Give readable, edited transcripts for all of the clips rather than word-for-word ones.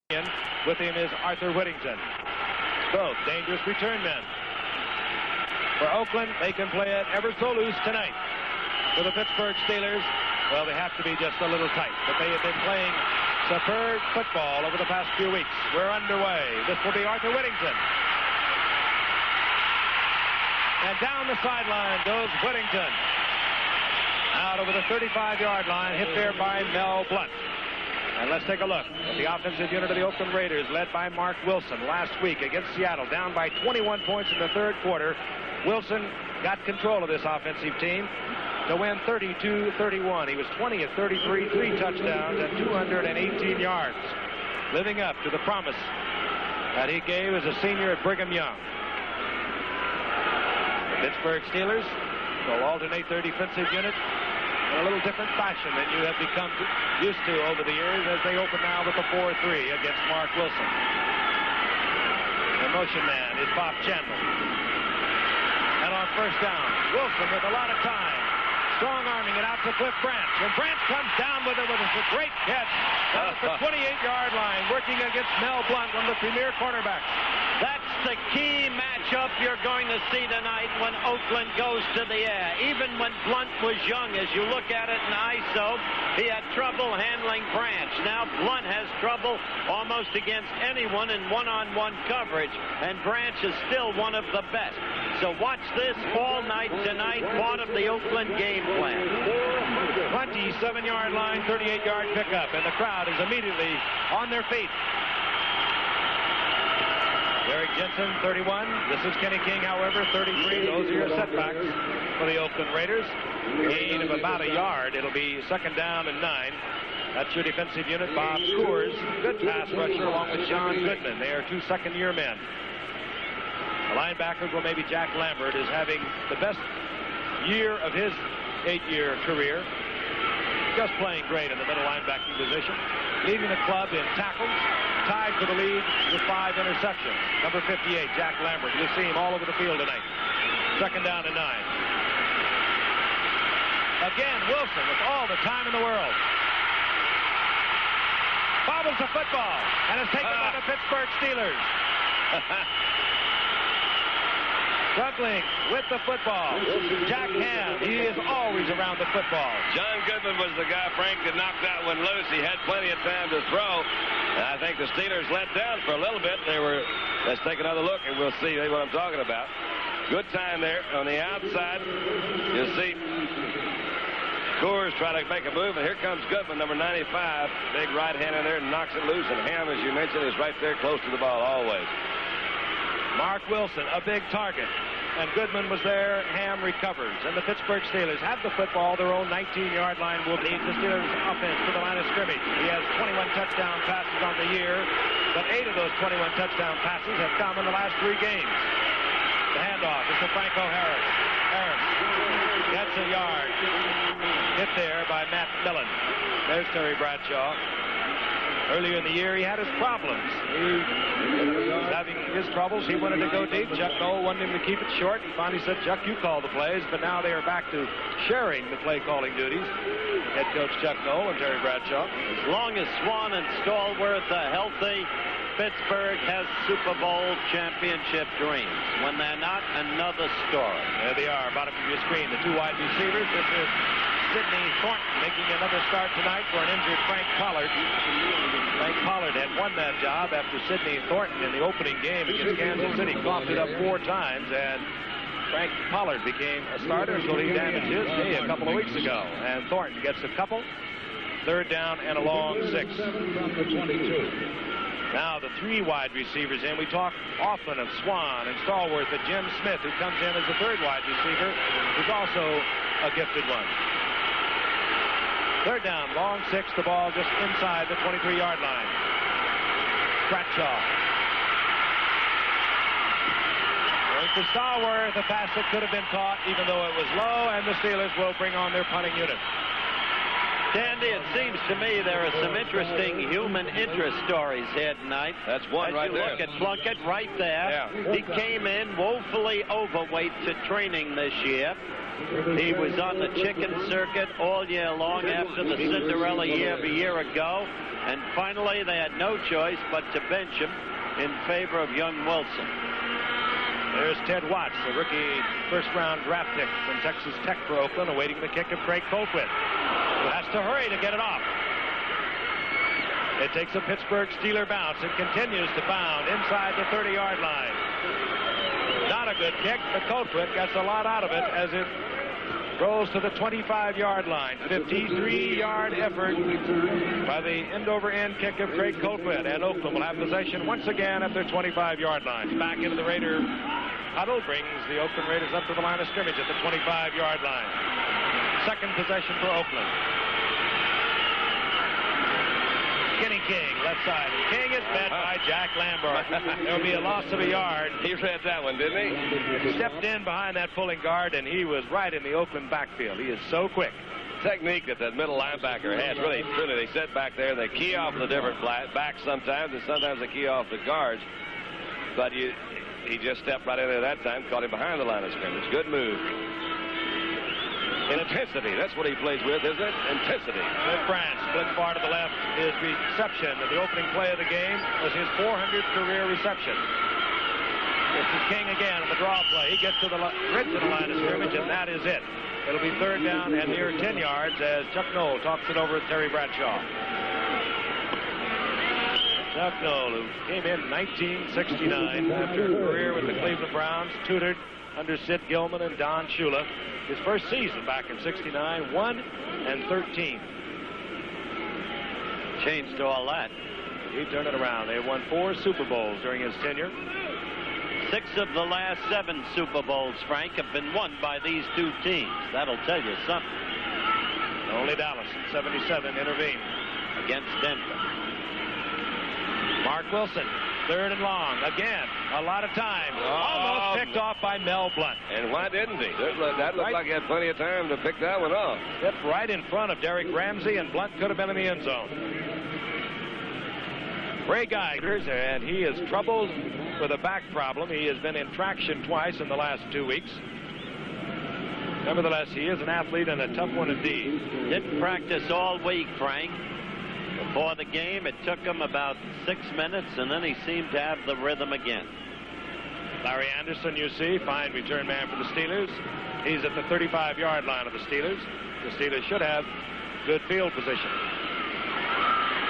With him is Arthur Whittington. Both dangerous return men. For Oakland, they can play it ever so loose tonight. For the Pittsburgh Steelers, well, they have to be just a little tight. But they have been playing superb football over the past few weeks. We're underway. This will be Arthur Whittington. And down the sideline goes Whittington. Out over the 35-yard line, hit there by Mel Blount. And let's take a look at the offensive unit of the Oakland Raiders, led by Mark Wilson. Last week against Seattle, down by 21 points in the third quarter. Wilson got control of this offensive team to win 32-31. He was 20 of 33, 3 touchdowns, and 218 yards, living up to the promise that he gave as a senior at Brigham Young. The Pittsburgh Steelers will alternate their defensive unit in a little different fashion than you have become used to over the years, as they open now with a 4-3 against Mark Wilson. The motion man is Bob Chandler. And on first down, Wilson with a lot of time, strong-arming it out to Cliff Branch. And Branch comes down with it with a great catch out at the 28-yard line, working against Mel Blount, one of the premier cornerbacks. That's the key matchup you're going to see tonight when Oakland goes to the air. Even when Blount was young, as you look at it in ISO, he had trouble handling Branch. Now Blount has trouble almost against anyone in one-on-one coverage, and Branch is still one of the best. So watch this all night tonight, part of the Oakland game plan. 27-yard line, 38-yard pickup, and the crowd is immediately on their feet. Derek Jensen, 31. This is Kenny King, however, 33. Those are your setbacks for the Oakland Raiders. Gain of about a yard. It'll be second down and 9. That's your defensive unit. Bob Coors, good pass rusher, along with John Goodman. They are 2 second-year men. The linebacker, well, maybe Jack Lambert, is having the best year of his 8-year career. Just playing great in the middle linebacking position. Leading the club in tackles. Tied for the lead with 5 interceptions. Number 58, Jack Lambert. You'll see him all over the field tonight. Second down and 9. Again, Wilson with all the time in the world. Bobbles the football and is taken by the Pittsburgh Steelers. Struggling with the football. Jack Ham, he is always around the football. John Goodman was the guy, Frank, that knocked that one loose. He had plenty of time to throw. And I think the Steelers let down for a little bit. Let's take another look, and we'll see what I'm talking about. Good time there on the outside. You'll see Coors try to make a move, and here comes Goodman, number 95. Big right hand in there and knocks it loose. And Ham, as you mentioned, is right there close to the ball always. Mark Wilson, a big target. And Goodman was there. Ham recovers. And the Pittsburgh Steelers have the football. Their own 19-yard line will lead the Steelers offense to the line of scrimmage. He has 21 touchdown passes on the year, but 8 of those 21 touchdown passes have come in the last 3 games. The handoff is to Franco Harris. Harris gets a yard. Hit there by Matt Millen. There's Terry Bradshaw. Earlier in the year, he had his problems. He was having his troubles. He wanted to go deep. Chuck Noll wanted him to keep it short. He finally said, Chuck, you call the plays. But now they are back to sharing the play-calling duties. Head coach Chuck Noll and Terry Bradshaw. As long as Swan and Stallworth are healthy, Pittsburgh has Super Bowl championship dreams. When they're not, another story. There they are, bottom of your screen. The 2 wide receivers. This is Sidney Thornton making another start tonight for an injured Frank Pollard. Frank Pollard had won that job after Sidney Thornton in the opening game against Kansas City coughed it up 4 times, and Frank Pollard became a starter until he damaged his knee a couple of weeks ago. And Thornton gets a couple. Third down and a long 6. Now the 3 wide receivers in. We talk often of Swan and Stallworth, but Jim Smith, who comes in as the 3rd wide receiver, is also a gifted one. Third down, long 6, the ball just inside the 23-yard line. Bradshaw. Going for Stallworth, a pass that could have been caught even though it was low, and the Steelers will bring on their punting unit. Dandy, it seems to me there are some interesting human interest stories here tonight. That's one right there. Look at Plunkett right there. Yeah. He came in woefully overweight to training this year. He was on the chicken circuit all year long after the Cinderella year of a year ago. And finally, they had no choice but to bench him in favor of young Wilson. There's Ted Watts, the rookie first-round draft pick from Texas Tech for Oakland, awaiting the kick of Craig Colquitt, who has to hurry to get it off. It takes a Pittsburgh Steeler bounce. It continues to bound inside the 30-yard line. Not a good kick, but Colquitt gets a lot out of it as it rolls to the 25-yard line. 53-yard effort by the end-over-end kick of Craig Colquitt. And Oakland will have possession once again at their 25-yard line. Back into the Raider huddle brings the Oakland Raiders up to the line of scrimmage at the 25-yard line. Second possession for Oakland. Skinny King, left side. And King is met by Jack Lambert. There will be a loss of a yard. He read that one, didn't he? Stepped in behind that pulling guard, and he was right in the Oakland backfield. He is so quick. Technique that middle linebacker has, really, truly, they sit back there, they key off the different backs sometimes, and sometimes they key off the guards. But he just stepped right in there that time, caught him behind the line of scrimmage. Good move. Intensity, that's what he plays with, isn't it? Intensity. Cliff Branch, split far to the left. His reception in the opening play of the game was his 400th career reception. This is King again on the draw play. He gets to the ridge of the line of scrimmage, and that is it. It'll be third down and near 10 yards as Chuck Noll talks it over at Terry Bradshaw. Chuck Noll, who came in 1969 after a career with the Cleveland Browns, tutored under Sid Gilman and Don Shula. His first season back in 69, 1-13. Changed to all that. He turned it around. They won 4 Super Bowls during his tenure. 6 of the last 7 Super Bowls, Frank, have been won by these two teams. That'll tell you something. Only Dallas in 77 intervened against Denver. Mark Wilson, third and long. Again, a lot of time. Almost picked off by Mel Blount. And why didn't he? That looked like he had plenty of time to pick that one off. Stepped right in front of Derek Ramsey, and Blount could have been in the end zone. Ray Geiger, and he is troubled with a back problem. He has been in traction twice in the last 2 weeks. Nevertheless, he is an athlete and a tough one indeed. Didn't practice all week, Frank. Before the game, it took him about 6 minutes, and then he seemed to have the rhythm again. Larry Anderson, you see, fine return man for the Steelers. He's at the 35-yard line of the Steelers. The Steelers should have good field position.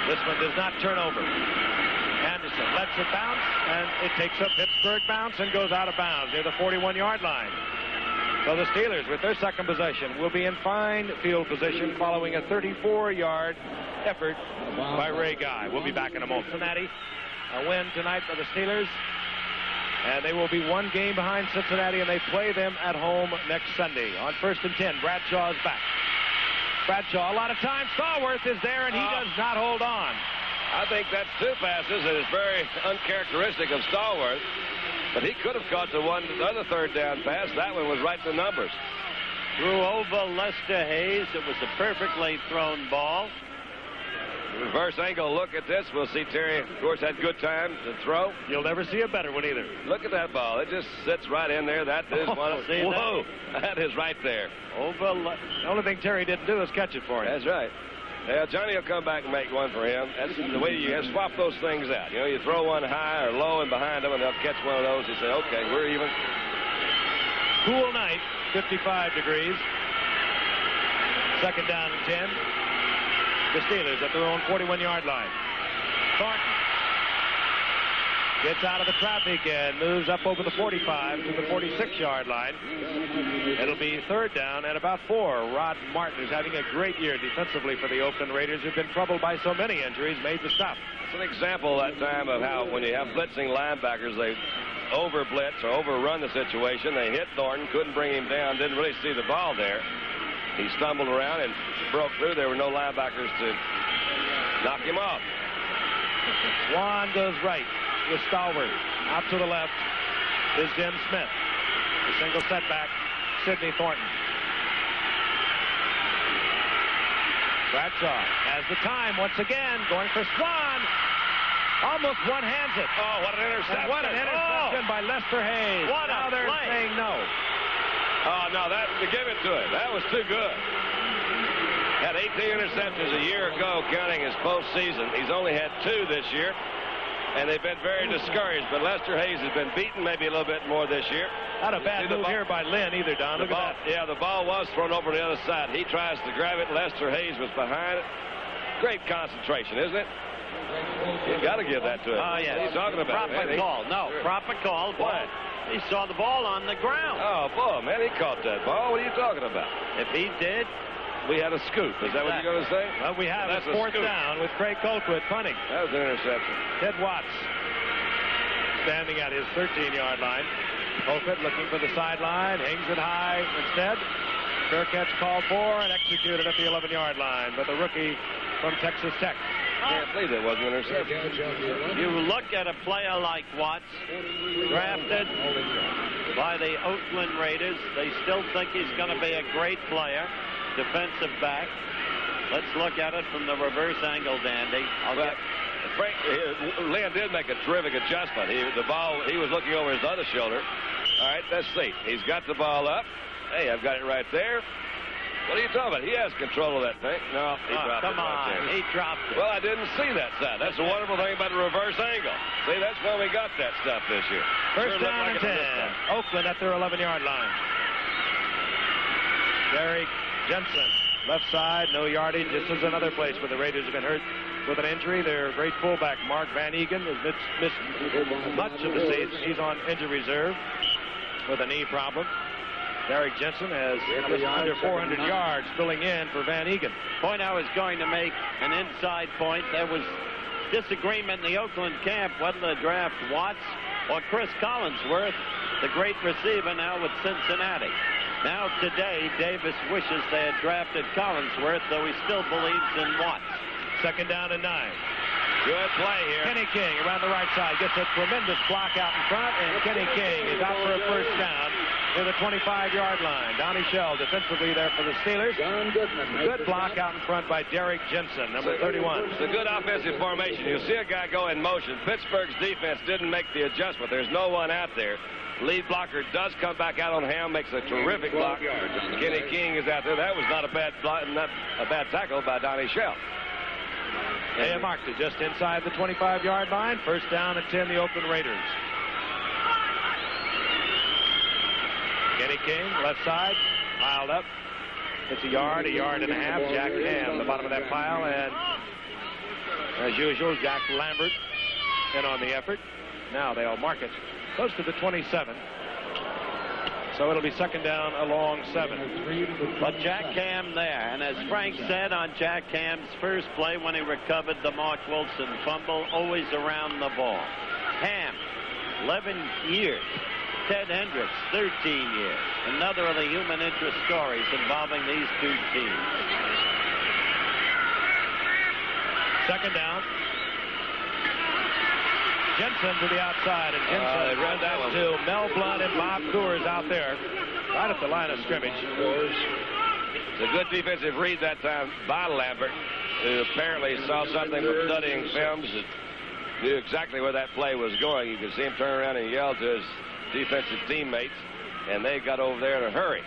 This one does not turn over. Anderson lets it bounce, and it takes a Pittsburgh bounce and goes out of bounds near the 41-yard line. So the Steelers, with their second possession, will be in fine field position following a 34-yard effort by Ray Guy. We'll be back in a moment. Cincinnati, a win tonight for the Steelers. And they will be 1 game behind Cincinnati, and they play them at home next Sunday. On 1st and 10, Bradshaw's back. Bradshaw, a lot of time. Stallworth is there, and he does not hold on. I think that's 2 passes that is very uncharacteristic of Stallworth. But he could have caught the other third down pass. That one was right to the numbers. Threw over Lester Hayes. It was a perfectly thrown ball. Reverse angle look at this. We'll see Terry, of course, had good time to throw. You'll never see a better one either. Look at that ball. It just sits right in there. That is one of see whoa, that is right there. The only thing Terry didn't do is catch it for him. That's right. Yeah, Johnny will come back and make one for him. That's the way you swap those things out. You know, you throw one high or low and behind them, and they'll catch one of those. You say, okay, we're even. Cool night, 55 degrees. Second down and 10. The Steelers at their own 41-yard line. Thornton gets out of the traffic and moves up over the 45 to the 46-yard line. It'll be third down and about 4. Rod Martin, who's having a great year defensively for the Oakland Raiders, who've been troubled by so many injuries, made the stop. It's an example that time of how when you have blitzing linebackers, they over-blitz or overrun the situation. They hit Thornton, couldn't bring him down, didn't really see the ball there. He stumbled around and broke through. There were no linebackers to knock him off. Swan goes right with Stallworth. Out to the left is Jim Smith. The single setback, Sidney Thornton. Bradshaw has the time once again, going for Swan. Almost one-hands it. Oh, what an interception. And what an interception by Lester Hayes. Now they're saying no. Oh, no, to give it to him. That was too good. Had 18 interceptions a year ago, counting his postseason. He's only had 2 this year, and they've been very discouraged. But Lester Hayes has been beaten maybe a little bit more this year. Not a bad move here by Lynn either, Don. Look at that. Yeah, the ball was thrown over to the other side. He tries to grab it. Lester Hayes was behind it. Great concentration, isn't it? You got to give that to him. Oh, yeah. What are you talking about? Proper call. No, proper call. What? He saw the ball on the ground. Oh, boy, man, he caught that ball. What are you talking about? If he did, we had a scoop. Is that what you're going to say? Well, we have a 4th down with Craig Colquitt punting. That was an interception. Ted Watts standing at his 13-yard line. Colquitt looking for the sideline, hangs it high instead. Fair catch called for and executed at the 11-yard line by the rookie from Texas Tech. Can't believe that wasn't an interception. You look at a player like Watts, drafted by the Oakland Raiders. They still think he's going to be a great player, defensive back. Let's look at it from the reverse angle, Dandy. Frank, Lynn did make a terrific adjustment. He was looking over his other shoulder. All right, let's see. He's got the ball up. Hey, I've got it right there. What are you talking about? He has control of that thing. No, he dropped it. Come on, right there. he dropped it. Well, I didn't see that side. That's the wonderful thing about the reverse angle. See, that's why we got that stuff this year. First down and 10. Oakland at their 11-yard line. Derek Jensen, left side, no yardage. This is another place where the Raiders have been hurt with an injury. Their great fullback, Mark Van Egan, has missed much of the season. He's on injury reserve with a knee problem. Derek Jensen has just under 400 yards filling in for Van Egan. Point I was going to make, an inside point. There was disagreement in the Oakland camp whether to draft Watts or Chris Collinsworth, the great receiver now with Cincinnati. Now today, Davis wishes they had drafted Collinsworth, though he still believes in Watts. 2nd down and 9. Good play here. Kenny King around the right side gets a tremendous block out in front, and Kenny King is out for a first down to the 25-yard line. Donnie Shell defensively there for the Steelers. Good block out in front by Derek Jensen, number 31. It's a good offensive formation. You'll see a guy go in motion. Pittsburgh's defense didn't make the adjustment. There's no one out there. Lead blocker does come back out on Ham, makes a terrific block. Kenny King is out there. That was not a bad tackle by Donnie Shell. They have marked it just inside the 25-yard line. First down and 10, the Oakland Raiders. Kenny King, left side, piled up. It's a yard and a half. Jack Ham, the bottom of that pile, and as usual, Jack Lambert in on the effort. Now they'll mark it close to the 27. So it'll be 2nd down along 7. But Jack Ham there, and as Frank said on Jack Ham's first play when he recovered the Mark Wilson fumble, always around the ball. Ham, 11 years. Ted Hendricks, 13 years. Another of the human interest stories involving these two teams. 2nd down. Jensen to the outside, and Jensen runs out to Mel Blunt and Bob Coors out there, right at the line of scrimmage. It's a good defensive read that time by Lambert, who apparently saw something from studying films and knew exactly where that play was going. You could see him turn around and yell to his defensive teammates, and they got over there in a hurry.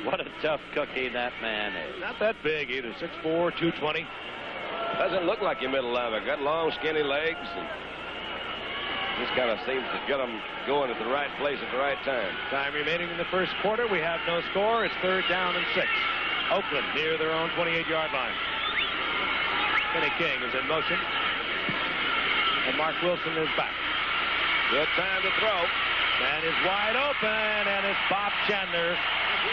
What a tough cookie that man is. Not that big either, 6'4", 220. Doesn't look like your middle linebacker. Got long, skinny legs, and just kind of seems to get them going at the right place at the right time. Time remaining in the first quarter. We have no score. It's 3rd down and 6. Oakland near their own 28-yard line. Kenny King is in motion, and Mark Wilson is back. Good time to throw. Man is wide open, and it's Bob Chandler.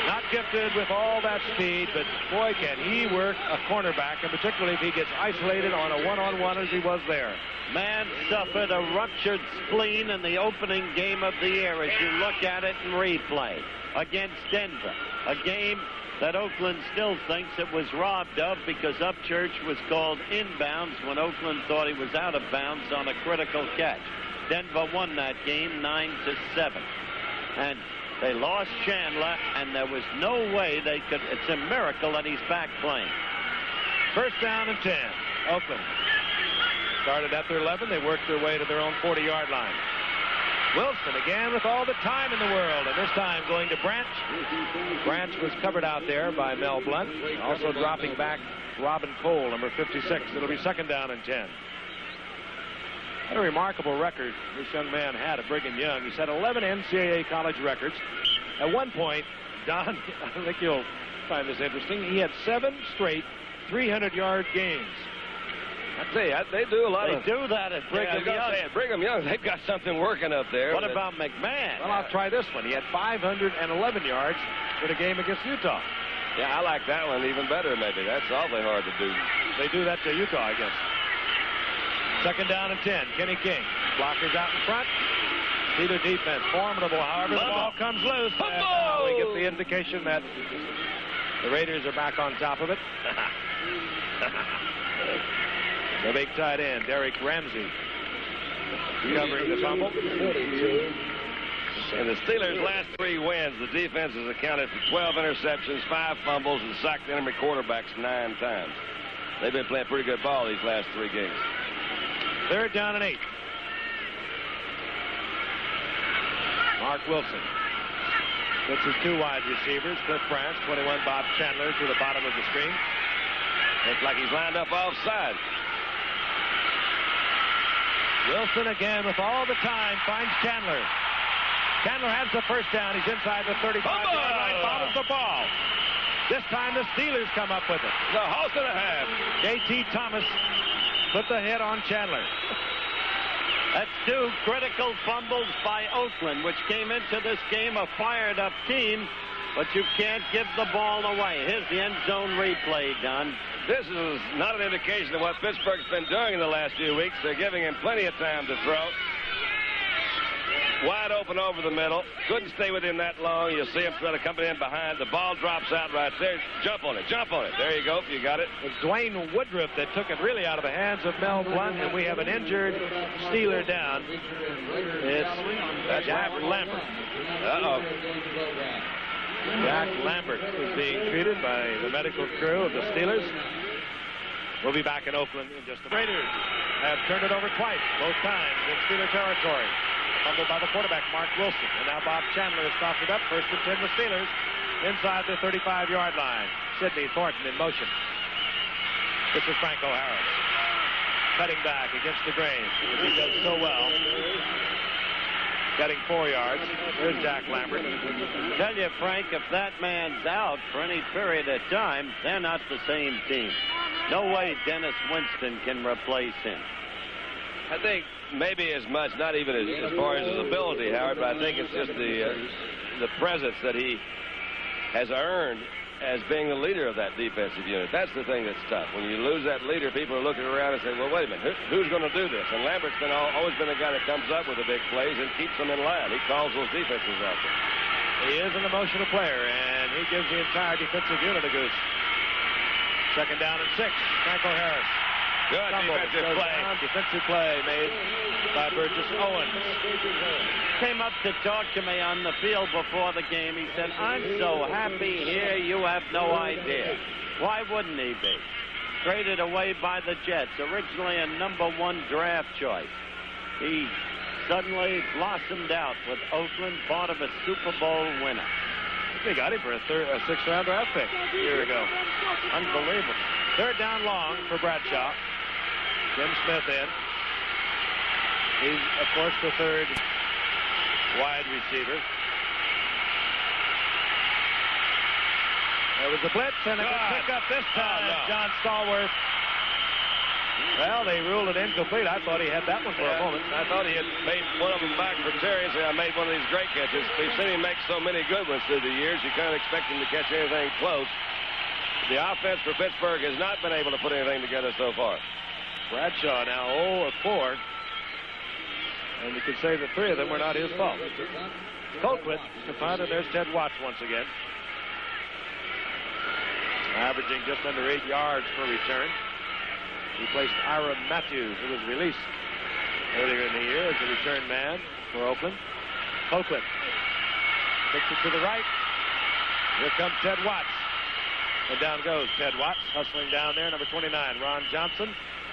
Not gifted with all that speed, but boy, can he work a cornerback, and particularly if he gets isolated on a one-on-one as he was there. Man suffered a ruptured spleen in the opening game of the year as you look at it in replay against Denver. A game that Oakland still thinks it was robbed of because Upchurch was called inbounds when Oakland thought he was out of bounds on a critical catch. Denver won that game 9-7. And they lost Chandler, and there was no way they could. It's a miracle that he's back playing. First down and 10. Oakland started at their 11. They worked their way to their own 40-yard line. Wilson again with all the time in the world, and this time going to Branch. Branch was covered out there by Mel Blunt. Also dropping back Robin Cole, number 56. It'll be second down and 10. What a remarkable record this young man had at Brigham Young. He's had 11 NCAA college records. At one point, Don, I think you'll find this interesting, he had 7 straight 300-yard games. I tell you, they do a lot They do that at Brigham Young. At Brigham Young, they've got something working up there. What about McMahon? Well, I'll try this one. He had 511 yards in a game against Utah. Yeah, I like that one even better, maybe. That's awfully hard to do. They do that to Utah, I guess. Second down and 10. Kenny King. Blockers out in front. Steeler defense formidable. However, the ball comes loose. And we get the indication that the Raiders are back on top of it. The big tight end, Derek Ramsey, covering the fumble. In the Steelers' last 3 wins, the defense has accounted for 12 interceptions, 5 fumbles, and sacked enemy quarterbacks 9 times. They've been playing pretty good ball these last 3 games. Third down and 8. Mark Wilson. Puts his 2 wide receivers, Cliff Branch, 21, Bob Chandler, to the bottom of the screen. Looks like he's lined up offside. Wilson again with all the time finds Chandler. Chandler has the first down. He's inside the 35-yard line. Bobbles the ball. This time the Steelers come up with it. The halt and a half. J.T. Thomas put the hit on Chandler. That's 2 critical fumbles by Oakland, which came into this game a fired-up team, but you can't give the ball away. Here's the end zone replay, Don. This is not an indication of what Pittsburgh's been doing in the last few weeks. They're giving him plenty of time to throw. Wide open over the middle. Couldn't stay with him that long. You'll see him try to come in behind. The ball drops out right there. Jump on it. Jump on it. There you go. You got it. It's Dwayne Woodruff that took it really out of the hands of Mel Blunt, and we have an injured Steeler down. It's Jack Lambert. Uh-oh. Jack Lambert is being treated by the medical crew of the Steelers. We'll be back in Oakland in just a minute. Raiders have turned it over twice, both times in Steeler territory. Fumbled by the quarterback, Mark Wilson. And now Bob Chandler has coughed it up. First and 10, the Steelers inside the 35-yard line. Sidney Thornton in motion. This is Franco Harris. Cutting back against the grain. He does so well. Getting 4 yards. There's Jack Lambert. Tell you, Frank, if that man's out for any period of time, they're not the same team. No way Dennis Winston can replace him. I think maybe as much, not even as far as his ability, Howard, but I think it's just the presence that he has earned as being the leader of that defensive unit. That's the thing that's tough. When you lose that leader, people are looking around and saying, well, wait a minute, who's going to do this? And Lambert's been always been the guy that comes up with the big plays and keeps them in line. He calls those defenses out there. He is an emotional player, and he gives the entire defensive unit a goose. Second down and 6. Franco Harris. Good defensive play. Defensive play made by Burgess Owens. Came up to talk to me on the field before the game. He said, I'm so happy here, you have no idea. Why wouldn't he be? Traded away by the Jets, originally a #1 draft choice. He suddenly blossomed out with Oakland, part of a Super Bowl winner. They got him for a 6th-round draft pick a year ago. Unbelievable. Third down long for Bradshaw. Jim Smith in. He's, of course, the 3rd wide receiver. There was a blitz and a good pickup this time. John Stallworth. Well, they ruled it incomplete. I thought he had that one for a moment. I thought he had made one of them back for Terry and said, I made one of these great catches. We've seen him make so many good ones through the years, you can't expect him to catch anything close. The offense for Pittsburgh has not been able to put anything together so far. Bradshaw now 0 of 4. And you could say that 3 of them were not his fault. Colquitt to punt, and there's Ted Watts once again. Averaging just under 8 yards per return. He placed Ira Matthews, who was released earlier in the year as a return man for Oakland. Colquitt takes it to the right. Here comes Ted Watts. And down goes Ted Watts, hustling down there, number 29, Ron Johnson.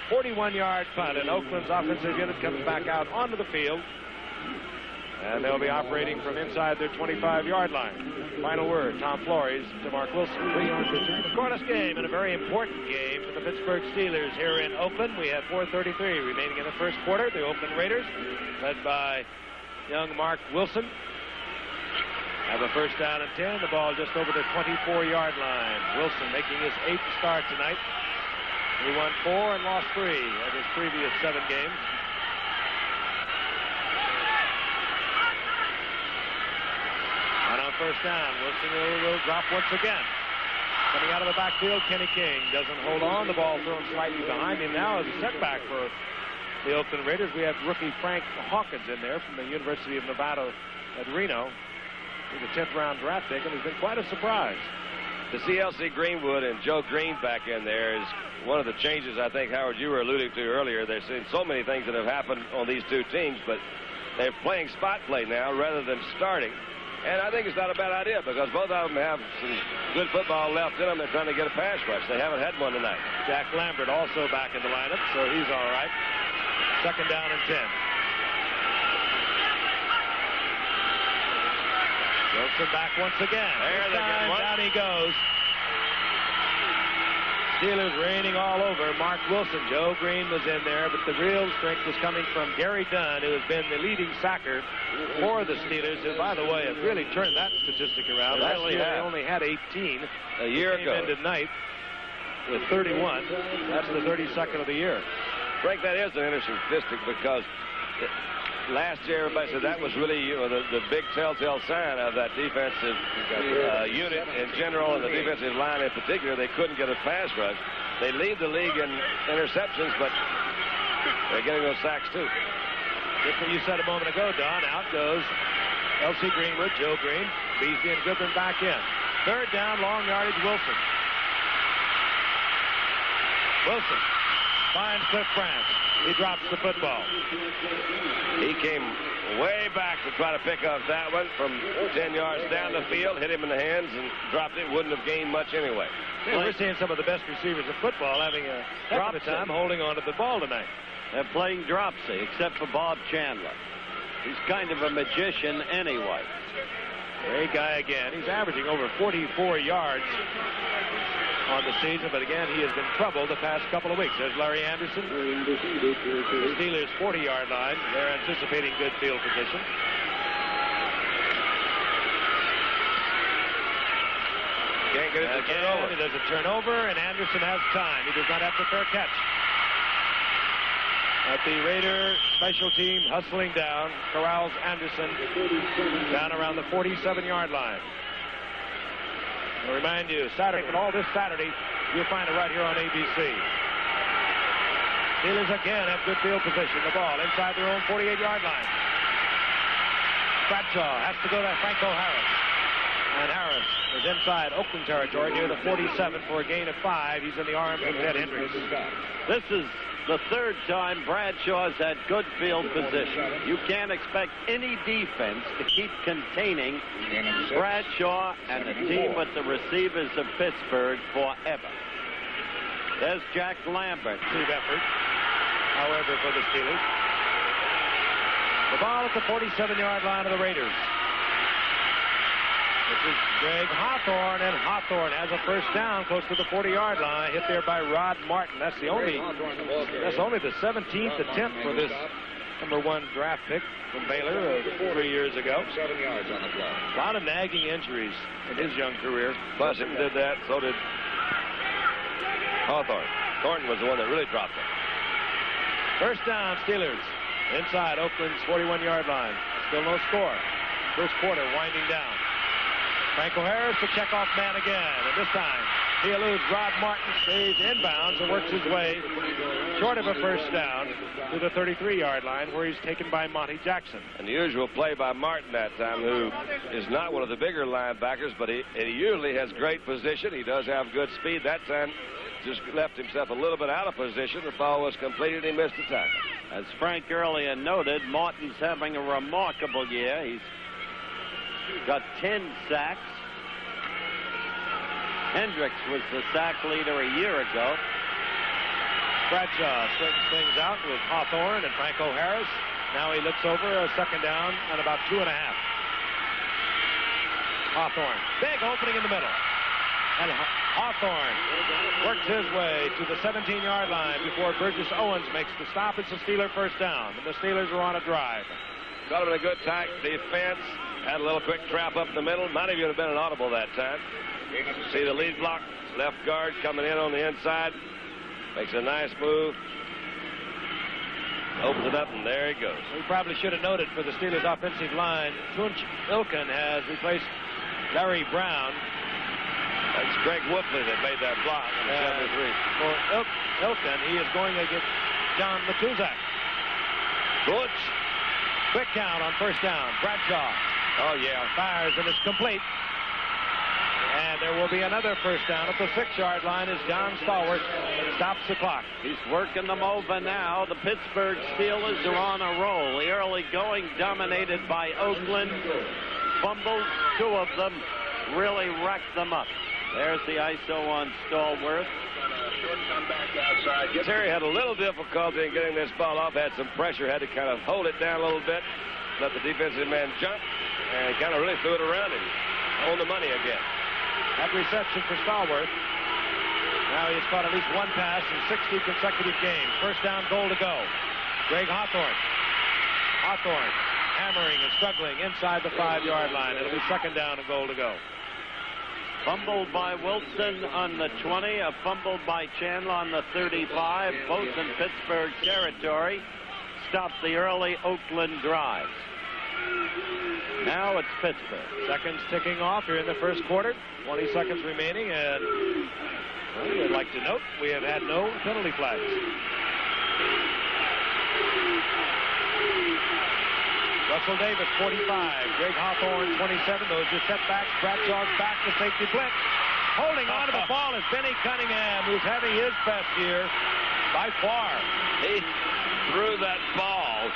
41-yard punt, and Oakland's offensive unit comes back out onto the field. And they'll be operating from inside their 25-yard line. Final word, Tom Flores to Mark Wilson. Scoreless game and a very important game for the Pittsburgh Steelers here in Oakland. We have 4:33 remaining in the first quarter. The Oakland Raiders, led by young Mark Wilson, have a first down and 10. The ball just over the 24-yard line. Wilson making his 8th start tonight. He won 4 and lost 3 of his previous 7 games. And on first down, Wilson will drop once again. Coming out of the backfield, Kenny King doesn't hold on. The ball thrown slightly behind him now as a setback for the Oakland Raiders. We have rookie Frank Hawkins in there from the University of Nevada at Reno. He's a 10th-round draft pick, and he's been quite a surprise. To see L.C. Greenwood and Joe Green back in there is one of the changes I think, Howard, you were alluding to earlier. There's been so many things that have happened on these two teams, but they're playing spot play now rather than starting. And I think it's not a bad idea because both of them have some good football left in them. They're trying to get a pass rush. They haven't had one tonight. Jack Lambert also back in the lineup, so he's all right. Second down and 10. Wilson back once again. There, down he goes. Steelers raining all over Mark Wilson. Joe Green was in there, but the real strength was coming from Gary Dunn, who has been the leading sacker for the Steelers, who, by the way, have really turned that statistic around. Last year they only had 18. A year ago. Came in tonight with 31. That's the 32nd of the year. Frank, that is an interesting statistic because last year everybody said that was really the big telltale sign of that defensive unit in general and the defensive line in particular. They couldn't get a pass rush. They lead the league in interceptions, but they're getting those sacks too. Just what you said a moment ago, Don. Out goes L.C. Greenwood, Joe Green, Beasley and Goodman back in. Third down, long yardage, Wilson. Wilson finds Cliff Branch. He drops the football. He came way back to try to pick up that one from 10 yards down the field, hit him in the hands, and dropped it. Wouldn't have gained much anyway. We're seeing some of the best receivers in football having a heck of a time holding on to the ball tonight. They're playing dropsy, except for Bob Chandler. He's kind of a magician anyway. Great guy again. He's averaging over 44 yards on the season, but again, he has been troubled the past couple of weeks. There's Larry Anderson. The Steelers' 40-yard line. They're anticipating good field position. Can't get it to turn over. He does a turnover, and Anderson has time. He does not have the fair catch. At the Raider special team hustling down, corrals Anderson down around the 47-yard line. I'll remind you, Saturday, and all this Saturday, you'll find it right here on ABC. Steelers again have good field position. The ball inside their own 48-yard line. Bradshaw has to go to Franco Harris. And Harris is inside Oakland territory near the 47 for a gain of 5. He's in the arms of Ted Hendricks. This is the third time Bradshaw's had good field position. You can't expect any defense to keep containing Bradshaw and the team with the receivers of Pittsburgh forever. There's Jack Lambert. Team effort, however, for the Steelers. The ball at the 47-yard line of the Raiders. This is Greg Hawthorne, and Hawthorne has a first down close to the 40-yard line, hit there by Rod Martin. That's only the 17th attempt for this #1 draft pick from Baylor 3 years ago. 7 yards on the clock. A lot of nagging injuries in his young career. Busham did that, so did Hawthorne. Thornton was the one that really dropped it. First down, Steelers. Inside Oakland's 41-yard line. Still no score. First quarter winding down. Franco Harris, the checkoff man again, and this time he eludes Rod Martin, stays inbounds, and works his way short of a first down to the 33-yard line, where he's taken by Monty Jackson. Unusual play by Martin that time, who is not one of the bigger linebackers, but he usually has great position. He does have good speed. That time just left himself a little bit out of position. The ball was completed. He missed the tackle. As Frank earlier noted, Martin's having a remarkable year. He's got 10 sacks. Hendricks was the sack leader a year ago. Bradshaw straightens things out with Hawthorne and Franco Harris. Now he looks over a second down and about 2.5. Hawthorne. Big opening in the middle. And Hawthorne works his way to the 17-yard line before Burgess Owens makes the stop. It's a Steeler first down, and the Steelers are on a drive. Got him in a good tight defense. Had a little quick trap up in the middle. Might even have been an audible that time. See the lead block. Left guard coming in on the inside. Makes a nice move. Opens it up, and there he goes. We probably should have noted for the Steelers offensive line, Tunch Ilkin has replaced Larry Brown. That's Greg Wolfley that made that block on the 73. For Ilkin, he is going against John Matuzak. Butch. Quick count on first down. Bradshaw. Oh, yeah. Fires, and it's complete. And there will be another first down at the 6-yard line as John Stallworth stops the clock. He's working them over now. The Pittsburgh Steelers are on a roll. The early going dominated by Oakland. Fumbles, 2 of them, really wrecked them up. There's the ISO on Stallworth. Terry had a little difficulty in getting this ball off. Had some pressure. Had to kind of hold it down a little bit. Let the defensive man jump. And kind of really threw it around him. On the money again. That reception for Stallworth. Now he's caught at least one pass in 60 consecutive games. First down, goal to go. Greg Hawthorne. Hawthorne hammering and struggling inside the 5-yard line. It'll be second down and goal to go. Fumbled by Wilson on the 20, a fumble by Chandler on the 35, both in Pittsburgh territory. Stopped the early Oakland drive. Now it's Pittsburgh. Seconds ticking off here in the first quarter. 20 seconds remaining, and well, I'd like to note we have had no penalty flags. Russell Davis, 45. Greg Hawthorne, 27. Those are setbacks. Bradshaw's back to safety blitz. Holding on to the ball is Benny Cunningham, who's having his best year by far. He threw that ball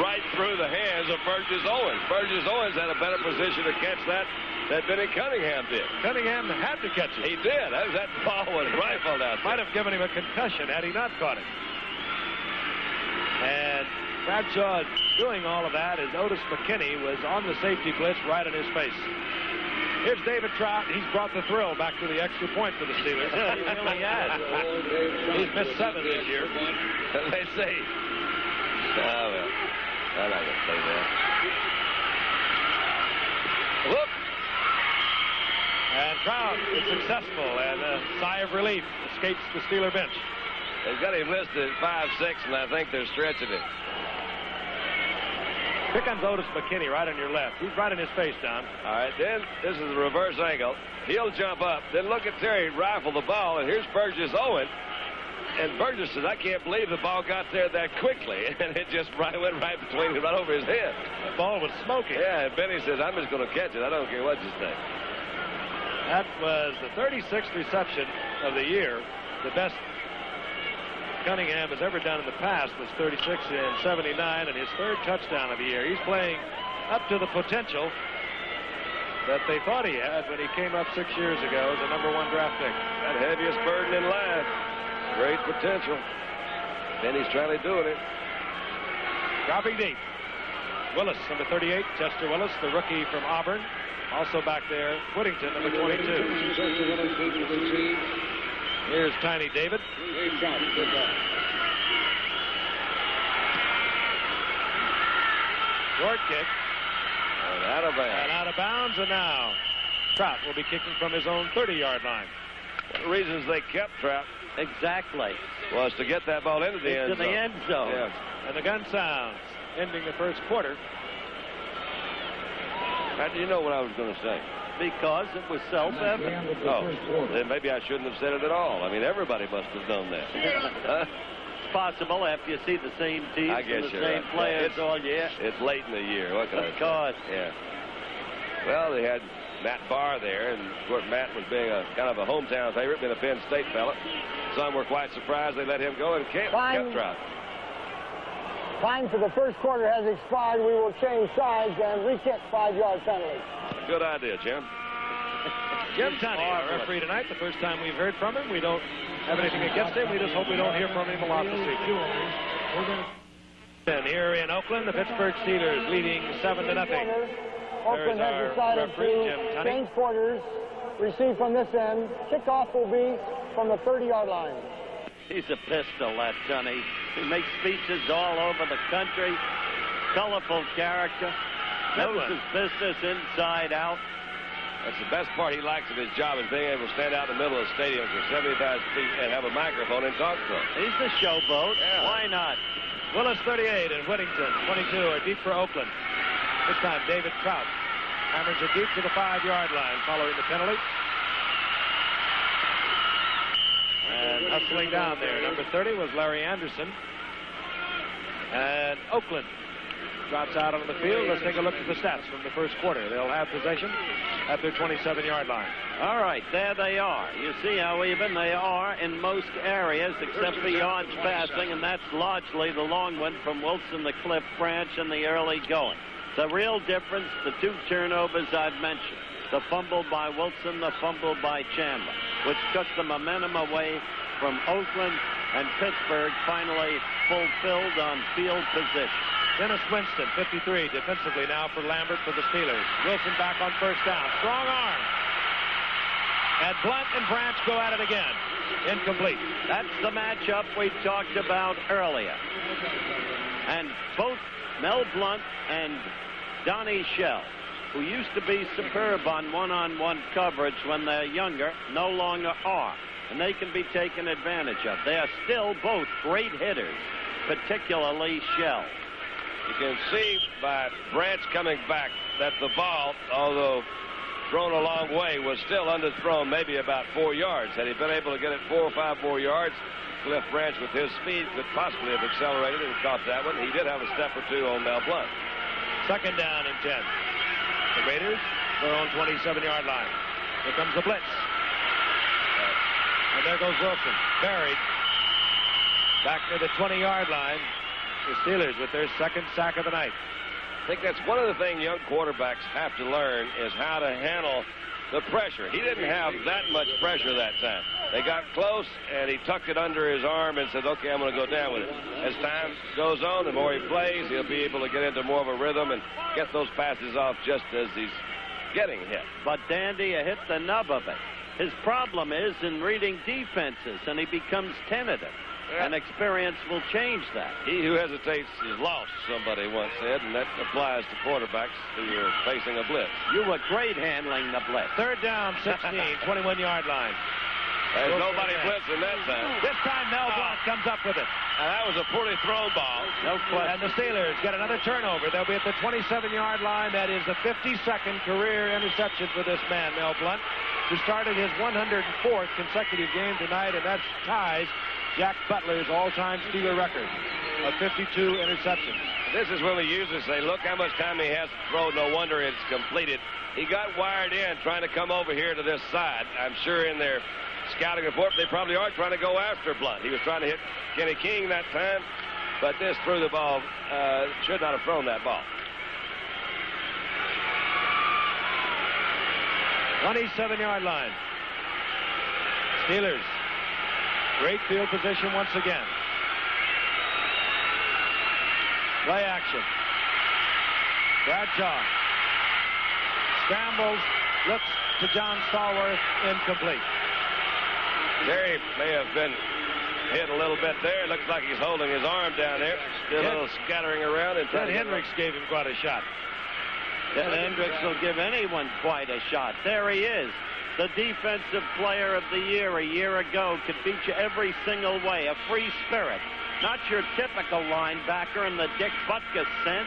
right through the hands of Burgess Owens. Burgess Owens had a better position to catch that than Benny Cunningham did. Cunningham had to catch it. He did. That ball was rifled out there. Might have given him a concussion had he not caught it. And Bradshaw doing all of that as Otis McKinney was on the safety blitz right in his face. Here's David Trout. He's brought the thrill back to the extra point for the Steelers. He really has. He's missed 7 this year. They say. Oh, well. I'm not going to say that. Whoop. And Trout is successful, and a sigh of relief escapes the Steeler bench. They've got him listed at 5'6", and I think they're stretching it. Here comes Otis McKinney right on your left. He's right in his face, Don. All right, then this is the reverse angle. He'll jump up. Then look at Terry rifle the ball, and here's Burgess Owens. And Burgess says, I can't believe the ball got there that quickly. And it just went right between him, right over his head. The ball was smoking. Yeah, and Benny says, I'm just going to catch it. I don't care what you think. That was the 36th reception of the year. The best Cunningham has ever done in the past was 36 in 79, and his 3rd touchdown of the year. He's playing up to the potential that they thought he had when he came up 6 years ago as the #1 draft pick. That heaviest burden in line. Great potential. Benny's trying to do it. Dropping deep. Willis, number 38, Chester Willis, the rookie from Auburn. Also back there, Whittington, number 22. Here's Tiny David. Short kick. And out of bounds. And out of bounds, and now Trout will be kicking from his own 30-yard line. One of the reasons they kept Trout Exactly. was to get that ball into the end zone. end zone. Yeah. And the gun sounds, ending the first quarter. You know what I was going to say. Because it was self-evident. Oh, then maybe I shouldn't have said it at all. I mean, everybody must have known that. It's possible after you see the same teams I guess and the you're same right. players all year. It's late in the year. What can I say? Of course. Yeah. Well, they had Matt Barr there, and of course Matt was being a kind of a hometown favorite, being a Penn State fella. Some were quite surprised they let him go and kept Trout. Time for the first quarter has expired. We will change sides and re-kick 5-yard penalty. Good idea, Jim. Jim Tunney, our referee tonight. The first time we've heard from him. We don't have anything against him. We just hope we don't hear from him a lot this evening. And here in Oakland, the Pittsburgh Steelers leading 7-0. Oakland has decided to change quarters. Receive from this end. Kickoff will be from the 30-yard line. He's a pistol, that Sonny. He makes speeches all over the country. Colorful character. Knows his business inside out. That's the best part he likes of his job, is being able to stand out in the middle of the stadium for 75 feet and have a microphone and talk to him. He's the showboat. Yeah. Why not? Willis 38 and Whittington 22 are deep for Oakland. This time David Trout hammers it deep to the 5-yard line following the penalty. And hustling down there, number 30 was Larry Anderson. And Oakland drops out on the field. Let's take a look at the stats from the first quarter. They'll have possession at their 27-yard line. All right, there they are. You see how even they are in most areas except for yards passing, and that's largely the long one from Wilson, the Cliff Branch, and the early going. The real difference, the 2 turnovers I've mentioned. The fumble by Wilson, the fumble by Chandler, which took the momentum away from Oakland, and Pittsburgh finally fulfilled on field position. Dennis Winston, 53, defensively now for Lambert for the Steelers. Wilson back on first down. Strong arm. And Blunt and Branch go at it again. Incomplete. That's the matchup we talked about earlier. And both Mel Blunt and Donnie Shell, who used to be superb on one-on-one coverage when they're younger, no longer are. And they can be taken advantage of. They are still both great hitters, particularly Shell. You can see by Branch coming back that the ball, although thrown a long way, was still underthrown maybe about 4 yards. Had he been able to get it 4 or 5 more yards, Cliff Branch with his speed could possibly have accelerated and caught that one. He did have a step or two on Mel Blunt. Second down and 10. The Raiders, their own 27-yard line. Here comes the blitz. And there goes Wilson, buried. Back to the 20-yard line. The Steelers with their second sack of the night. I think that's one of the things young quarterbacks have to learn, is how to handle the pressure. He didn't have that much pressure that time. They got close, and he tucked it under his arm and said, okay, I'm going to go down with it. As time goes on, the more he plays, he'll be able to get into more of a rhythm and get those passes off just as he's getting hit. But, Dandy, you hit the nub of it. His problem is in reading defenses, and he becomes tentative. And experience will change that. He who hesitates is lost, somebody once said, and that applies to quarterbacks who are facing a blitz. You were great handling the blitz. Third down, 16, 21-yard line. There's nobody blitzing that time. This time, Mel Blunt comes up with it. And that was a poorly thrown ball. No question. And the Steelers get another turnover. They'll be at the 27-yard line. That is the 52nd career interception for this man, Mel Blunt, who started his 104th consecutive game tonight, and that ties Jack Butler's all-time Steeler record of 52 interceptions. This is when we usually say, look how much time he has to throw. No wonder it's completed. He got wired in trying to come over here to this side. I'm sure in their scouting report, they probably are trying to go after Blunt. He was trying to hit Kenny King that time, but this threw the ball. Should not have thrown that ball. 27-yard line. Steelers. Great field position once again. Play action. Bradshaw scrambles, looks to John Stallworth, incomplete. Terry may have been hit a little bit there. Looks like he's holding his arm down there. Still a little scattering around. And Ted Hendricks gave him quite a shot. Ted Hendricks will give anyone quite a shot. There he is. The defensive player of the year a year ago could beat you every single way. A free spirit. Not your typical linebacker in the Dick Butkus sense.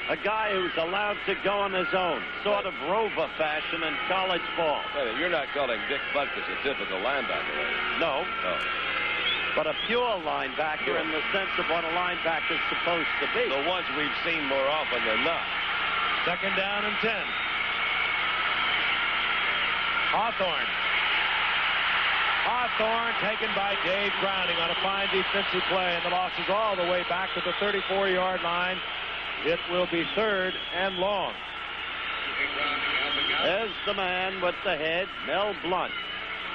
A guy who's allowed to go on his own. Sort of Rover fashion in college ball. You're not calling Dick Butkus a typical linebacker, are you? No. But a pure linebacker in the sense of what a linebacker is supposed to be. The ones we've seen more often than not. Second down and 10. Hawthorne taken by Dave Browning on a fine defensive play, and the loss is all the way back to the 34-yard line. It will be third and long. There's the man with the head, Mel Blunt.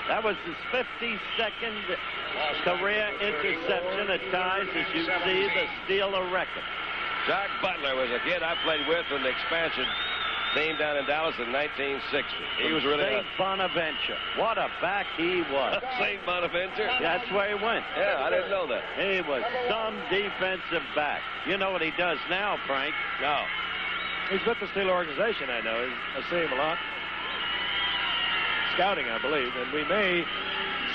That was his 52nd career interception. It ties, as you see, the Steeler record. Jack Butler was a kid I played with in the expansion team down in Dallas in 1960. He was really St. Bonaventure. What a back he was. St. Bonaventure? That's where he went. Yeah, I didn't know that. He was some defensive back. You know what he does now, Frank? No. He's with the Steeler organization, I know. I see him a lot. Scouting, I believe. And we may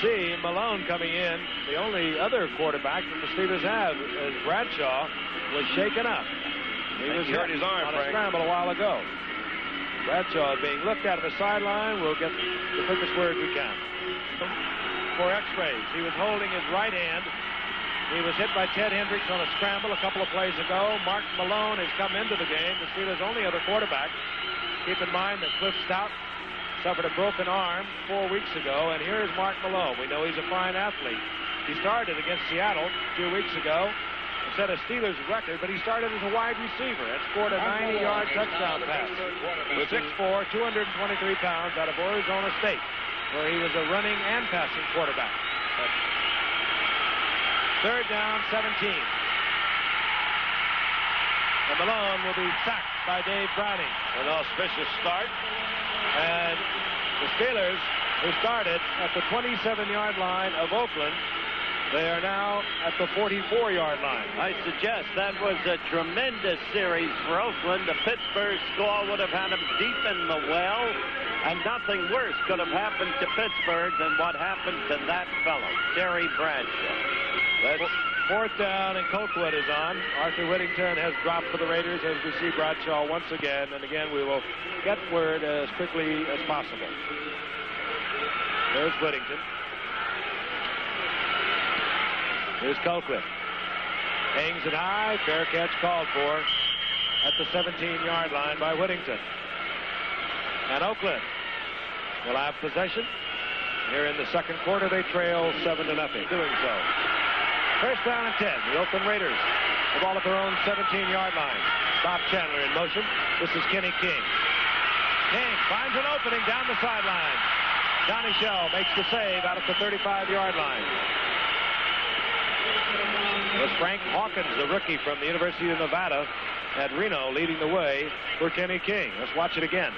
see Malone coming in. The only other quarterback that the Steelers have is Bradshaw was shaken up. He was hurt his arm, on Frank. a scramble a while ago. Bradshaw being looked at the sideline. We'll get the quickest word we can. For x-rays, he was holding his right hand. He was hit by Ted Hendricks on a scramble a couple of plays ago. Mark Malone has come into the game, the Steelers' only other quarterback. Keep in mind that Cliff Stout suffered a broken arm 4 weeks ago, and here's Mark Malone. We know he's a fine athlete. He started against Seattle 2 weeks ago. Set a Steelers record, but he started as a wide receiver and scored a 90-yard touchdown pass. With 6'4", 223 pounds out of Arizona State, where he was a running and passing quarterback. Third down, 17. And Malone will be sacked by Dave Browning. An auspicious start. And the Steelers, who started at the 27-yard line of Oakland, they are now at the 44-yard line. I suggest that was a tremendous series for Oakland. The Pittsburgh score would have had them deep in the well, and nothing worse could have happened to Pittsburgh than what happened to that fellow, Terry Bradshaw. That's fourth down, and Colquitt is on. Arthur Whittington has dropped for the Raiders as we see Bradshaw once again. And again, we will get word as quickly as possible. There's Whittington. Here's Colquitt. Hangs it high. Fair catch called for at the 17-yard line by Whittington. And Oakland will have possession. Here in the second quarter, they trail 7-0. Doing so. First down and 10. The Oakland Raiders. The ball at their own 17-yard line. Bob Chandler in motion. This is Kenny King. King finds an opening down the sideline. Johnny Shell makes the save out at the 35-yard line. It was Frank Hawkins, the rookie from the University of Nevada at Reno, leading the way for Kenny King. Let's watch it again.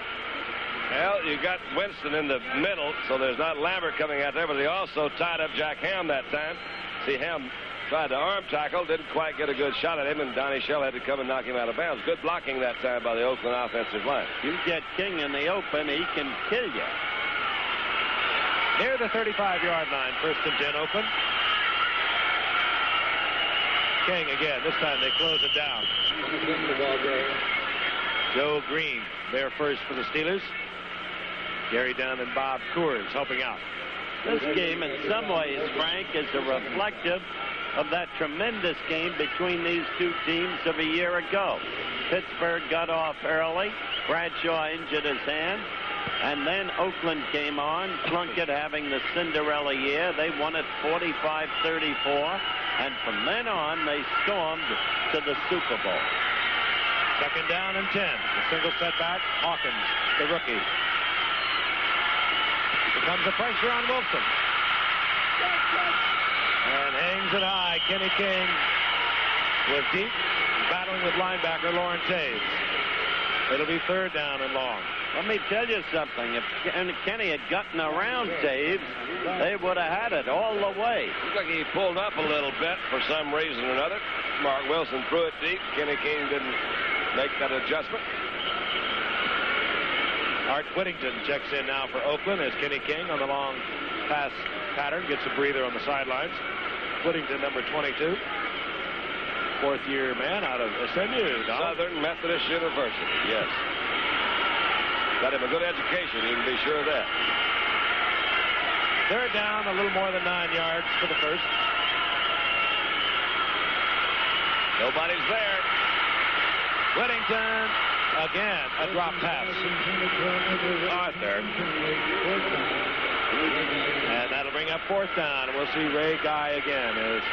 Well, you got Winston in the middle, so there's not Lambert coming out there, but they also tied up Jack Ham that time. See, Ham tried to arm tackle, didn't quite get a good shot at him, and Donnie Shell had to come and knock him out of bounds. Good blocking that time by the Oakland offensive line. You get King in the open, he can kill you. Near the 35-yard line, first and 10, Oakland. King again. This time they close it down. Joe Green there first for the Steelers. Gary Dunn and Bob Coors helping out. This game, in some ways, Frank, is a reflective of that tremendous game between these two teams of a year ago. Pittsburgh got off early. Bradshaw injured his hand. And then Oakland came on, Plunkett having the Cinderella year. They won it 45-34. And from then on, they stormed to the Super Bowl. Second down and 10. The single setback, Hawkins, the rookie. Here comes the pressure on Wilson. And hangs it high. Kenny King was deep, battling with linebacker Lawrence Hayes. It'll be third down and long. Let me tell you something. If Kenny had gotten around Taves, they would have had it all the way. Looked like he pulled up a little bit for some reason or another. Mark Wilson threw it deep. Kenny King didn't make that adjustment. Art Whittington checks in now for Oakland as Kenny King on the long pass pattern gets a breather on the sidelines. Whittington, number 22. Fourth-year man out of SMU. Southern Methodist University, yes. Got him a good education, you can be sure of that. Third down, a little more than 9 yards for the first. Nobody's there. Whittington, again, a drop pass. Arthur. And that'll bring up fourth down. And we'll see Ray Guy again as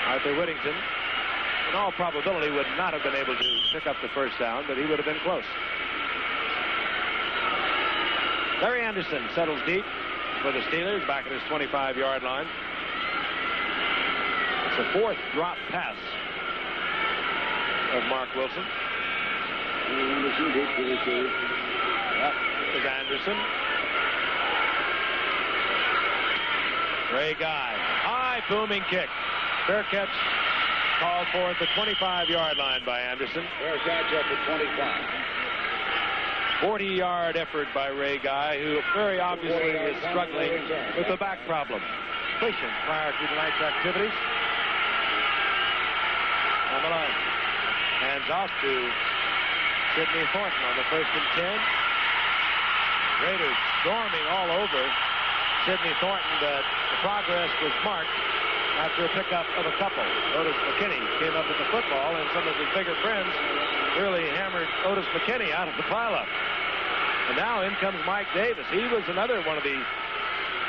Arthur Whittington, in all probability, would not have been able to pick up the first down, but he would have been close. Larry Anderson settles deep for the Steelers back at his 25-yard line. It's a fourth drop pass. of Mark Wilson. Yep, is Anderson. Ray Guy. High booming kick. Fair catch called for at the 25-yard line by Anderson. Fair catch at the 25. 40-yard effort by Ray Guy, who very obviously is struggling with the back problem. Completion prior to tonight's activities. And Malone hands off to Sidney Thornton on the 1st and 10. Raiders storming all over Sidney Thornton, but the progress was marked after a pickup of a couple. Otis McKinney came up with the football, and some of his bigger friends really hammered Otis McKinney out of the pileup. And now in comes Mike Davis. He was another one of the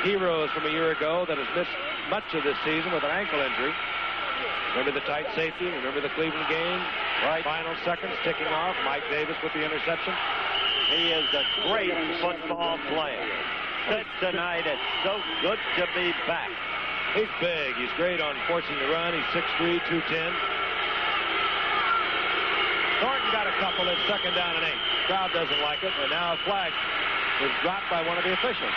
heroes from a year ago that has missed much of this season with an ankle injury. Remember the tight safety? Remember the Cleveland game? Right. Final seconds ticking off. Mike Davis with the interception. He is a great football player. Said tonight, it's so good to be back. He's big. He's great on forcing the run. He's 6'3", 210. Thornton got a couple. It's 2nd down and 8. Crowd doesn't like it, and now a flag is dropped by one of the officials.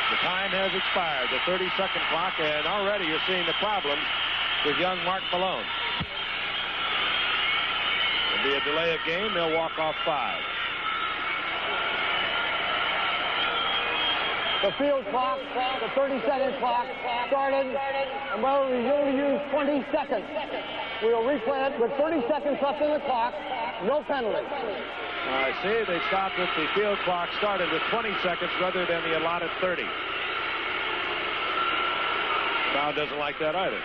The time has expired, the 30-second clock, and already you're seeing the problems with young Mark Malone. There'll be a delay of game. They'll walk off 5. The field clock, the 30-second clock started, and we'll only use 20 seconds. We'll replay it with 30 seconds left in the clock. No penalty. I see. They stopped with the field clock started with 20 seconds rather than the allotted 30. Crowd doesn't like that either.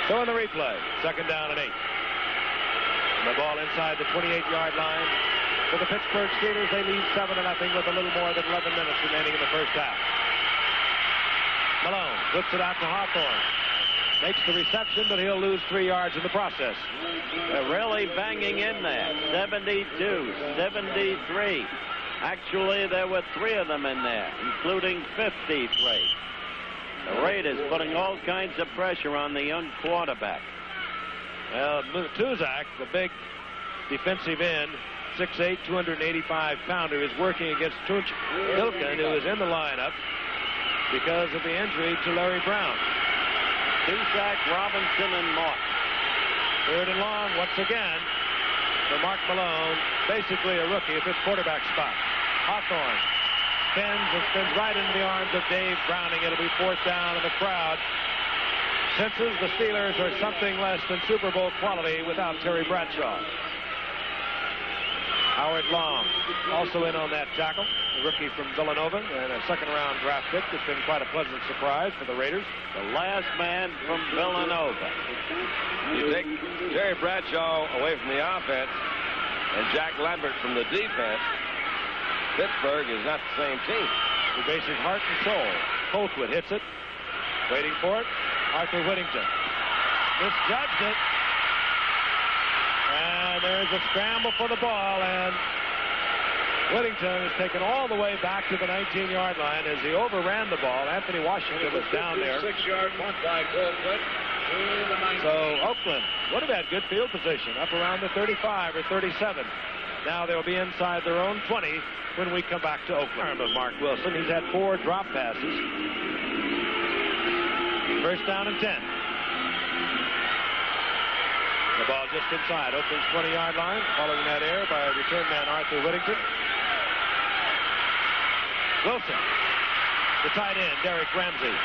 So in the replay, 2nd down and 8. And the ball inside the 28-yard line. For the Pittsburgh Steelers, they lead 7-0 with a little more than 11 minutes remaining in the first half. Malone flips it out to Hawthorne. Makes the reception, but he'll lose 3 yards in the process. They're really banging in there. 72, 73. Actually, there were 3 of them in there, including 53. The Raiders putting all kinds of pressure on the young quarterback. Well, Tuzak, the big defensive end, 6'8", 285-pounder, is working against Tunch Ilkin, who is in the lineup because of the injury to Larry Brown. Tuzak, Robinson, and Martin. 3rd and long once again for Mark Malone, basically a rookie at this quarterback spot. Hawthorne spins right into the arms of Dave Browning. It'll be 4th down, and the crowd senses the Steelers are something less than Super Bowl quality without Terry Bradshaw. Howard Long also in on that tackle, the rookie from Villanova, and a 2nd-round draft pick. It's been quite a pleasant surprise for the Raiders. The last man from Villanova. You take Terry Bradshaw away from the offense and Jack Lambert from the defense, Pittsburgh is not the same team. The bases heart and soul. Colquitt hits it. Waiting for it. Arthur Whittington misjudged it. And there's a scramble for the ball, and Whittington is taken all the way back to the 19-yard line as he overran the ball. Anthony Washington was down there. 6-yard punt by Colquitt. So Oakland would have had good field position up around the 35 or 37. Now they'll be inside their own 20 when we come back to Oakland. Of Mark Wilson, he's had 4 drop passes. 1st down and 10. The ball just inside Oakland's 20-yard line, following that error by return man Arthur Whittington. Wilson, the tight end, Derek Ramsey.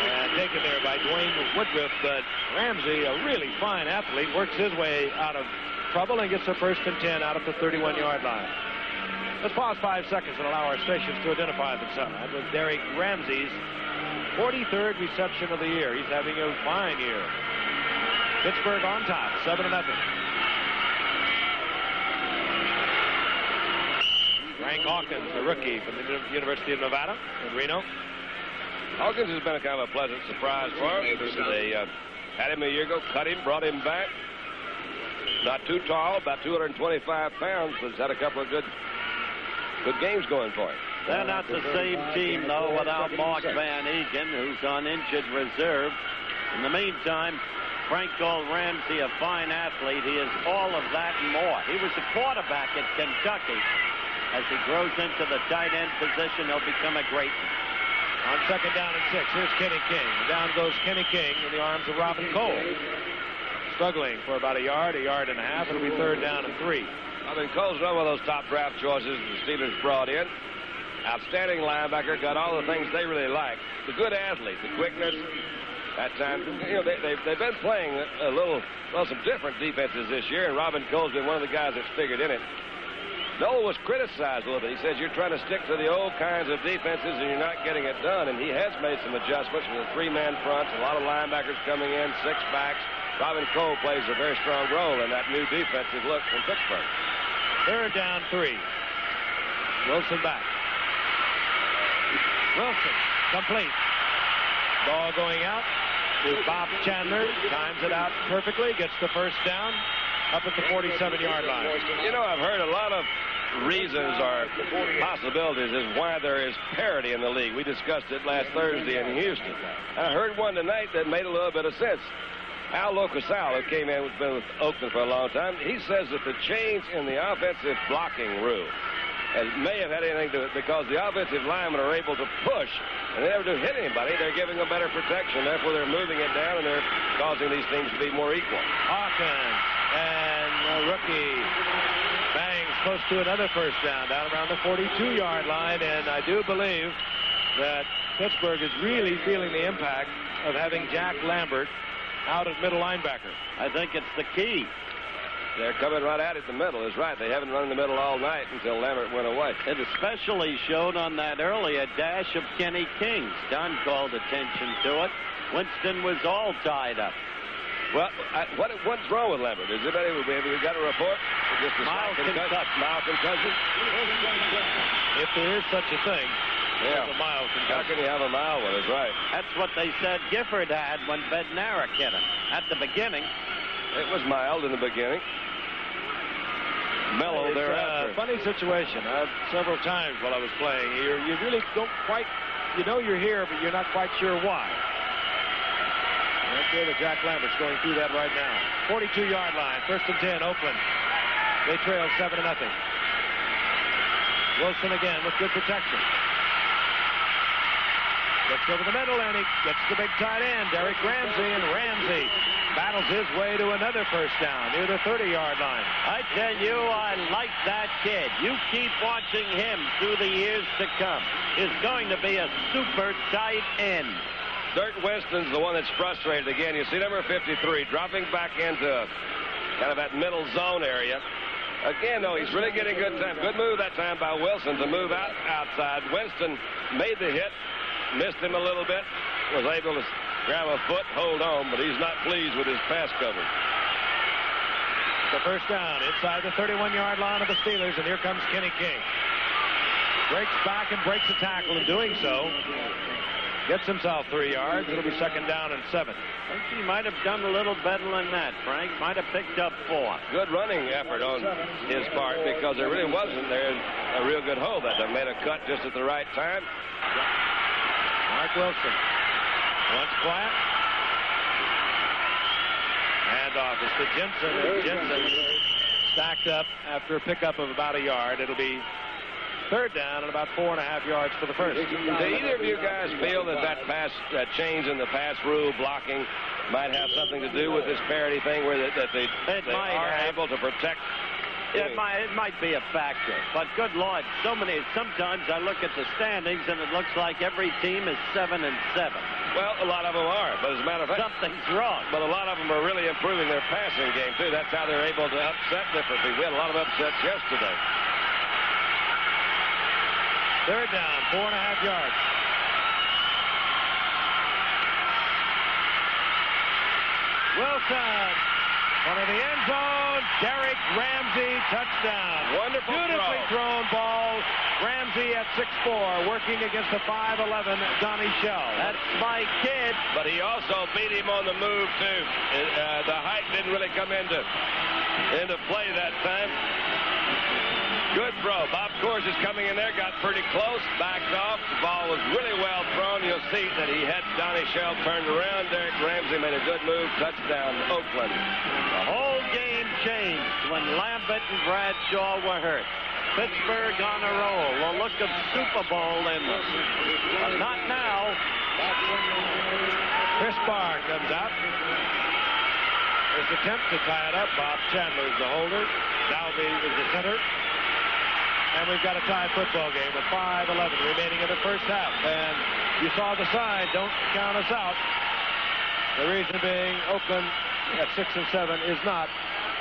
And taken there by Dwayne Woodruff, but Ramsey, a really fine athlete, works his way out of trouble and gets a 1st and 10 out of the 31-yard line. Let's pause 5 seconds and allow our stations to identify themselves. That was Derek Ramsey's 43rd reception of the year. He's having a fine year. Pittsburgh on top, 7-0. Frank Hawkins, a rookie from the University of Nevada in Reno. Hawkins has been a kind of a pleasant surprise for him. They had him a year ago, cut him, brought him back. Not too tall, about 225 pounds, but has had a couple of good games going for him. They're not the same team, though, without Mark Van Egan, who's on injured reserve. In the meantime, Frank called Ramsey a fine athlete. He is all of that and more. He was a quarterback at Kentucky. As he grows into the tight end position, he'll become a great one. On second down and 6, here's Kenny King. Down goes Kenny King in the arms of Robin Cole. Struggling for about a yard and a half. It'll be third down and 3. Robin Cole's one of those top draft choices the Steelers brought in. Outstanding linebacker, got all the things they really like. The good athlete, the quickness. That time, they've been playing some different defenses this year, and Robin Cole's been one of the guys that's figured in it. Noel was criticized a little bit. He says you're trying to stick to the old kinds of defenses and you're not getting it done, and he has made some adjustments with a 3-man front, a lot of linebackers coming in, 6 backs. Robin Cole plays a very strong role in that new defensive look from Pittsburgh. Third down 3. Wilson back. Wilson complete. Ball going out to Bob Chandler. Times it out perfectly. Gets the first down up at the 47-yard line. You know, I've heard a lot of reasons or possibilities as why there is parity in the league. We discussed it last Thursday in Houston. I heard one tonight that made a little bit of sense. Al Locasal, who came in, has been with Oakland for a long time, he says that the change in the offensive blocking rule may have had anything to do with it because the offensive linemen are able to push, and they never do hit anybody. They're giving them better protection. Therefore, they're moving it down, and they're causing these teams to be more equal. Hawkins and the rookie bangs close to another first down around the 42-yard line, and I do believe that Pittsburgh is really feeling the impact of having Jack Lambert out at middle linebacker. I think it's the key. They're coming right at it in the middle. Is right. They haven't run in the middle all night until Lambert went away. It especially showed on that earlier dash of Kenny King's. Don called attention to it. Winston was all tied up. Well, what's wrong with Lambert? Is anybody, have we got a report? Just a Mild concussion. Mild concussion? If there is such a thing, yeah. A mild concussion. How can you have a mild one? Is right. That's what they said Gifford had when Bednarik hit him at the beginning. It was mild in the beginning. Mellow thereafter. Funny situation. Several times while I was playing, you really don't quite, you know you're here, but you're not quite sure why. Right there, the Jack Lambert's going through that right now. 42-yard line, first and 10, Oakland. They trail 7-0. Wilson again with good protection. Gets over the middle, and he gets the big tight end, Derek Ramsey, and Ramsey battles his way to another first down near the 30-yard line. I tell you, I like that kid. You keep watching him through the years to come. He's going to be a super tight end. Dirk Winston's the one that's frustrated again. You see number 53 dropping back into kind of that middle zone area. Again, though, he's really getting good time. Good move that time by Wilson to move outside. Winston made the hit, missed him a little bit, was able to grab a foot, hold on, but he's not pleased with his pass coverage. The first down inside the 31-yard line of the Steelers, and here comes Kenny King. Breaks back and breaks a tackle in doing so. Gets himself 3 yards. It'll be second down and 7. I think he might have done a little better than that, Frank. Might have picked up 4. Good running effort on his part because there really wasn't there a real good hole that they made a cut just at the right time. Mark Wilson. Once quiet. Handoff is to Jensen. Jensen stacked up after a pickup of about a yard. It'll be third down and about 4.5 yards for the first. Do either of you guys feel that that change in the pass rule blocking might have something to do with this parity thing where they are able to protect? It might be a factor, but good Lord, sometimes I look at the standings and it looks like every team is 7-7. Well, a lot of them are, but as a matter of fact, something's wrong. But a lot of them are really improving their passing game too. That's how they're able to upset different people. We had a lot of upsets yesterday. Third down, 4.5 yards. Wilson, one of the end zone. Derek Ramsey, touchdown. Wonderful Beautifully thrown ball. Ramsey at 6'4", working against the 5'11" Donnie Shell. That's my kid. But he also beat him on the move too. The height didn't really come into play that time. Good throw. Bob Coors is coming in there, got pretty close, backed off. The ball was really well thrown. You'll see that he had Donnie Shell turned around. Derek Ramsey made a good move. Touchdown, Oakland. The whole game changed when Lambert and Bradshaw were hurt. Pittsburgh on a roll. The look of Super Bowl in them. But not now. Chris Barr comes out. His attempt to tie it up. Bob Chandler is the holder. Dalby is the center. And we've got a tie football game with 5:11 remaining in the first half. And you saw the sign, don't count us out. The reason being, Oakland at 6 and 7 is not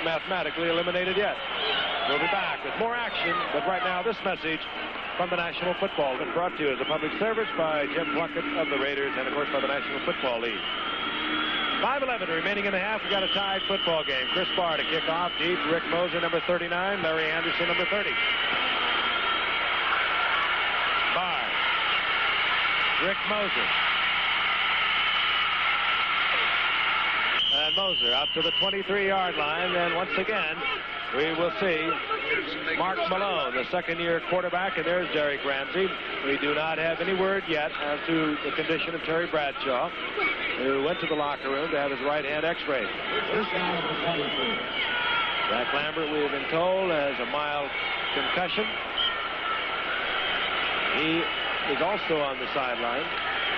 mathematically eliminated yet. We'll be back with more action, but right now this message from the National Football League, brought to you as a public service by Jim Plunkett of the Raiders and, of course, by the National Football League. 5:11 remaining in the half. We got a tied football game. Chris Barr to kick off deep. Rick Moser, number 39. Larry Anderson, number 30. Barr. Rick Moser. And Moser out to the 23-yard line. And once again, we will see Mark Malone, the second-year quarterback, and there's Derek Ramsey. We do not have any word yet as to the condition of Terry Bradshaw, who went to the locker room to have his right hand x-rayed. Jack Lambert, we have been told, has a mild concussion. He is also on the sideline.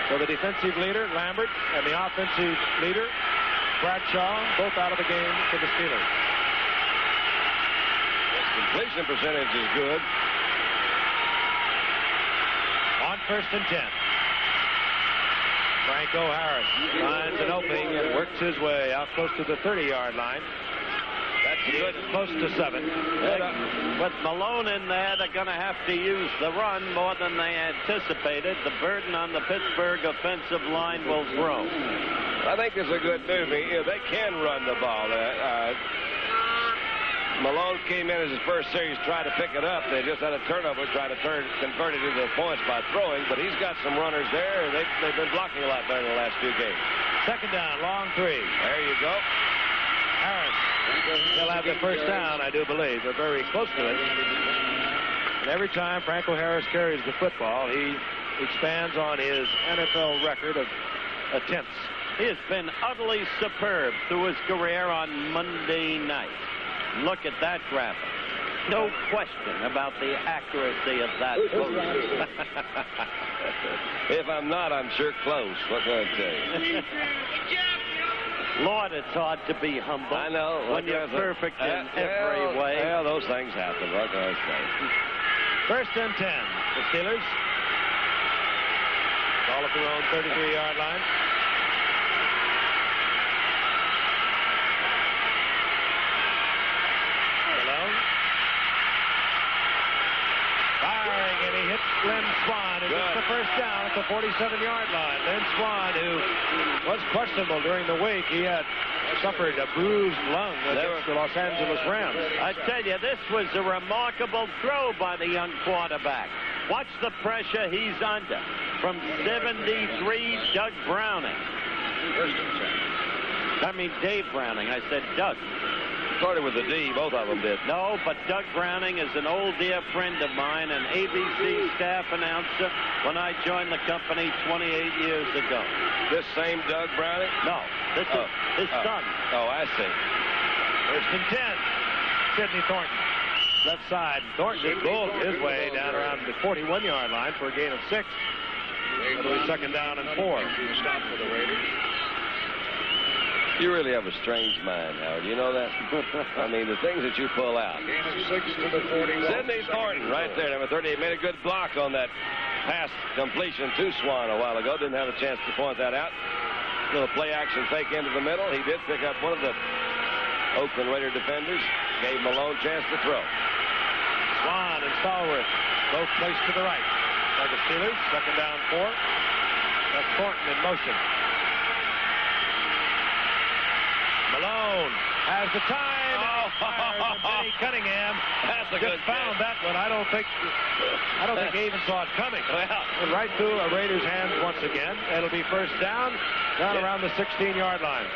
So the defensive leader, Lambert, and the offensive leader, Bradshaw, both out of the game for the Steelers. Completion percentage is good. On 1st and 10. Franco Harris finds an opening and works his way out close to the 30-yard line. That's good. Close to 7. With Malone in there, they're going to have to use the run more than they anticipated. The burden on the Pittsburgh offensive line will grow. I think it's a good move. They can run the ball. Malone came in as his first series, tried to pick it up. They just had a turnover, tried to convert it into points by throwing, but he's got some runners there, and they've been blocking a lot better in the last few games. Second down, long 3. There you go. Harris. He'll have the first down, I do believe. They're very close to it. And every time Franco Harris carries the football, he expands on his NFL record of attempts. He has been utterly superb through his career on Monday night. Look at that graphic. No question about the accuracy of that post. If I'm not, I'm sure close. What can I tell you? Lord, it's hard to be humble. I know. When you're perfect in every way. Yeah, those things happen. What can I say? 1st and 10. The Steelers. Ball at their own 33-yard line. Firing, and he hit Lynn Swan. It gets the first down at the 47-yard line. Lynn Swan, who was questionable during the week, he had suffered a bruised lung against the Los Angeles Rams. I tell you, this was a remarkable throw by the young quarterback. Watch the pressure he's under. From 73, Doug Browning. I mean, Dave Browning. I said Doug. Started with the D, both of them did. No, but Doug Browning is an old dear friend of mine, an ABC staff announcer when I joined the company 28 years ago. This same Doug Browning? No, this is his son. Oh, I see. 1st and 10. Sidney Thornton. Left side. Thornton just bowled his way down around the 41-yard line for a gain of 6. It'll be 2nd down and 4. Stop for the Raiders. You really have a strange mind, Howard. You know that? I mean, the things that you pull out. Gain of 6 to the 41. Sidney Thornton, right there, number 38, made a good block on that pass completion to Swan a while ago. Didn't have a chance to point that out. Little play action fake into the middle. He did pick up one of the Oakland Raider defenders. Gave Malone a chance to throw. Swan and Stallworth both placed to the right by the Steelers. 2nd down 4. That's Thornton in motion. Malone has the time. Oh. Benny Cunningham That's a good found catch. that one. I don't think he even saw it coming. Well, Right through a Raiders' hands once again. It'll be 1st down around the 16-yard line.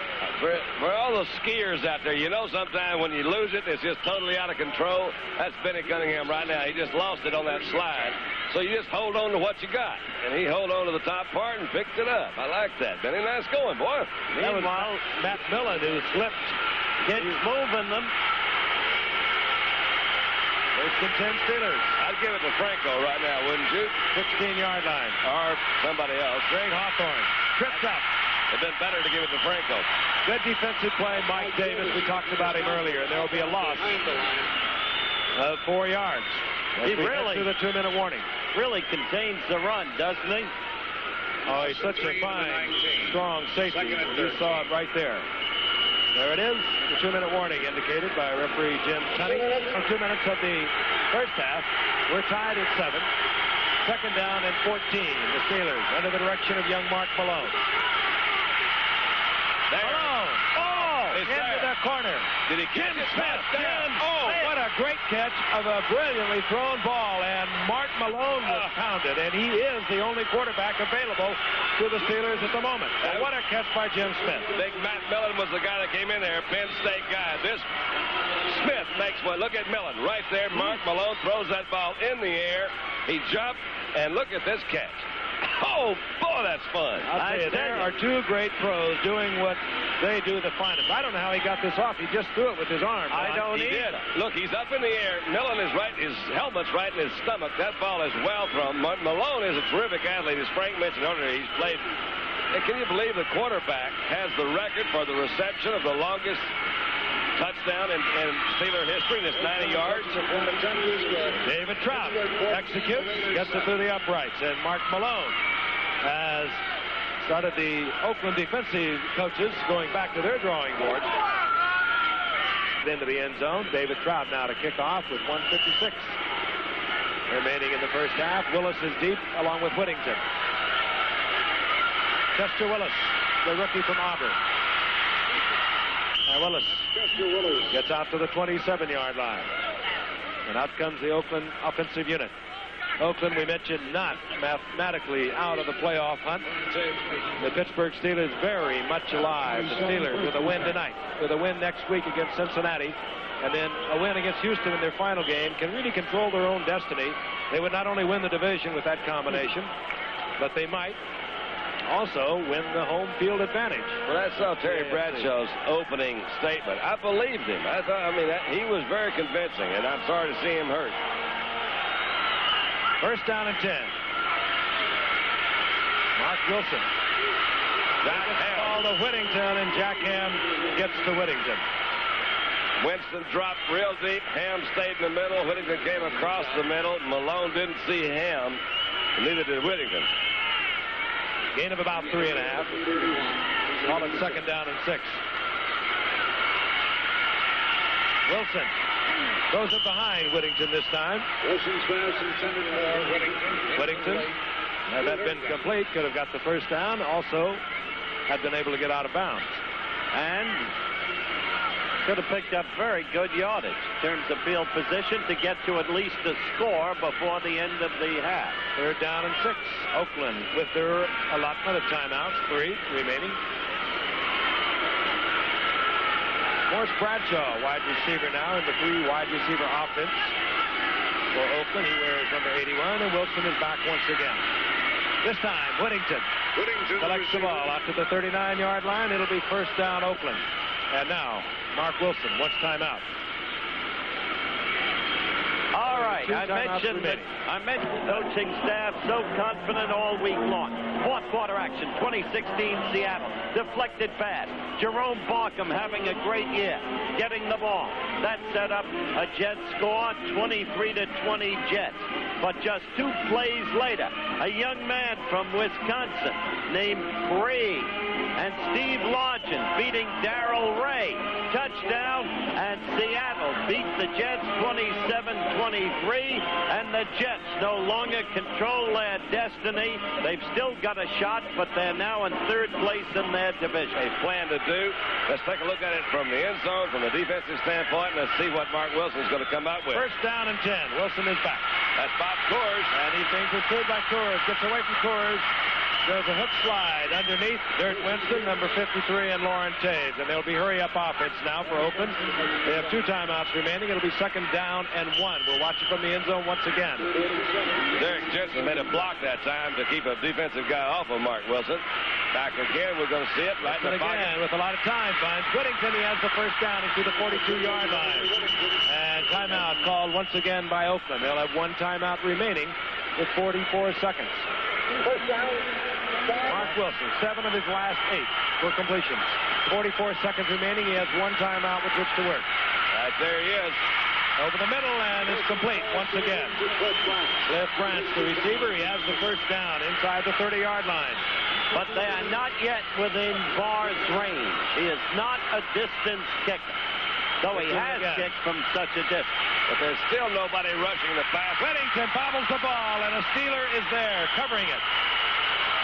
For all the skiers out there, you know sometimes when you lose it, it's just totally out of control. That's Benny Cunningham right now. He just lost it on that slide. So you just hold on to what you got. And he held on to the top part and picked it up. I like that, Benny. Nice going, boy. Meanwhile, Matt Millen, who slipped, gets moving them. First and 10 Steelers. I'd give it to Franco right now, wouldn't you? 16-yard line. Or somebody else. Greg Hawthorne tripped up. It'd been better to give it to Franco. Good defensive play, Mike Davis. We talked about him earlier. There will be a loss of 4 yards. He really, to the 2-minute warning. Really contains the run, doesn't he? Oh, he's such a fine, strong safety. You saw it right there. There it is. The 2-minute warning indicated by referee Jim Tunney. 2 minutes of the first half. We're tied at 7. Second down and 14. The Steelers under the direction of young Mark Malone. Malone! Oh! Into the corner. Did he catch it? Oh, what a great catch of a brilliantly thrown ball. And Mark Malone was pounded. And he is the only quarterback available to the Steelers at the moment. And what a catch by Jim Smith. Big Matt Millen was the guy that came in there, Penn State guy. This Smith makes one. Look at Millen right there. Mark Malone throws that ball in the air. He jumped, and look at this catch. Oh, boy, that's fun. I'll tell you, there are two great pros doing what they do the finest. I don't know how he got this off. He just threw it with his arm. I don't He either. did. Look, he's up in the air. Millen is right. His helmet's right in his stomach. That ball is well thrown. Malone is a terrific athlete. As Frank mentioned earlier, he's played. And can you believe the quarterback has the record for the reception of the longest touchdown in Steeler history? That's 90 yards. David Trout executes, gets it through the uprights, and Mark Malone has started the Oakland defensive coaches going back to their drawing board. Into the end zone. David Trout now to kick off with 1:56 remaining in the first half. Willis is deep along with Whittington. Chester Willis, the rookie from Auburn. Now Willis gets out to the 27-yard line. And out comes the Oakland offensive unit. Oakland, we mentioned, not mathematically out of the playoff hunt. The Pittsburgh Steelers very much alive. The Steelers with a win tonight, with a win next week against Cincinnati, and then a win against Houston in their final game, can really control their own destiny. They would not only win the division with that combination, but they might also win the home field advantage. Well, I saw Terry Bradshaw's opening statement. I believed him. He was very convincing, and I'm sorry to see him hurt. First down and 10. Mark Wilson. Jack Ham to Whittington, and Jack Ham gets to Whittington. Winston dropped real deep. Ham stayed in the middle. Whittington came across the middle. Malone didn't see Ham. Neither did Whittington. Gain of about 3.5. Call it second down and 6. Wilson throws it behind Whittington this time. Wilson's pass intended for Whittington. Whittington, had that been complete, could have got the first down. Also, had been able to get out of bounds. And could have picked up very good yardage in terms of field position to get to at least a score before the end of the half. Third down and 6. Oakland with their allotment of timeouts, 3 remaining. Morris Bradshaw, wide receiver now in the 3 wide receiver offense for Oakland. He wears number 81, and Wilson is back once again. This time, Whittington collects the ball out to the 39-yard line. It'll be first down, Oakland. And now, Mark Wilson wants timeout. All right, I mentioned the coaching staff so confident all week long. Fourth quarter action, 2016 Seattle. Deflected pass. Jerome Barkham having a great year, getting the ball. That set up a Jet score, 23-20 Jets. But just 2 plays later, a young man from Wisconsin named Bree and Steve Largent beating Darrell Ray. Touchdown, and Seattle beat the Jets 27-23, and the Jets no longer control their destiny. They've still got a shot, but they're now in 3rd place in their division. A plan to do. Let's take a look at it from the end zone, from the defensive standpoint, and let's see what Mark Wilson's going to come out with. First down and 10. Wilson is back. That's Bob Coors. And he's being pursued by Coors. Gets away from Coors. There's a hook slide underneath Dirk Winston, number 53, and Lauren Taves. And there'll be hurry-up offense now for Oakland. They have 2 timeouts remaining. It'll be 2nd down and 1. We'll watch it from the end zone once again. Derek Jensen made a block that time to keep a defensive guy off of Mark Wilson. Back again, we're going to see it right in the pocket. Again, with a lot of time, finds Whittington. He has the first down into the 42-yard line. And timeout called once again by Oakland. They'll have 1 timeout remaining with 44 seconds. Mark Wilson, 7 of his last 8 for completions. 44 seconds remaining. He has 1 timeout with which to work. Right there he is. Over the middle, and it's complete once again. Cliff Branch, the receiver. He has the first down inside the 30-yard line. But they are not yet within Barr's range. He is not a distance kicker, though he has kicked from such a distance. But there's still nobody rushing the pass. Whittington bobbles the ball, and a Steeler is there covering it.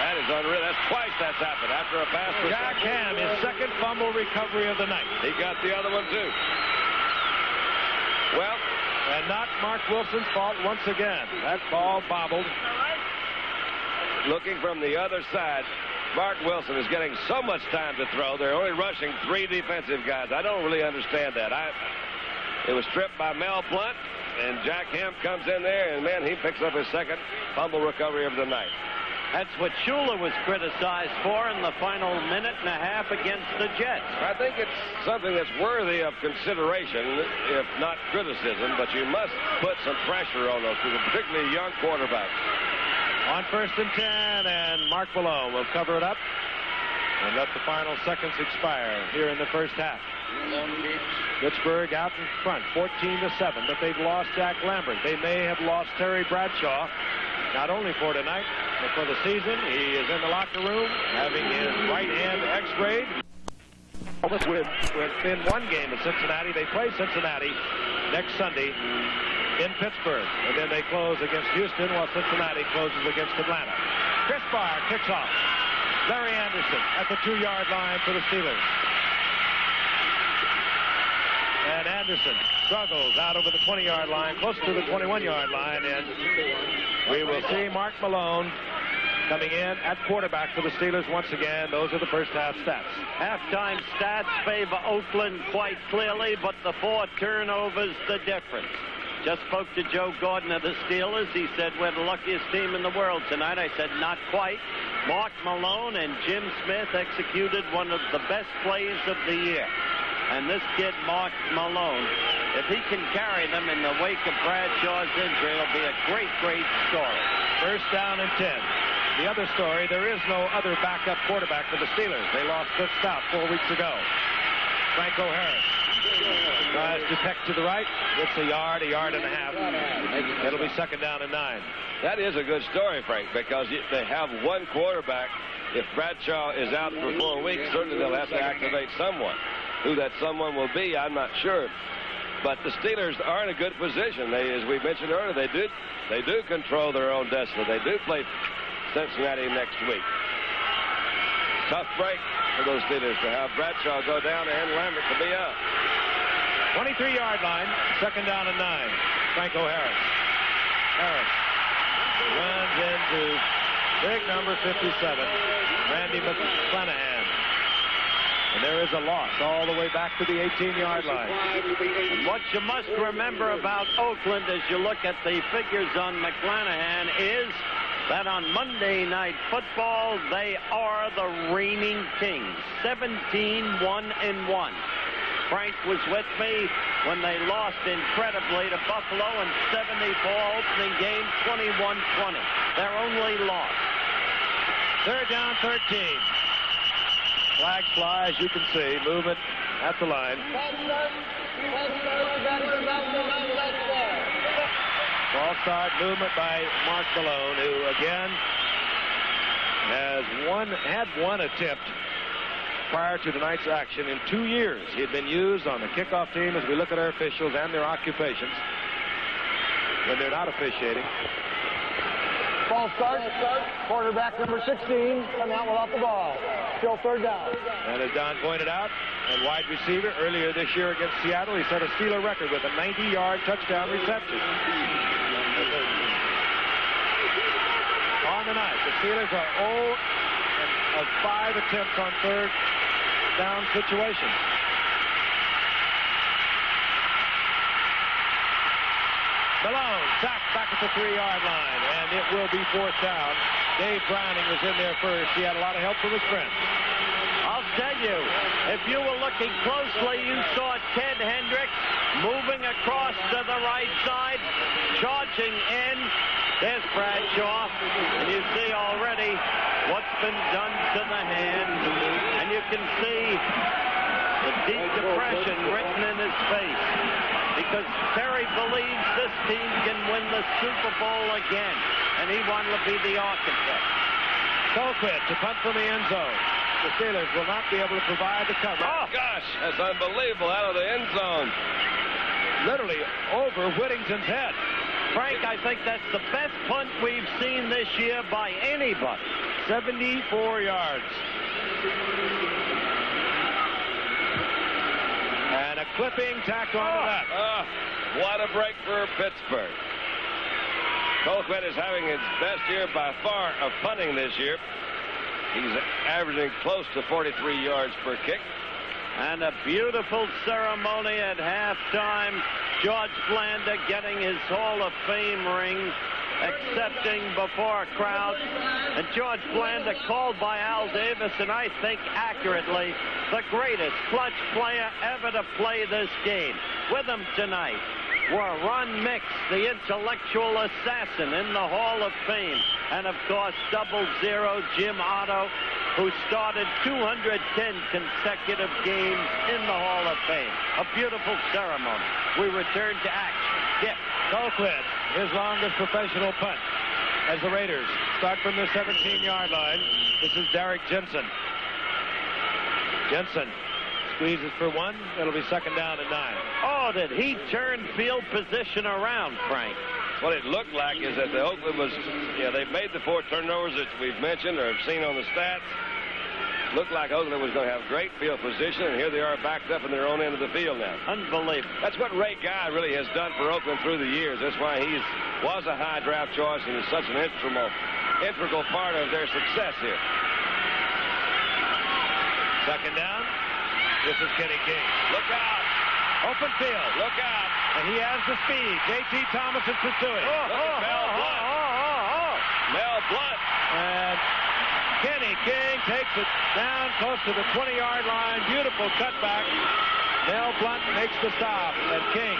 That is unreal. That's twice that's happened after a pass. Jack Ham, his 2nd fumble recovery of the night. He got the other one, too. Well, and not Mark Wilson's fault once again. That ball bobbled. Looking from the other side, Mark Wilson is getting so much time to throw. They're only rushing 3 defensive guys. I don't really understand that. It was stripped by Mel Blunt, and Jack Ham comes in there, and, man, he picks up his 2nd fumble recovery of the night. That's what Shula was criticized for in the final minute and a half against the Jets. I think it's something that's worthy of consideration, if not criticism, but you must put some pressure on those people, particularly young quarterbacks. On 1st and 10, and Mark Malone will cover it up and let the final seconds expire here in the first half. Pittsburgh out in front, 14-7, but they've lost Jack Lambert. They may have lost Terry Bradshaw, not only for tonight, but for the season. He is in the locker room having his right hand x-rayed. Within 1 game at Cincinnati. They play Cincinnati next Sunday in Pittsburgh, and then they close against Houston while Cincinnati closes against Atlanta. Chris Barr kicks off. Larry Anderson at the 2-yard line for the Steelers. And Anderson struggles out over the 20-yard line, close to the 21-yard line, and we will see Mark Malone coming in at quarterback for the Steelers once again. Those are the first half stats. Halftime stats favor Oakland quite clearly, but the 4 turnovers the difference. Just spoke to Joe Gordon of the Steelers. He said, we're the luckiest team in the world tonight. I said, not quite. Mark Malone and Jim Smith executed one of the best plays of the year. And this kid, Mark Malone, if he can carry them in the wake of Bradshaw's injury, it'll be a great, great story. First down and 10. The other story, there is no other backup quarterback for the Steelers. They lost Cliff Stout 4 weeks ago. Franco Harris tries to peck to the right, gets a yard and a half. It'll be 2nd down and 9. That is a good story, Frank, because they have 1 quarterback. If Bradshaw is out for 4 weeks, certainly they'll have to activate someone. Who that someone will be, I'm not sure. But the Steelers are in a good position. As we mentioned earlier, they do control their own destiny. They do play Cincinnati next week. Tough break for those Steelers to have Bradshaw go down and Lambert to be up. 23-yard line, 2nd down and 9. Franco Harris. Harris runs into big number 57, Randy McClanahan. And there is a loss all the way back to the 18-yard line. And what you must remember about Oakland as you look at the figures on McClanahan is that on Monday Night Football, they are the reigning kings, 17-1-1. Frank was with me when they lost incredibly to Buffalo in 74 opening game, 21-20. Their only loss. 3rd down, 13. Flags fly, as you can see, movement at the line. False start movement by Mark Malone, who again had one attempt prior to tonight's action in 2 years. He had been used on the kickoff team as we look at our officials and their occupations when they're not officiating. False start. Quarterback number 16 coming out without the ball. Still 3rd down. And as Don pointed out, and wide receiver earlier this year against Seattle, he set a Steeler record with a 90-yard touchdown reception. On tonight. The Steelers are 0 of 5 attempts on third down situations. Malone sacked back at the 3-yard line, and it will be 4th down. Dave Browning was in there first. He had a lot of help from his friends. I'll tell you, if you were looking closely, you saw Ted Hendricks moving across to the right side, charging in. There's Bradshaw, and you see already what's been done to the hand, and you can see the deep depression written in his face, because Terry believes this team can win the Super Bowl again, and he wanted to be the architect. Colquitt to punt from the end zone. The Steelers will not be able to provide the cover. Oh, gosh, that's unbelievable, out of the end zone. Literally over Whittington's head. Frank, I think that's the best punt we've seen this year by anybody. 74 yards. And a clipping tacked onto that. What a break for Pittsburgh. Colquitt is having his best year by far of punting this year. He's averaging close to 43 yards per kick. And a beautiful ceremony at halftime. George Blanda getting his Hall of Fame ring, accepting before a crowd. And George Blanda, called by Al Davis, and I think accurately, the greatest clutch player ever to play this game. With him tonight were Ron Mix, the intellectual assassin, in the Hall of Fame. And, of course, 00 Jim Otto, who started 210 consecutive games in the Hall of Fame. A beautiful ceremony. We return to action. Dick. Colquitt, his longest professional punt, as the Raiders start from the 17-yard line. This is Derek Jensen. Jensen squeezes for 1. It'll be 2nd down and 9. Oh, did he turn field position around, Frank? What it looked like is that the Oakland was, they've made the 4 turnovers that we've mentioned or have seen on the stats. Looked like Oakland was going to have great field position, and here they are backed up in their own end of the field now. Unbelievable. That's what Ray Guy really has done for Oakland through the years. That's why he was a high draft choice and is such an integral part of their success here. 2nd down. This is Kenny King. Look out. Open field. Look out. And he has the speed. J.T. Thomas is pursuing. Look at Mel Blunt. Mel Blunt. And Kenny King takes it down close to the 20-yard line. Beautiful cutback. Mel Blunt makes the stop. And King,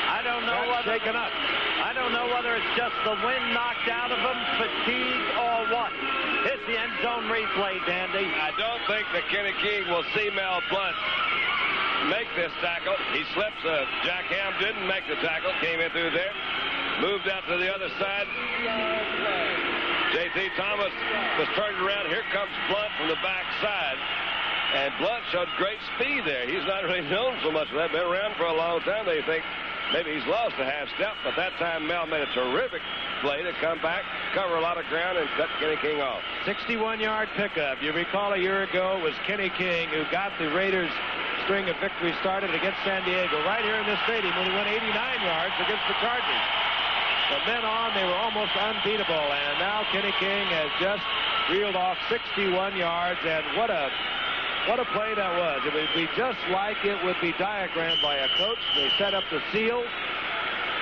I don't know whether it's just the wind knocked out of him, fatigue, or what. Here's the end zone replay, Dandy. I don't think that Kenny King will see Mel Blunt make this tackle. He slips. Jack Ham didn't make the tackle. Came in through there. Moved out to the other side. J.T. Thomas was turned around. Here comes Blunt from the backside. And Blunt showed great speed there. He's not really known so much for that. Been around for a long time. They think maybe he's lost a half step. But that time Mel made a terrific play to come back, cover a lot of ground, and cut Kenny King off. 61-yard pickup. You recall a year ago it was Kenny King who got the Raiders' string of victories started against San Diego right here in this stadium when he went 89 yards against the Chargers. From then on, they were almost unbeatable, and now Kenny King has just reeled off 61 yards, and what a play that was. It would be just like it would be diagrammed by a coach. They set up the seal.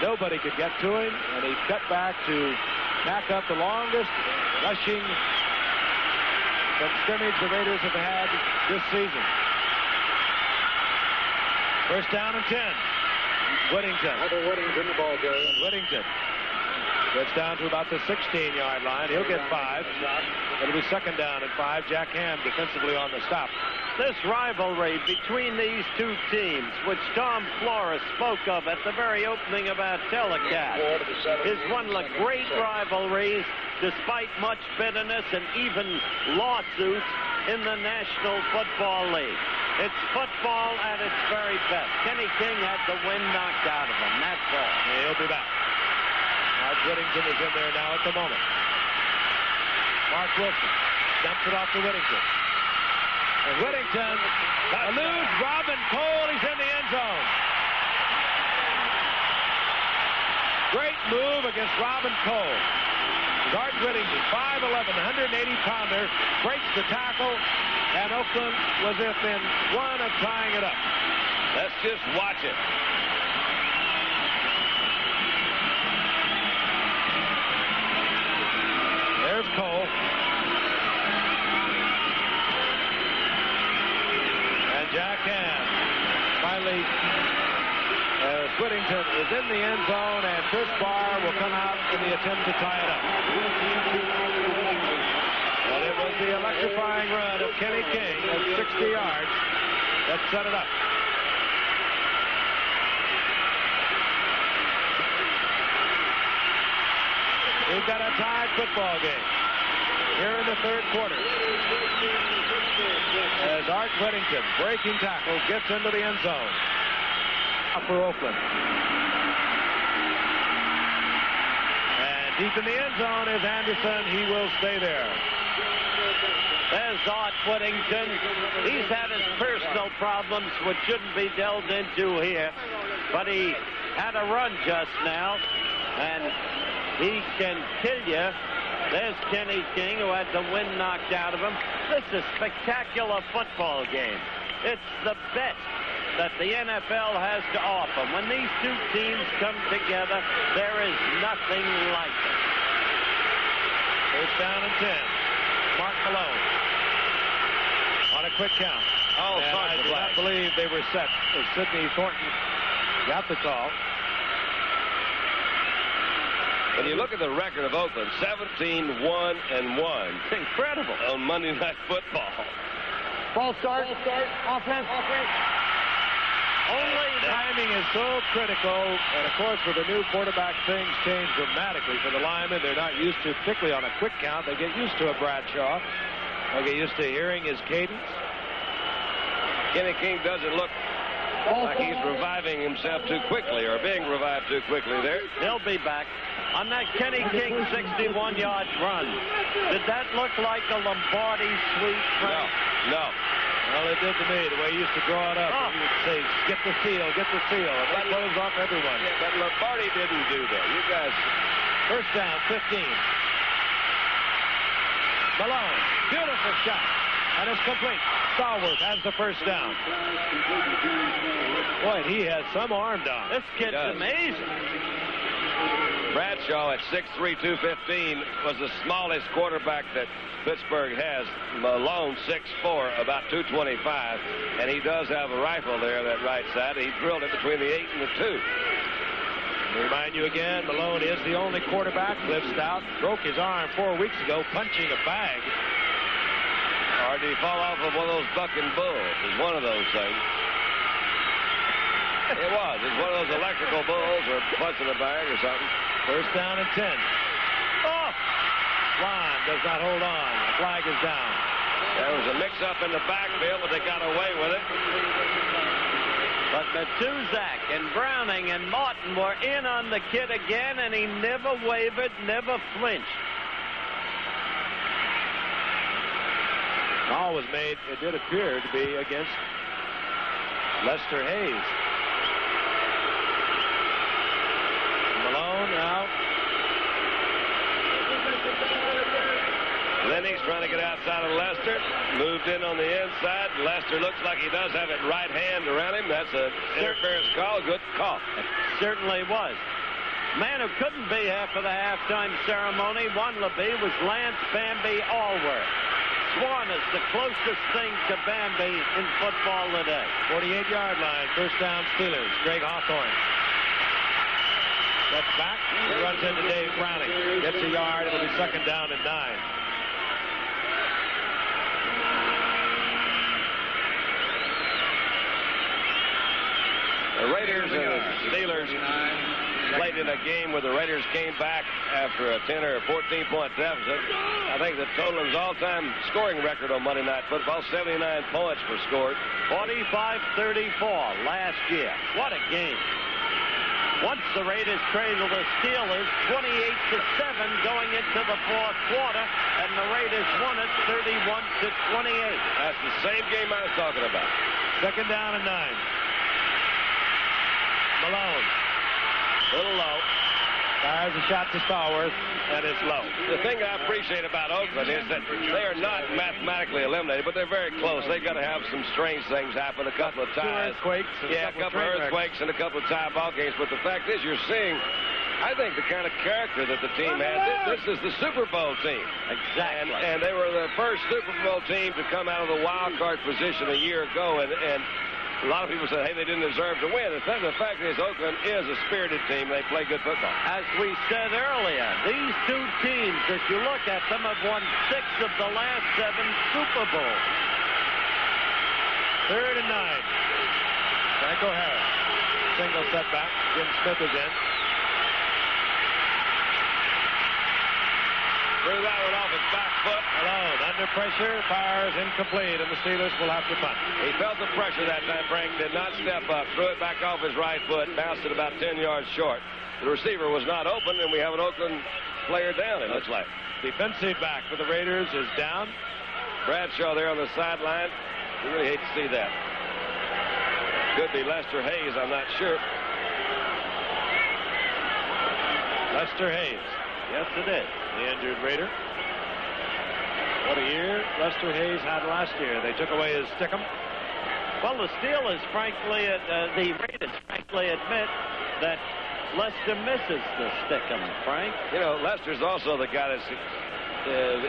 Nobody could get to him, and he cut back to back up the longest rushing from scrimmage the Raiders have had this season. 1st down and 10. Whittington. Michael Whittington, the ball game. Whittington gets down to about the 16-yard line. He'll get 5. It'll be 2nd down and 5. Jack Ham defensively on the stop. This rivalry between these two teams, which Tom Flores spoke of at the very opening of our telecast, is one of the great rivalries, despite much bitterness and even lawsuits in the National Football League. It's football at its very best. Kenny King had the wind knocked out of him. That's all. He'll be back. Mark Whittington is in there now at the moment. Mark Wilson dumps it off to Whittington. And Whittington eludes Robin Cole. He's in the end zone. Great move against Robin Cole. Art Whittington, 5'11", 180-pounder, breaks the tackle, and Oakland was within one of tying it up. Let's just watch it. There's Cole. And Jack Hand finally, Whittington is in the end zone, and Chris Barr will come out in the attempt to tie it up. And it was the electrifying run of Kenny King of 60 yards that set it up. We've got a tied football game here in the third quarter. As Art Whittington, breaking tackle, gets into the end zone. Up for Oakland. And deep in the end zone is Anderson. He will stay there. There's Art Whittington. He's had his personal problems, which shouldn't be delved into here. But he had a run just now, and he can kill you. There's Kenny King, who had the wind knocked out of him. This is a spectacular football game. It's the best that the NFL has to offer. When these two teams come together, there is nothing like it. First down and 10. Mark Malone on a quick count. Oh, I do not believe they were set as Sidney Thornton got the call. When you look at the record of Oakland, 17-1-1. Incredible. On Monday Night Football. False start. Offense. Only timing is so critical, and of course with the new quarterback things change dramatically for the linemen. They're not used to, particularly on a quick count, they get used to a Bradshaw. They get used to hearing his cadence. Kenny King doesn't look like he's reviving himself too quickly or being revived too quickly there. He'll be back. On that Kenny King 61-yard run, did that look like a Lombardi sweep? No. Well, it did to me, the way he used to draw it up. Oh. He would say, get the seal, and that blows off everyone. Yeah, but Lombardi didn't do that. You guys. First down, 15. Malone, beautiful shot, and it's complete. Stallworth has the first down. Boy, he has some arm down. This kid's amazing. Bradshaw at 6'3", 215 was the smallest quarterback that Pittsburgh has. Malone 6'4", about 225, and he does have a rifle there, that right side. He drilled it between the 8 and the 2. To remind you again, Malone is the only quarterback. Cliff Stout broke his arm 4 weeks ago punching a bag. Or did he fall off of one of those bucking bulls? It's one of those things. It was. It's one of those electrical bulls or punching a bag or something. First down and 10. Oh! Line does not hold on. The flag is down. There was a mix-up in the backfield, but they got away with it. But Matuzak and Browning and Martin were in on the kid again, and he never wavered, never flinched. All was made, it did appear to be against Lester Hayes. Malone out. Lenny's trying to get outside of Lester. Moved in on the inside. Lester looks like he does have it right hand around him. That's an interference call. Good call. It certainly was. Man who couldn't be here for the halftime ceremony, Wannabe, was Lance Bambi Allworth. Swan is the closest thing to Bambi in football today. 48-yard line. First down Steelers. Greg Hawthorne. Steps back. He runs into Dave Browning. Gets a yard. It'll be second down and 9. The Raiders and the Steelers played in a game where the Raiders came back after a 10 or 14-point deficit. I think the total is all-time scoring record on Monday Night Football. 79 points were scored. 45-34 last year. What a game. Once the Raiders trailed the Steelers 28-7 going into the fourth quarter, and the Raiders won it 31-28. That's the same game I was talking about. Second down and 9. Malone. Little low. Fires a shot to Stallworth, and it's low. The thing I appreciate about Oakland is that they are not mathematically eliminated, but they're very close. They've got to have some strange things happen, a couple of ties. Earthquakes. Yeah, a couple of earthquakes and a couple of tie ball games. But the fact is, you're seeing, I think, the kind of character that the team has. This is the Super Bowl team. Exactly. And they were the first Super Bowl team to come out of the wild card position a year ago, and a lot of people said, hey, they didn't deserve to win. The fact is, Oakland is a spirited team. They play good football. As we said earlier, these two teams, if you look at them, have won 6 of the last 7 Super Bowls. 3rd and 9. Franco Harris. Single setback. Jim Smith is in. Threw that one off his back foot. Alone. Under pressure. Fires incomplete, and the Steelers will have to punt. He felt the pressure that time. Frank did not step up. Threw it back off his right foot. Bounced it about 10 yards short. The receiver was not open, and we have an Oakland player down, it looks like. Defensive back for the Raiders is down. Bradshaw there on the sideline. You really hate to see that. Could be Lester Hayes, I'm not sure. Lester Hayes. Yes, it is. The injured Raider. What a year Lester Hayes had last year. They took away his stickum. Well, the Steelers, frankly, the Raiders, frankly, admit that Lester misses the stickum, Frank. You know, Lester's also the guy that's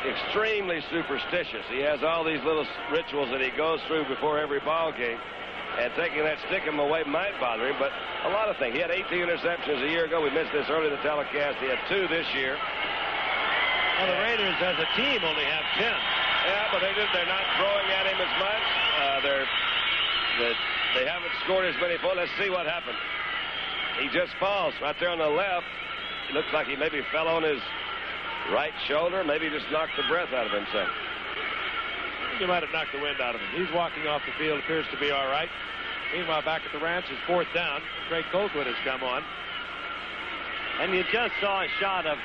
extremely superstitious. He has all these little rituals that he goes through before every ball game. And taking that stickum away might bother him, but a lot of things. He had 18 interceptions a year ago. We missed this early in the telecast. He had 2 this year. Well, the Raiders as a team only have 10. Yeah, but they're not throwing at him as much. They haven't scored as many points. Let's see what happened. He just falls right there on the left. It looks like he maybe fell on his right shoulder. Maybe just knocked the breath out of himself. He might have knocked the wind out of him. He's walking off the field, appears to be all right. Meanwhile, back at the ranch is 4th down. Craig Colquitt has come on. And you just saw a shot of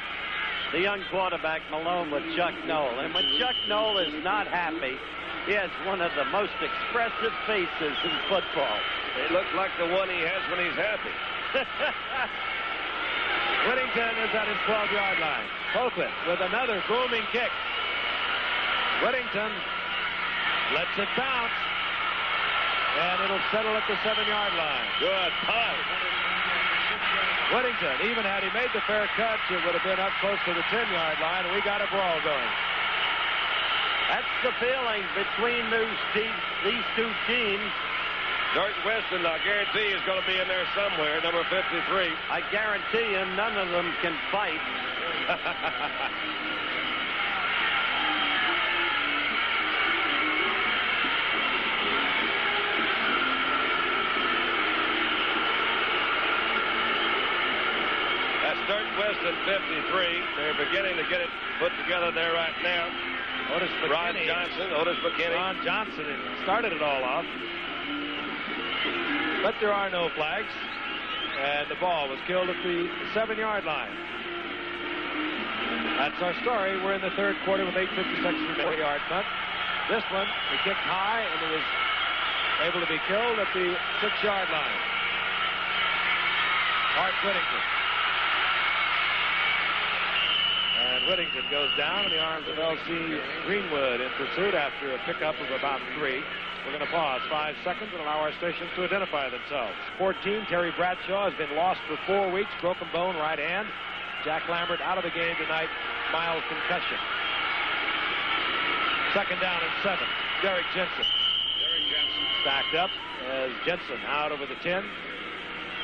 the young quarterback Malone with Chuck Noll. And when Chuck Noll is not happy, he has one of the most expressive faces in football. It looks like the one he has when he's happy. Whittington is at his 12-yard line. Colquitt with another booming kick. Whittington lets it bounce, and it'll settle at the 7-yard line. Good punt. Whittington, even had he made the fair catch, it would have been up close to the 10-yard line, and we got a brawl going. That's the feeling between these two teams. Jordan Weston, I guarantee, is going to be in there somewhere, number 53. I guarantee you none of them can fight. Dirk Weston, 53. They're beginning to get it put together there right now. Otis McKinney. Otis McKinney. Ron Johnson started it all off. But there are no flags. And the ball was killed at the 7-yard line. That's our story. We're in the 3rd quarter with 8:56 remaining. Yard punt. This one, he kicked high, and it was able to be killed at the 6-yard line. Art Whittington. And Whittington goes down in the arms of L.C. Greenwood in pursuit after a pickup of about 3. We're going to pause 5 seconds and allow our stations to identify themselves. 14, Terry Bradshaw has been lost for 4 weeks. Broken bone, right hand. Jack Lambert out of the game tonight. Mild concussion. 2nd down and 7. Derek Jensen. Stacked up as Jensen out over the 10.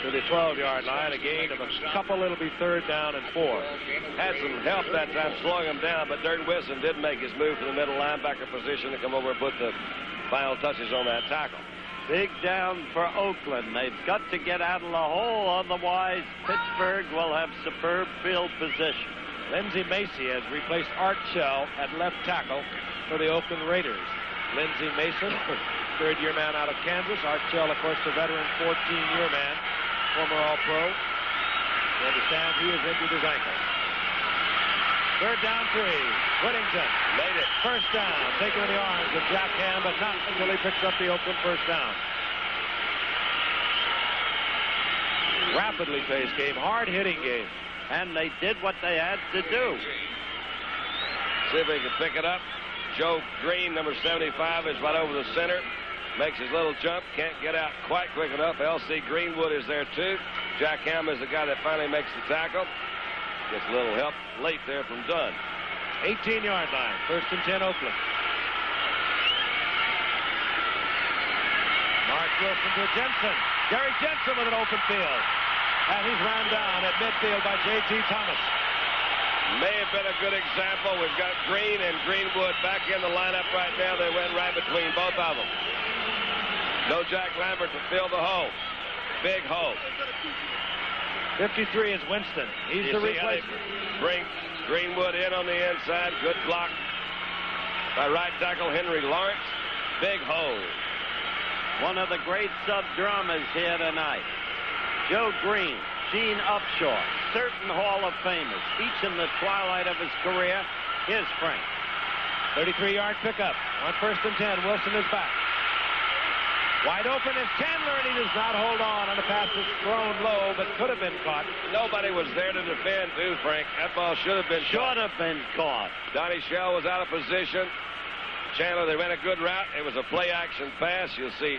To the 12-yard line, a gain of a couple. It'll be 3rd down and 4. Had some help that time slowing him down, but Dirk Wilson did make his move to the middle linebacker position to come over and put the final touches on that tackle. Big down for Oakland. They've got to get out of the hole, otherwise Pittsburgh will have superb field position. Lindsey Macy has replaced Art Shell at left tackle for the Oakland Raiders. Lindsey Mason, 3rd-year man out of Kansas. Art Shell, of course, the veteran 14-year man. Former All-Pro. You understand he has injured his ankle. 3rd down 3. Whittington made it. 1st down. Taken in the arms of Jack Ham, but not until he picks up the Oakland 1st down. Rapidly paced game. Hard-hitting game. and they did what they had to do. See if he can pick it up. Joe Green, number 75, is right over the center. Makes his little jump. Can't get out quite quick enough. L.C. Greenwood is there, too. Jack Ham is the guy that finally makes the tackle. Gets a little help late there from Dunn. 18-yard line. 1st and 10, Oakland. Mark Wilson to Jensen. Gary Jensen with an open field. And he's run down at midfield by J.T. Thomas. May have been a good example. We've got Green and Greenwood back in the lineup right now. They went right between both of them. No Jack Lambert to fill the hole. Big hole. 53 is Winston. He's the replacement. Bring Greenwood in on the inside. Good block by right tackle Henry Lawrence. Big hole. One of the great sub-dramas here tonight. Joe Green, Gene Upshaw, certain Hall of Famers, each in the twilight of his career. Here's Frank. 33-yard pickup on 1st and 10. Wilson is back. Wide open is Chandler, and he does not hold on a pass that's thrown low, but could have been caught. Nobody was there to defend, too, Frank. That ball should have been caught. Donnie Shell was out of position. Chandler, they ran a good route. It was a play-action pass. You'll see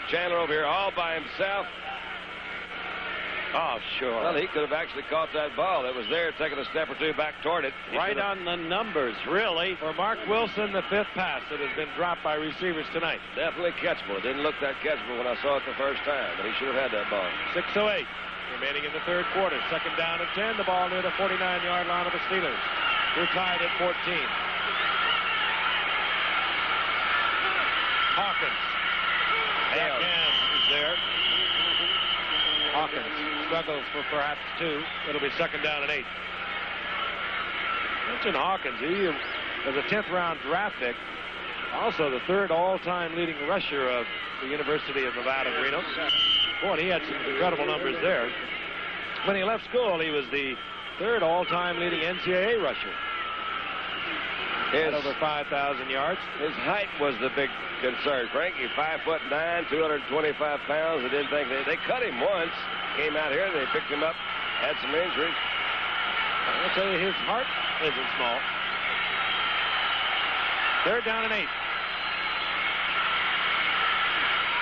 Chandler over here all by himself. Oh, sure. Well, he could have actually caught that ball. It was there, taking a step or two back toward it. Right on the numbers, really. For Mark Wilson, the 5th pass that has been dropped by receivers tonight. Definitely catchable. It didn't look that catchable when I saw it the first time, but he should have had that ball. 6:08 remaining in the 3rd quarter. 2nd down and 10. The ball near the 49-yard line of the Steelers. We're tied at 14. Hawkins. Jack Ham is there. Hawkins struggles for perhaps 2. It'll be 2nd down and 8. Mention Hawkins. He was a 10th round draft pick. Also the 3rd all-time leading rusher of the University of Nevada, Reno. Boy, he had some incredible numbers there. When he left school, he was the 3rd all-time leading NCAA rusher. Had over 5,000 yards. His height was the big concern, Frank. He's 5'9", 225 pounds. They didn't think they cut him once. Came out here, they picked him up, had some injuries. I'll tell you, his heart isn't small. 3rd down and 8.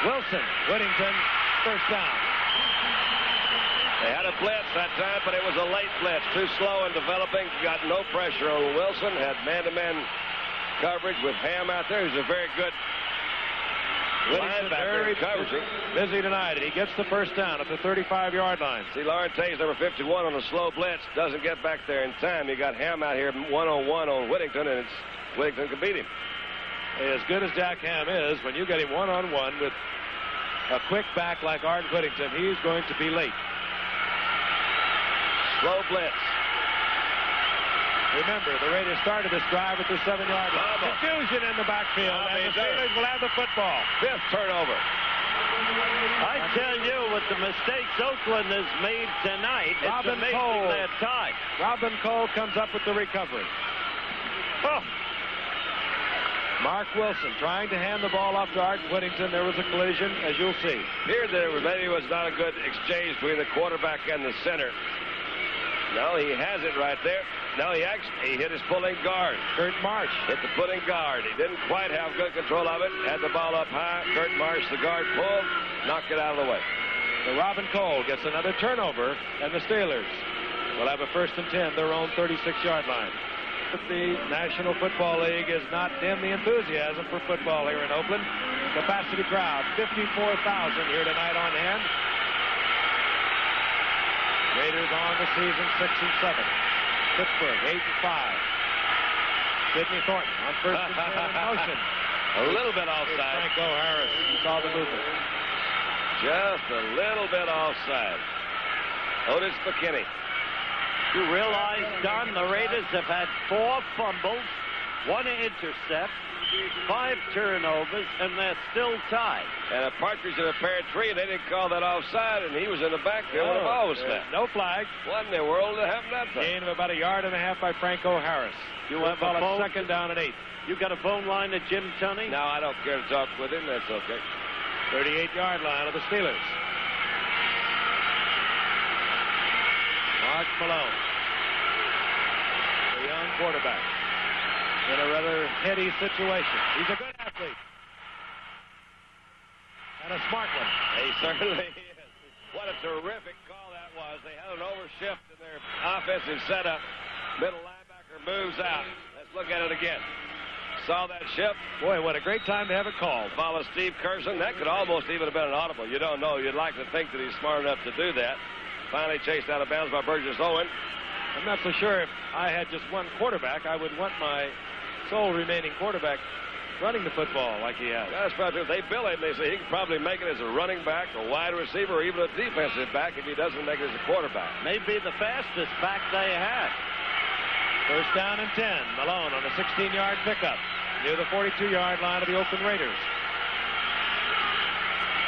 Wilson, Whittington, 1st down. They had a blitz that time, but it was a late blitz. Too slow in developing. Got no pressure on Wilson. Had man-to-man coverage with Ham out there. He's a very good linebacker coverage. Busy tonight, and he gets the 1st down at the 35-yard line. See, Laurente's number 51 on a slow blitz. Doesn't get back there in time. You got Ham out here one-on-one on Whittington, and Whittington can beat him. As good as Jack Ham is, when you get him one-on-one with a quick back like Art Whittington, he's going to be late. Slow blitz. Remember, the Raiders started this drive at the 7-yard line. Confusion in the backfield, and the Steelers will have the football. 5th turnover. I tell you, with the mistakes Oakland has made tonight, it's amazing they're tied. Robin Cole comes up with the recovery. Oh. Mark Wilson trying to hand the ball off to Art Whittington. There was a collision, as you'll see. Here, there maybe was not a good exchange between the quarterback and the center. No, he has it right there. No, he hit his pulling guard. Kurt Marsh hit the pulling guard. He didn't quite have good control of it. Had the ball up high. Kurt Marsh, the guard, pulled, knocked it out of the way. So Robin Cole gets another turnover, and the Steelers will have a 1st and 10, their own 36-yard line. But the National Football League is not dim the enthusiasm for football here in Oakland. Capacity crowd, 54,000 here tonight on hand. Raiders on the season 6 and 7. Pittsburgh 8 and 5. Sidney Thornton on 1st and 10 in motion. A little bit offside. Franco Harris saw the movement. Just a little bit offside. Otis McKinney. You realize, Don, the Raiders have had 4 fumbles, 1 intercept, 5 turnovers, and they're still tied. And a partridge in a pear tree, and they didn't call that offside, and he was in the backfield when the ball was snapped. No flag. What in the world to happen that time? Gain of about 1.5 yards by Franco Harris. You have a phone? 2nd down and 8. You got a phone line to Jim Tunney? No, I don't care to talk with him. That's okay. 38-yard line of the Steelers. Mark Malone a young quarterback in a rather heady situation. He's a good athlete. And a smart one. He certainly is. What a terrific call that was. They had an overshift in their offensive setup. Middle linebacker moves out. Let's look at it again. Saw that shift. Boy, what a great time to have it called. Follow Steve Curson. That could almost even have been an audible. You don't know. You'd like to think that he's smart enough to do that. Finally chased out of bounds by Burgess Owen. I'm not so sure if I had just one quarterback, I would want my sole remaining quarterback running the football like he has. That's probably if they bill him, they say he can probably make it as a running back, a wide receiver, or even a defensive back if he doesn't make it as a quarterback. Maybe the fastest back they had. First down and 10. Malone on a 16-yard pickup near the 42-yard line of the Oakland Raiders.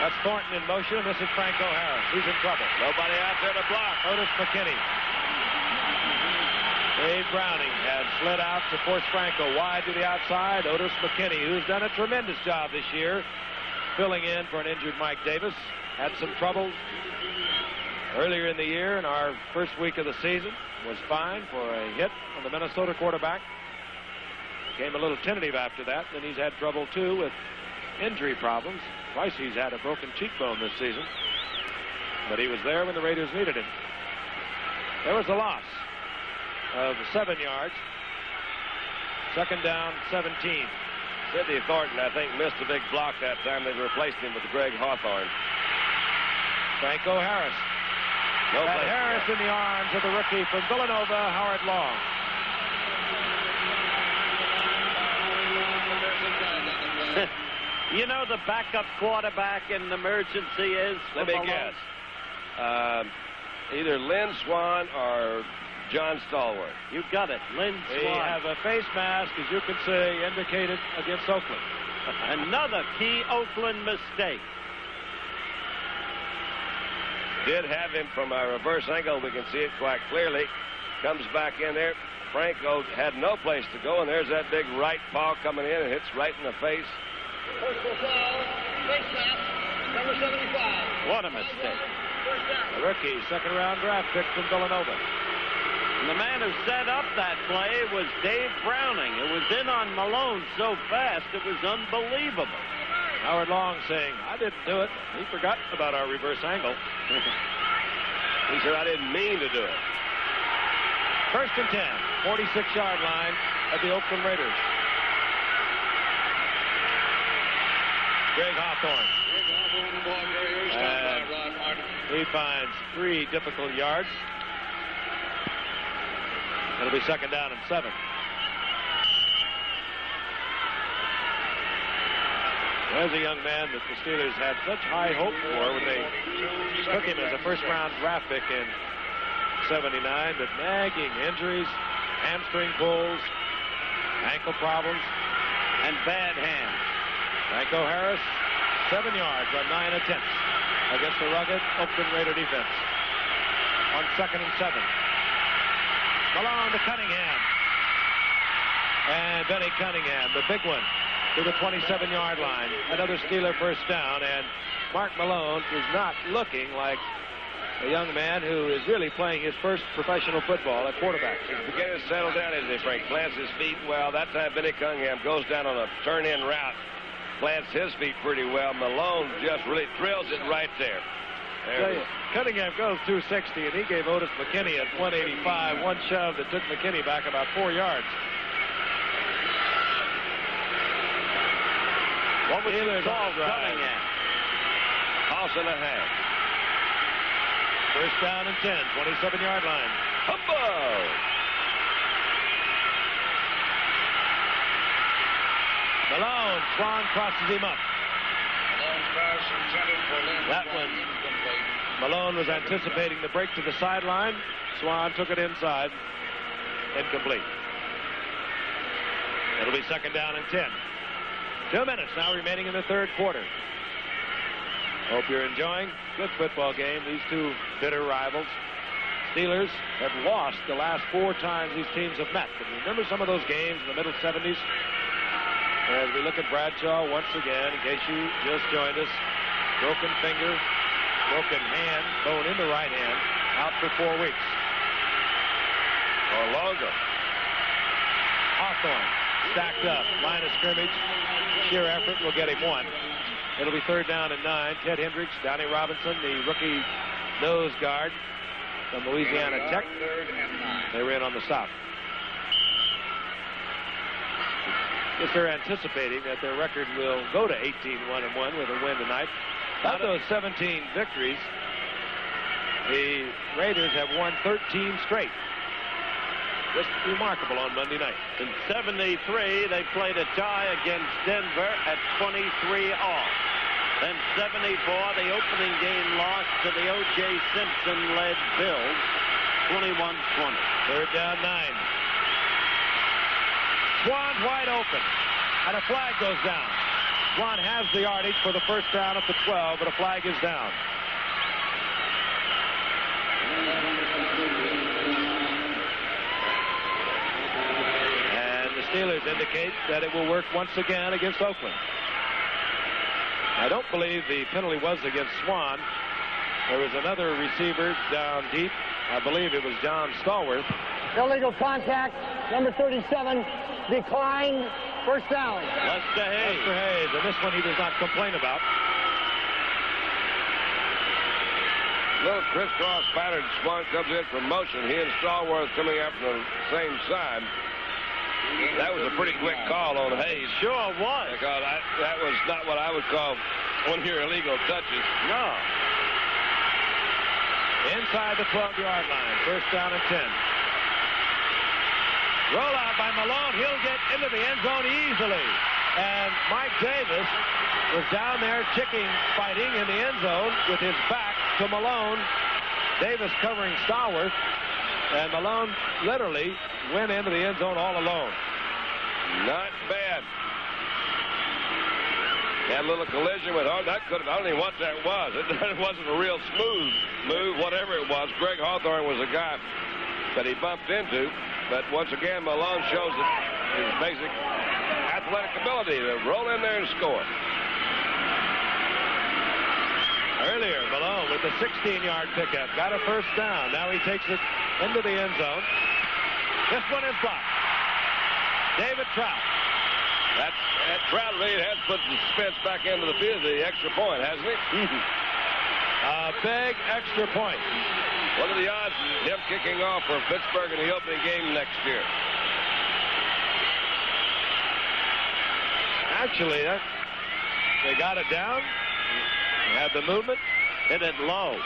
That's Thornton in motion, and this is Franco Harris. He's in trouble. Nobody out there to block. Otis McKinney. Dave Browning had slid out to force Franco wide to the outside. Otis McKinney, who's done a tremendous job this year, filling in for an injured Mike Davis, had some trouble earlier in the year in our first week of the season. Was fine for a hit on the Minnesota quarterback. Became a little tentative after that. Then he's had trouble, too, with injury problems. Twice he's had a broken cheekbone this season. But he was there when the Raiders needed him. There was a loss of 7 yards. Second down, 17. Sidney Thornton, I think, missed a big block that time. They replaced him with Greg Hawthorne. Franco Harris. No That place. Harris in the arms of the rookie from Villanova, Howard Long. You know the backup quarterback in an emergency is? Let me guess. Either Lynn Swan or John Stallworth. You got it. Lynn They Swan. have a face mask, as you can see, indicated against Oakland. Another key Oakland mistake. Did have him from a reverse angle. We can see it quite clearly. Comes back in there. Franco had no place to go, and there's that big right paw coming in and hits right in the face. Personal foul, face mask, number 75. What a mistake. The rookie, second-round draft pick from Villanova. And the man who set up that play was Dave Browning. It was in on Malone so fast, it was unbelievable. Howard Long saying, I didn't do it. He forgot about our reverse angle. He said, I didn't mean to do it. First and 10, 46-yard line of the Oakland Raiders. Greg Hawthorne. He finds 3 difficult yards. It'll be second down and 7. There's a young man that the Steelers had such high hope for when they took him as a first-round draft pick in '79, but nagging injuries, hamstring pulls, ankle problems, And bad hands. Franco Harris, 7 yards on 9 attempts against the rugged Oakland Raider defense. On second and 7. Malone to Cunningham. And Benny Cunningham, the big one, to the 27-yard line. Another Steeler first down, and Mark Malone is not looking like a young man who is really playing his first professional football at quarterback. He's beginning to settle down, isn't he, Frank? Plants his feet well. That time Benny Cunningham goes down on a turn-in route, plants his feet pretty well. Malone just really drills it right there. Cunningham goes 260, and he gave Otis McKinney at 185, one shove that took McKinney back about 4 yards. What was Steelers the call on the drive. Cunningham? Toss and a half. First down and 10, 27-yard line. Humbo! Malone, Swan crosses him up. That one, Malone was anticipating the break to the sideline. Swan took it inside. Incomplete. It'll be second down and 10. 2 minutes now remaining in the third quarter. Hope you're enjoying. Good football game. These two bitter rivals. Steelers have lost the last 4 times these teams have met. But remember some of those games in the middle 70s? As we look at Bradshaw once again, in case you just joined us, broken finger, broken hand, bone in the right hand, out for 4 weeks. Or longer. Hawthorne stacked up. Line of scrimmage. Sheer effort will get him 1. It'll be 3rd down and 9. Ted Hendricks, Donnie Robinson, the rookie nose guard from Louisiana Tech. They ran on the stop. Guess they're anticipating that their record will go to 18-1-1 with a win tonight. Of those 17 victories, the Raiders have won 13 straight. Just remarkable on Monday night. In 73, they played a tie against Denver at 23 all. Then 74, the opening game loss to the O.J. Simpson-led Bills, 21-20. 3rd down 9. Swan's wide open, and a flag goes down. Swan has the yardage for the first down at the 12, but a flag is down. And the Steelers indicate that it will work once again against Oakland. I don't believe the penalty was against Swan. There was another receiver down deep. I believe it was John Stallworth. Illegal contact, number 37, declined, first down. Lester Hayes. Lester Hayes, and this one he does not complain about. Little crisscross pattern. Swan comes in from motion. He and Stallworth coming out from the same side. That was a pretty quick call on Hayes. Sure was. Because that was not what I would call one of your illegal touches. No. Inside the 12-yard line, first down and 10. Roll out by Malone. He'll get into the end zone easily. And Mike Davis was down there fighting in the end zone with his back to Malone. Davis covering Stallworth. And Malone literally went into the end zone all alone. Not bad. Had a little collision with I don't know what that was. It wasn't a real smooth move, whatever it was. Greg Hawthorne was the guy that he bumped into. But once again, Malone shows his basic athletic ability to roll in there and score. Earlier, Malone with the 16-yard pickup got a first down. Now he takes it into the end zone. This one is blocked. David Trout. That Trout really has put the suspense back into the field, the extra point, hasn't he? A big extra point. What are the odds of him kicking off for Pittsburgh in the opening game next year? Actually, they got it down. Had the movement. Hit it low.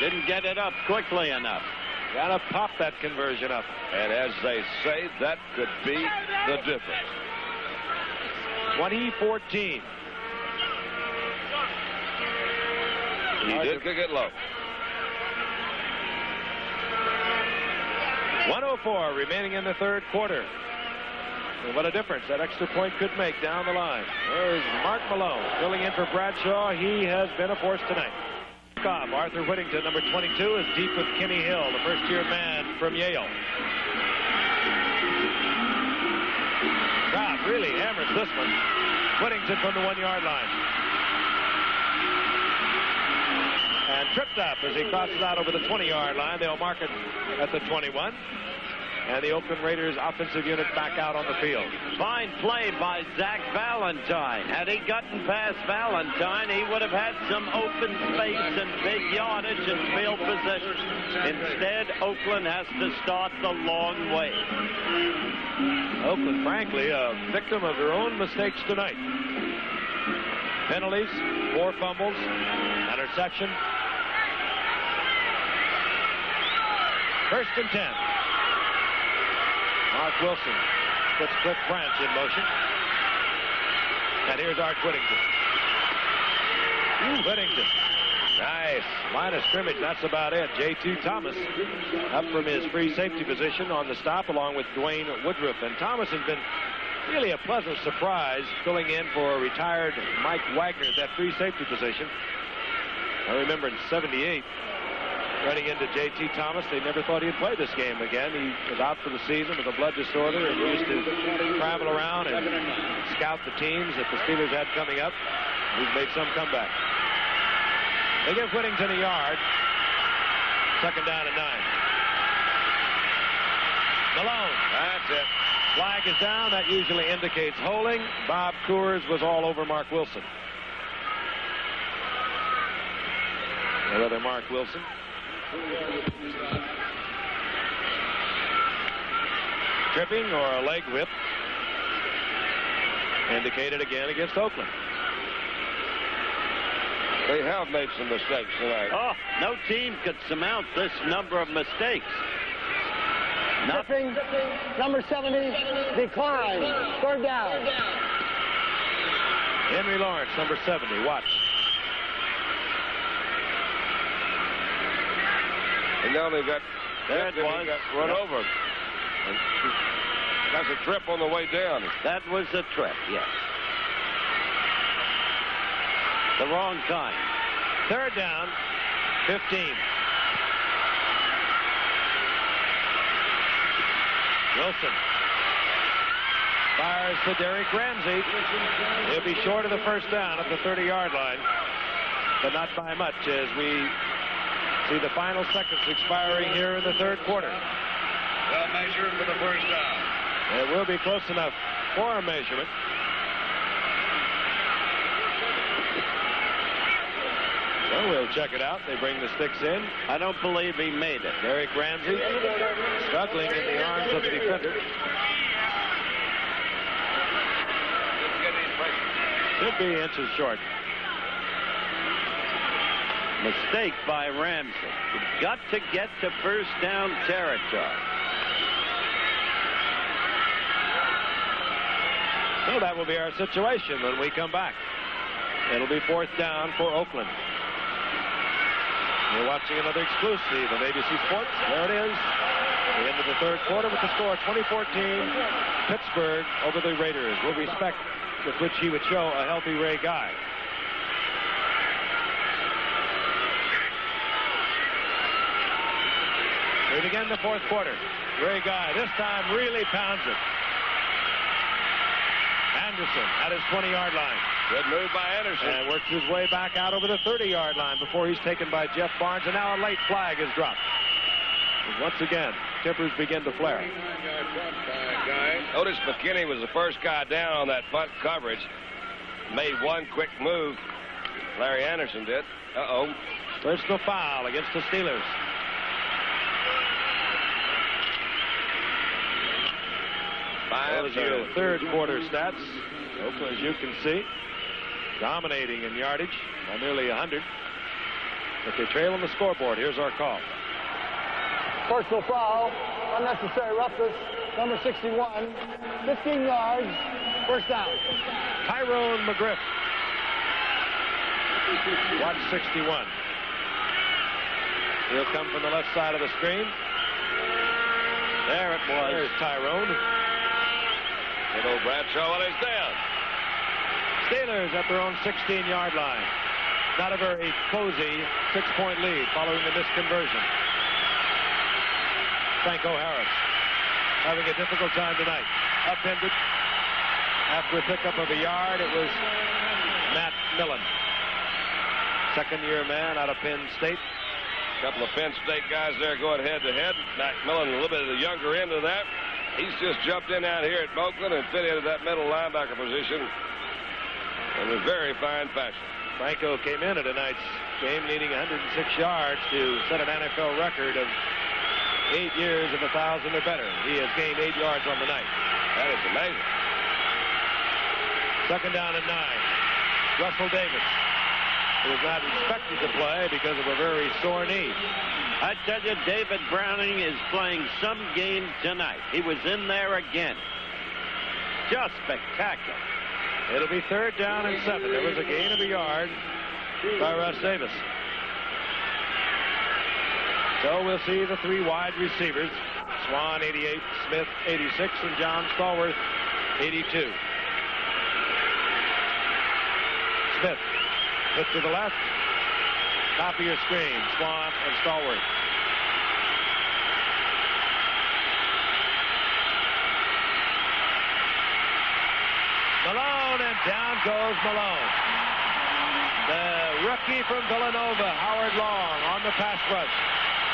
Didn't get it up quickly enough. Got to pop that conversion up. And as they say, that could be the difference. 2014. He did kick it low. 1:04 remaining in the third quarter. And what a difference that extra point could make down the line. There's Mark Malone filling in for Bradshaw. He has been a force tonight. Arthur Whittington, number 22, is deep with Kenny Hill, the first-year man from Yale. Trout really hammers this one. Whittington from the 1-yard line. And tripped up as he crosses out over the 20-yard line. They'll mark it at the 21. And the Oakland Raiders offensive unit back out on the field. Fine play by Zach Valentine. Had he gotten past Valentine, he would have had some open space and big yardage and field possession. Instead, Oakland has to start the long way. Oakland, frankly, a victim of their own mistakes tonight. Penalties, 4 fumbles, interception. First and 10. Mark Wilson puts Cliff Branch in motion. And here's Art Whittington. Whittington. Nice. Line of scrimmage, that's about it. J.T. Thomas up from his free safety position on the stop along with Dwayne Woodruff. And Thomas has been really a pleasant surprise filling in for retired Mike Wagner at that free safety position. I remember in '78 running into J.T. Thomas. They never thought he'd play this game again. He was out for the season with a blood disorder and used to travel around and scout the teams that the Steelers had coming up. He's made some comeback. They give Whittington a yard. Second down and 9. Malone. That's it. Flag is down. That usually indicates holding. Bob Coors was all over Mark Wilson. Another Mark Wilson. Tripping or a leg whip. Indicated again against Oakland. They have made some mistakes tonight. Oh, no team could surmount this number of mistakes. Tripping, number 70, decline. Third down. Henry Lawrence, number 70. Watch. And now they got run Yep. over. That's a trip on the way down. That was a trip, yes. The wrong kind. Third down, 15. Wilson fires to Derek Ramsey. He'll be short of the first down at the 30-yard line, but not by much as we see the final seconds expiring here in the third quarter. Well measured for the first down. It will be close enough for a measurement. So we'll check it out. They bring the sticks in. I don't believe he made it. Derek Ramsey struggling in the arms of the defender. Should be inches short. Mistake by Ramsey. You've got to get to first down territory. So that will be our situation when we come back. It'll be fourth down for Oakland. You're watching another exclusive of ABC Sports. There it is. The end of the third quarter with the score 2014. Pittsburgh over the Raiders. With respect with which he would show a healthy Ray Guy. We begin the fourth quarter. Ray Guy this time really pounds it. Anderson at his 20-yard line. Good move by Anderson. And works his way back out over the 30-yard line before he's taken by Jeff Barnes. And now a late flag is dropped. And once again, tempers begin to flare. Otis McKinney was the first guy down on that punt coverage. Made one quick move. Larry Anderson did. Uh-oh. Personal foul against the Steelers. Those are the third quarter stats. Oakland, as you can see, dominating in yardage by nearly 100. But they trail on the scoreboard. Here's our call. Personal foul, unnecessary roughness, number 61, 15 yards, first down. Tyrone McGriff. Watch 61. He'll come from the left side of the screen. There it was. There's Tyrone. Good old Bradshaw is down. Steelers at their own 16-yard line. Not a very cozy 6-point lead following the missed conversion. Franco Harris having a difficult time tonight. Upended after a pickup of a yard. It was Matt Millen. Second-year man out of Penn State. A couple of Penn State guys there going head-to-head. Matt Millen a little bit of the younger end of that. He's just jumped in out here at Oakland and fit into that middle linebacker position in a very fine fashion. Franco came in at tonight's game needing 106 yards to set an NFL record of 8 years of 1,000 or better. He has gained 8 yards on the night. That is amazing. Second down and 9. Russell Davis, who was not expected to play because of a very sore knee. I tell you, David Browning is playing some game tonight. He was in there again. Just spectacular. It'll be third down and 7. There was a gain of a yard by Russ Davis. So we'll see the three wide receivers. Swan, 88, Smith, 86, and John Stallworth, 82. Smith, hit to the left. Top of your screen, Swan and Stallworth. Malone, and down goes Malone. The rookie from Villanova, Howard Long, on the pass rush.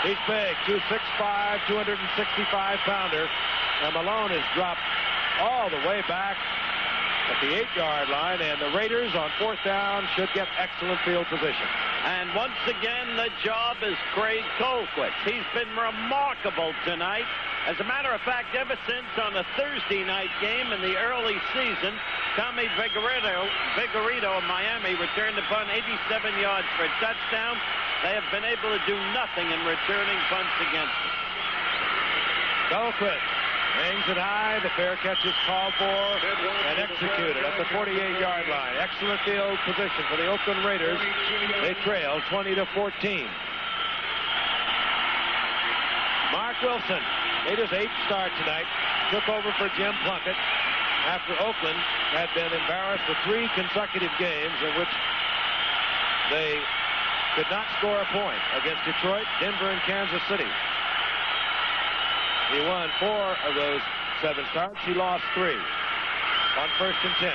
He's big, 265, 265-pounder. And Malone has dropped all the way back at the 8-yard line, and the Raiders on 4th down should get excellent field position. And once again, the job is Craig Colquitt. He's been remarkable tonight. As a matter of fact, ever since on a Thursday night game in the early season, Tommy Vigorito of Miami returned the punt 87 yards for a touchdown. They have been able to do nothing in returning punts against him. Colquitt hangs it high. The fair catch is called for and executed at the 48-yard line. Excellent field position for the Oakland Raiders. They trail 20-14. Mark Wilson made his 8th start tonight. Took over for Jim Plunkett after Oakland had been embarrassed for 3 consecutive games in which they could not score a point against Detroit, Denver, and Kansas City. He won 4 of those 7 starts. He lost 3 on 1st and 10.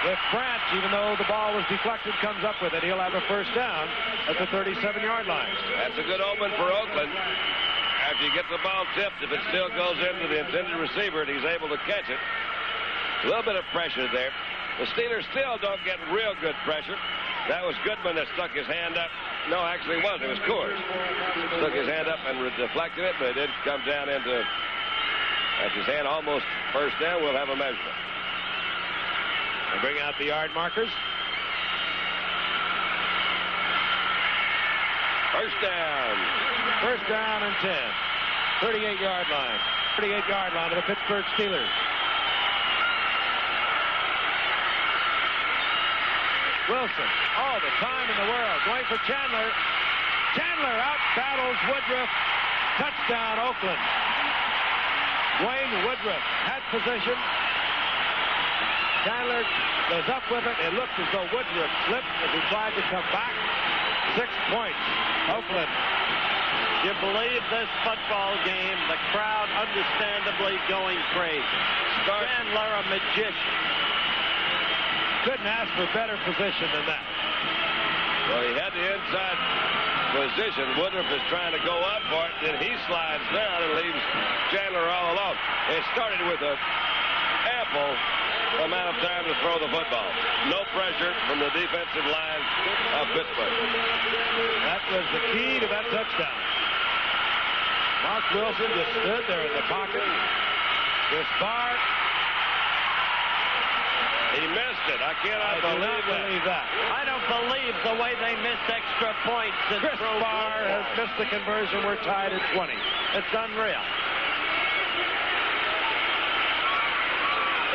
Cliff Branch, even though the ball was deflected, comes up with it. He'll have a 1st down at the 37-yard line. That's a good omen for Oakland. After you get the ball tipped, if it still goes into the intended receiver and he's able to catch it, a little bit of pressure there. The Steelers still don't get real good pressure. That was Goodman that stuck his hand up. No, actually it wasn't. It was Coors. Stuck his hand up and deflected it, but it did come down into his hand. Almost 1st down. We'll have a measurement. They bring out the yard markers. 1st down. 1st down and 10. 38-yard line. 38-yard line of the Pittsburgh Steelers. Wilson, all the time in the world, going for Chandler. Chandler out battles Woodruff. Touchdown, Oakland. Dwayne Woodruff had possession. Chandler goes up with it. It looked as though Woodruff slipped as he tried to come back. 6 points, Oakland. You believe this football game, the crowd understandably going crazy. Chandler, a magician. Couldn't ask for better position than that. Well, he had the inside position. Woodruff is trying to go up for it, then he slides down and leaves Chandler all alone. It started with an ample amount of time to throw the football. No pressure from the defensive line of Pittsburgh. That was the key to that touchdown. Mark Wilson just stood there in the pocket. This bar. He missed it. I cannot believe that. I don't believe the way they missed extra points. Chris Barr has missed the conversion. We're tied at 20. It's unreal.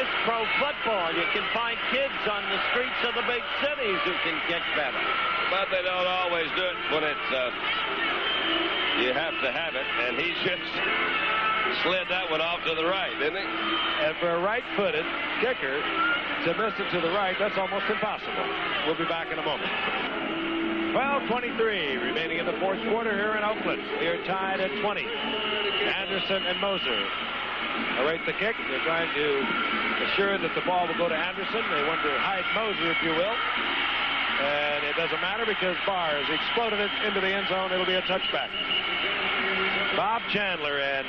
It's pro football. You can find kids on the streets of the big cities who can kick better. But they don't always do it when it's you have to have it. And he just slid that one off to the right, didn't he? And for a right-footed kicker to miss it to the right, that's almost impossible. We'll be back in a moment. 12:23 remaining in the 4th quarter here in Oakland. They're tied at 20. Anderson and Moser await the kick. They're trying to assure that the ball will go to Anderson. They want to hide Moser, if you will. And it doesn't matter because Barr has exploded it into the end zone. It'll be a touchback. Bob Chandler, and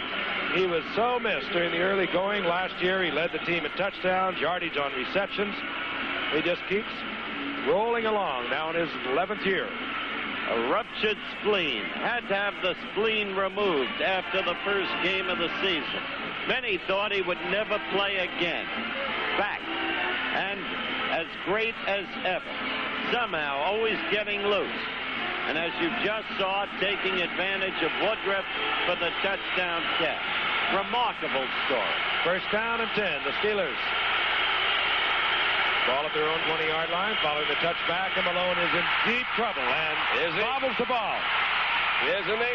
he was so missed during the early going. Last year, he led the team in touchdowns, yardage on receptions. He just keeps rolling along now in his 11th year. A ruptured spleen. Had to have the spleen removed after the first game of the season. Many thought he would never play again. Back. And as great as ever. Somehow always getting loose. And as you just saw, taking advantage of Woodruff for the touchdown catch. Remarkable story. 1st down and 10. The Steelers. Ball at their own 20-yard line, following the touchback, and Malone is in deep trouble and bobbles the ball. Isn't he?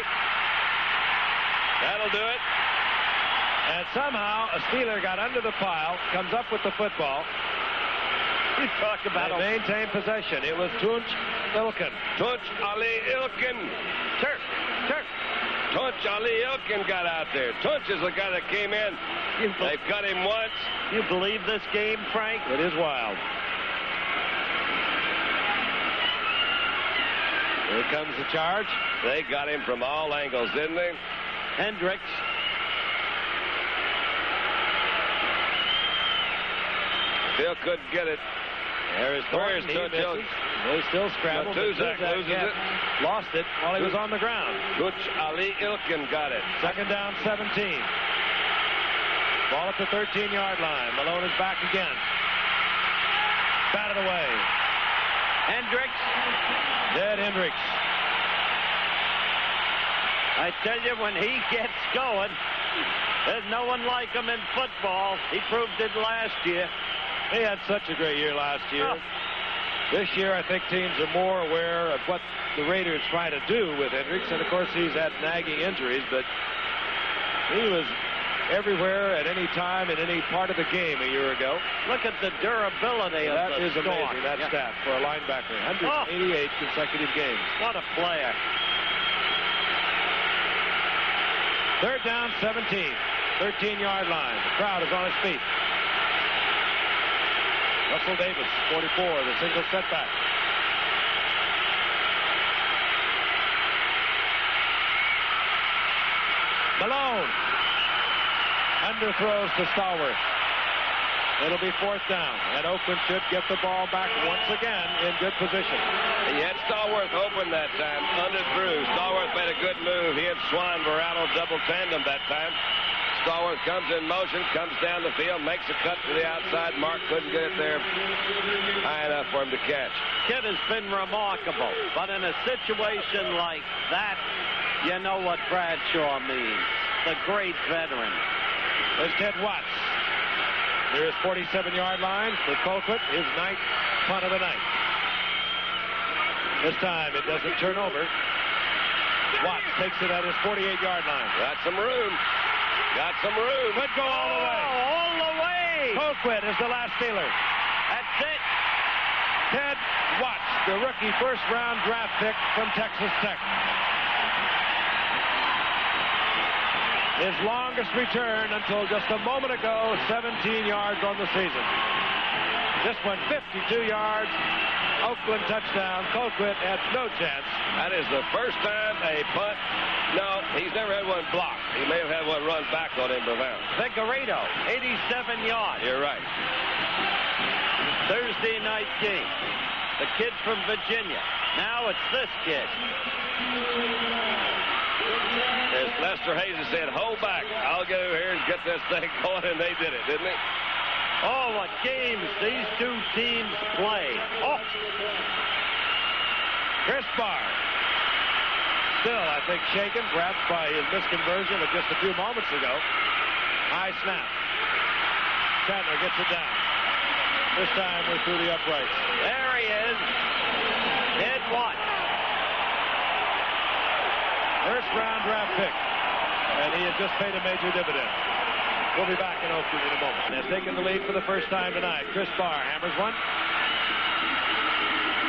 That'll do it. And somehow a Steeler got under the pile, comes up with the football. You talk about a maintained possession. It was Tunch Ilkin. Tunch Ali Ilkin. Turk. Tunch Ali Ilkin got out there. Tunch is the guy that came in. They cut him once. You believe this game, Frank? It is wild. Here comes the charge. They got him from all angles, didn't they? Hendricks. Phil couldn't get it. There is Thornton. He misses. They still scramble. Tuzak loses it. Lost it while he was on the ground. Kuch Ali Ilkin got it. Second down, 17. Ball at the 13-yard line. Malone is back again. Batted away. Hendricks. Dead Hendricks. I tell you, when he gets going, there's no one like him in football. He proved it last year. He had such a great year last year. Oh. This year, I think teams are more aware of what the Raiders try to do with Hendricks. And, of course, he's had nagging injuries, but he was everywhere at any time in any part of the game a year ago. Look at the durability of That the is amazing, that yeah. stat for a linebacker. 188 consecutive games. What a player. Third down, 17. 13-yard line. The crowd is on its feet. Russell Davis, 44, the single setback. Malone. Underthrows to Stallworth. It'll be fourth down, and Oakland should get the ball back once again in good position. He had Stallworth open that time, underthrew. Stallworth made a good move. He and Swan Verano double tandem that time. Stallworth comes in motion, comes down the field, makes a cut to the outside. Mark couldn't get it there high enough for him to catch. Kid has been remarkable, but in a situation like that, you know what Bradshaw means. The great veteran. There's Ted Watts. Near his 47-yard line for Colquitt, his ninth punt of the night. This time it doesn't turn over. Watts takes it at his 48-yard line. Got some room. Got some room. Could go all the way. All the way. Colquitt is the last Steeler. That's it. Ted Watts, the rookie first-round draft pick from Texas Tech. His longest return until just a moment ago, 17 yards on the season. This one, 52 yards. Oakland touchdown. Colquitt had no chance. That is the first time a punt. No, he's never had one blocked. He may have had one run back on him, Bavell. Figueredo, 87 yards. You're right. Thursday night game. The kid from Virginia. Now it's this kid. As Lester Hayes said, hold back. I'll get over here and get this thing going, and they did it, didn't they? Oh, what games these two teams play. Oh. Chris Barr. Still, I think, shaken, perhaps by his misconversion of just a few moments ago. High snap. Chandler gets it down. This time we're through the uprights. There he is. Ted Watts. First-round draft pick. And he has just paid a major dividend. We'll be back in Oakland in a moment. And has taken the lead for the first time tonight. Chris Barr hammers one.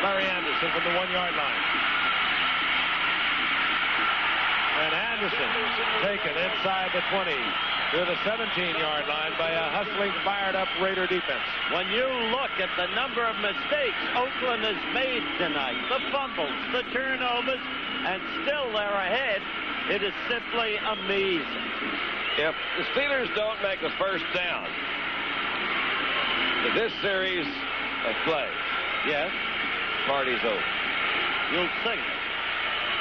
Larry Anderson from the 1-yard line. And Anderson taken inside the 20 to the 17-yard line by a hustling, fired-up Raider defense. When you look at the number of mistakes Oakland has made tonight, the fumbles, the turnovers, and still they're ahead, it is simply amazing. If the Steelers don't make a first down in this series of play, Yes, party's over. you'll sing it.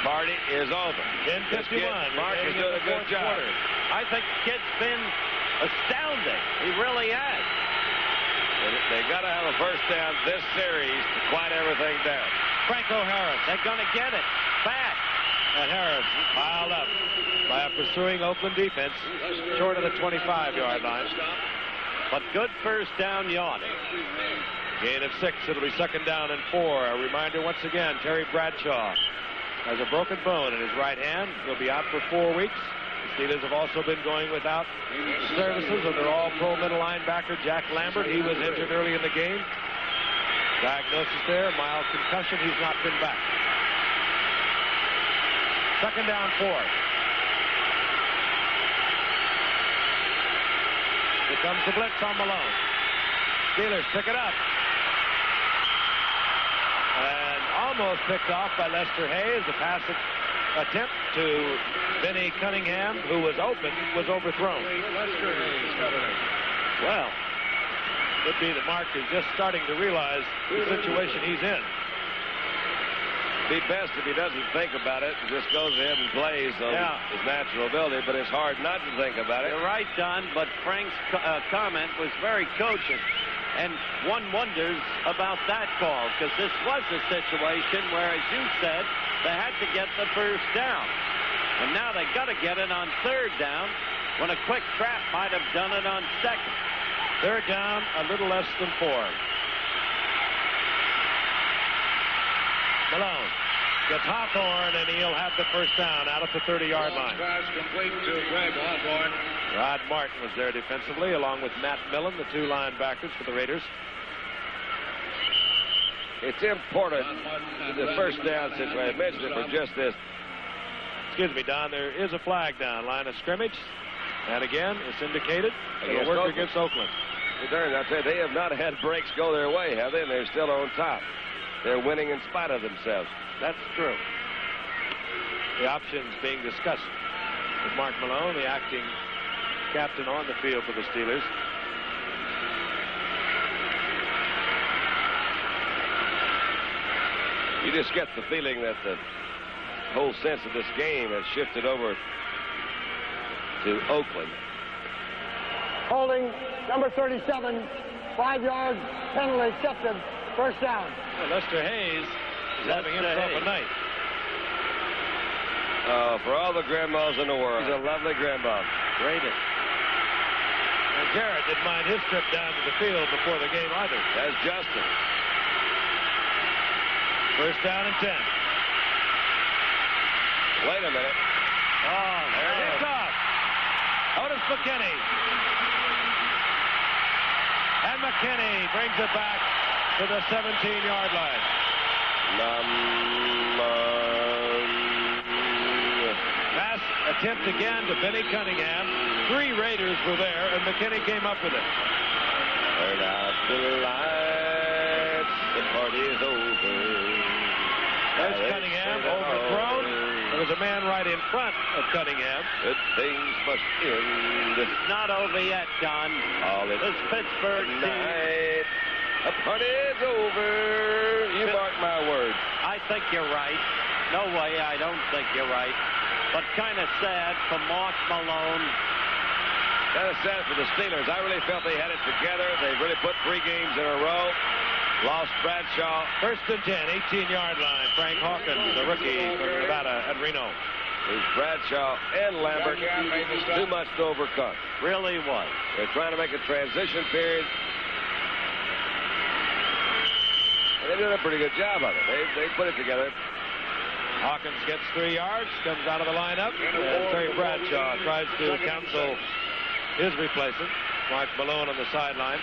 Party is over. 10:51. Mark is doing a good job. Quarter. I think the kid's been astounding. He really has. They got to have a first down this series to quiet everything down. Franco Harris. They're going to get it fast. And Harris piled up by a pursuing Oakland defense short of the 25-yard line. But good first down yardage. Gain of 6. It'll be second down and 4. A reminder once again, Terry Bradshaw has a broken bone in his right hand. He'll be out for 4 weeks. The Steelers have also been going without services of their all-pro middle linebacker, Jack Lambert. He was injured early in the game. Diagnosis there, mild concussion. He's not been back. Second down, 4. Here comes the blitz on Malone. Steelers pick it up. And almost picked off by Lester Hayes. The pass attempt to Benny Cunningham, who was open, was overthrown. Well, Could be that Mark is just starting to realize the situation he's in. Be best if he doesn't think about it and just goes ahead and plays on his natural ability, but it's hard not to think about it. You're right, Don, but Frank's comment was very coaching. And one wonders about that call, because this was a situation where, as you said, they had to get the first down. And now they got to get it on third down, when a quick trap might have done it on second. Third down, a little less than 4. Malone gets Hawthorne, and he'll have the first down out at the 30-yard line. Pass complete to Greg Hawthorne. Rod Martin was there defensively, along with Matt Millen, the 2 linebackers for the Raiders. It's important, the first down situation. I mentioned it for just this. Excuse me, Don, there is a flag down, line of scrimmage. And again, it's indicated it'll work against Oakland. I tell you, they have not had breaks go their way, have they? And they're still on top. They're winning in spite of themselves. That's true. The options being discussed with Mark Malone, the acting captain on the field for the Steelers. You just get the feeling that the whole sense of this game has shifted over to Oakland. Holding, number 37, 5 yards, penalty accepted, first down. Well, Lester Hayes is having himself a night. For all the grandmas in the world. He's a lovely grandma. Rated. And Garrett didn't mind his trip down to the field before the game either. That's Justin. First down and 10. Wait a minute. Oh, there it is. Otis McKinney. And McKinney brings it back to the 17-yard line. Pass attempt again to Benny Cunningham. 3 Raiders were there, and McKinney came up with it. Turn out the lights. The party is over. There's Cunningham, overthrown. There was a man right in front of Cunningham. Good things must end. It's not over yet, Don. This Pittsburgh night. The party is over. You mark my words. I think you're right. No way, I don't think you're right. But kind of sad for Mark Malone. Kind of sad for the Steelers. I really felt they had it together. They really put 3 games in a row. Lost Bradshaw. First and 10, 18-yard line. Frank Hawkins, the rookie from Nevada at Reno. There's Bradshaw and Lambert. Too much to overcome. Really was. They're trying to make a transition period. And they did a pretty good job of it. They put it together. Hawkins gets 3 yards, comes out of the lineup, and Terry Bradshaw tries to counsel his replacement. Mark Malone on the sideline.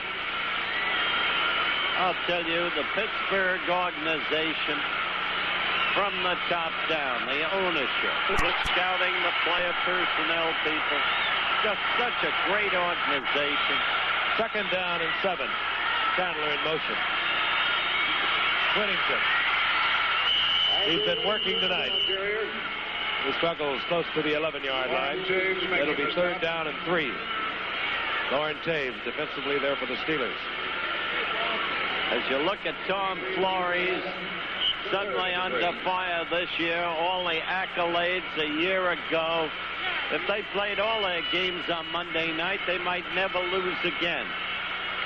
I'll tell you, the Pittsburgh organization, from the top down, the ownership, the scouting, the player personnel people, just such a great organization. Second down and 7. Chandler in motion. Whittington. He's been working tonight. He struggles close to the 11-yard line. It'll be third down and 3. Lauren Taves defensively there for the Steelers. As you look at Tom Flores, suddenly under fire this year, all the accolades a year ago. If they played all their games on Monday night, they might never lose again.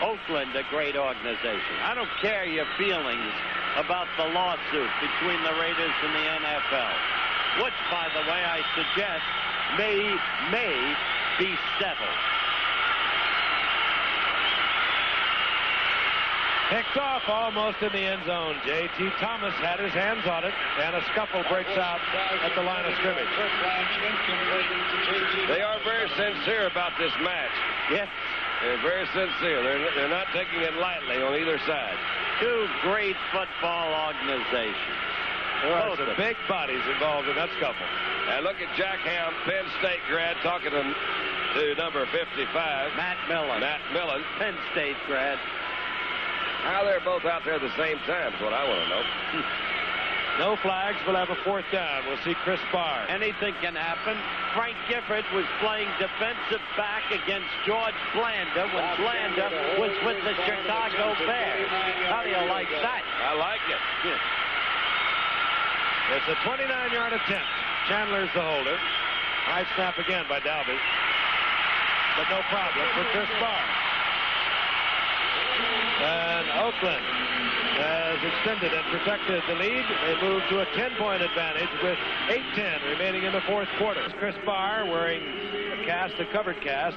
Oakland, a great organization. I don't care your feelings about the lawsuit between the Raiders and the NFL, which, by the way, I suggest may be settled. Picked off almost in the end zone. J.T. Thomas had his hands on it, and a scuffle breaks out at the line of scrimmage. They are very sincere about this match. Yes. They're very sincere. They're not taking it lightly on either side. 2 great football organizations. There are some big bodies involved in that scuffle. And look at Jack Ham, Penn State grad, talking to number 55. Matt Millen. Penn State grad. How they're both out there at the same time is what I want to know. No flags. We'll have a 4th down. We'll see Chris Barr. Anything can happen. Frank Gifford was playing defensive back against George Blanda when Blanda was with the Chicago Bears. How do you like that? I like it. It's a 29-yard attempt. Chandler's the holder. High snap again by Dalby. But no problem for Chris Barr. And Oakland has extended and protected the lead. They move to a 10-point advantage with 8:10 remaining in the 4th quarter. Chris Barr wearing a covered cast.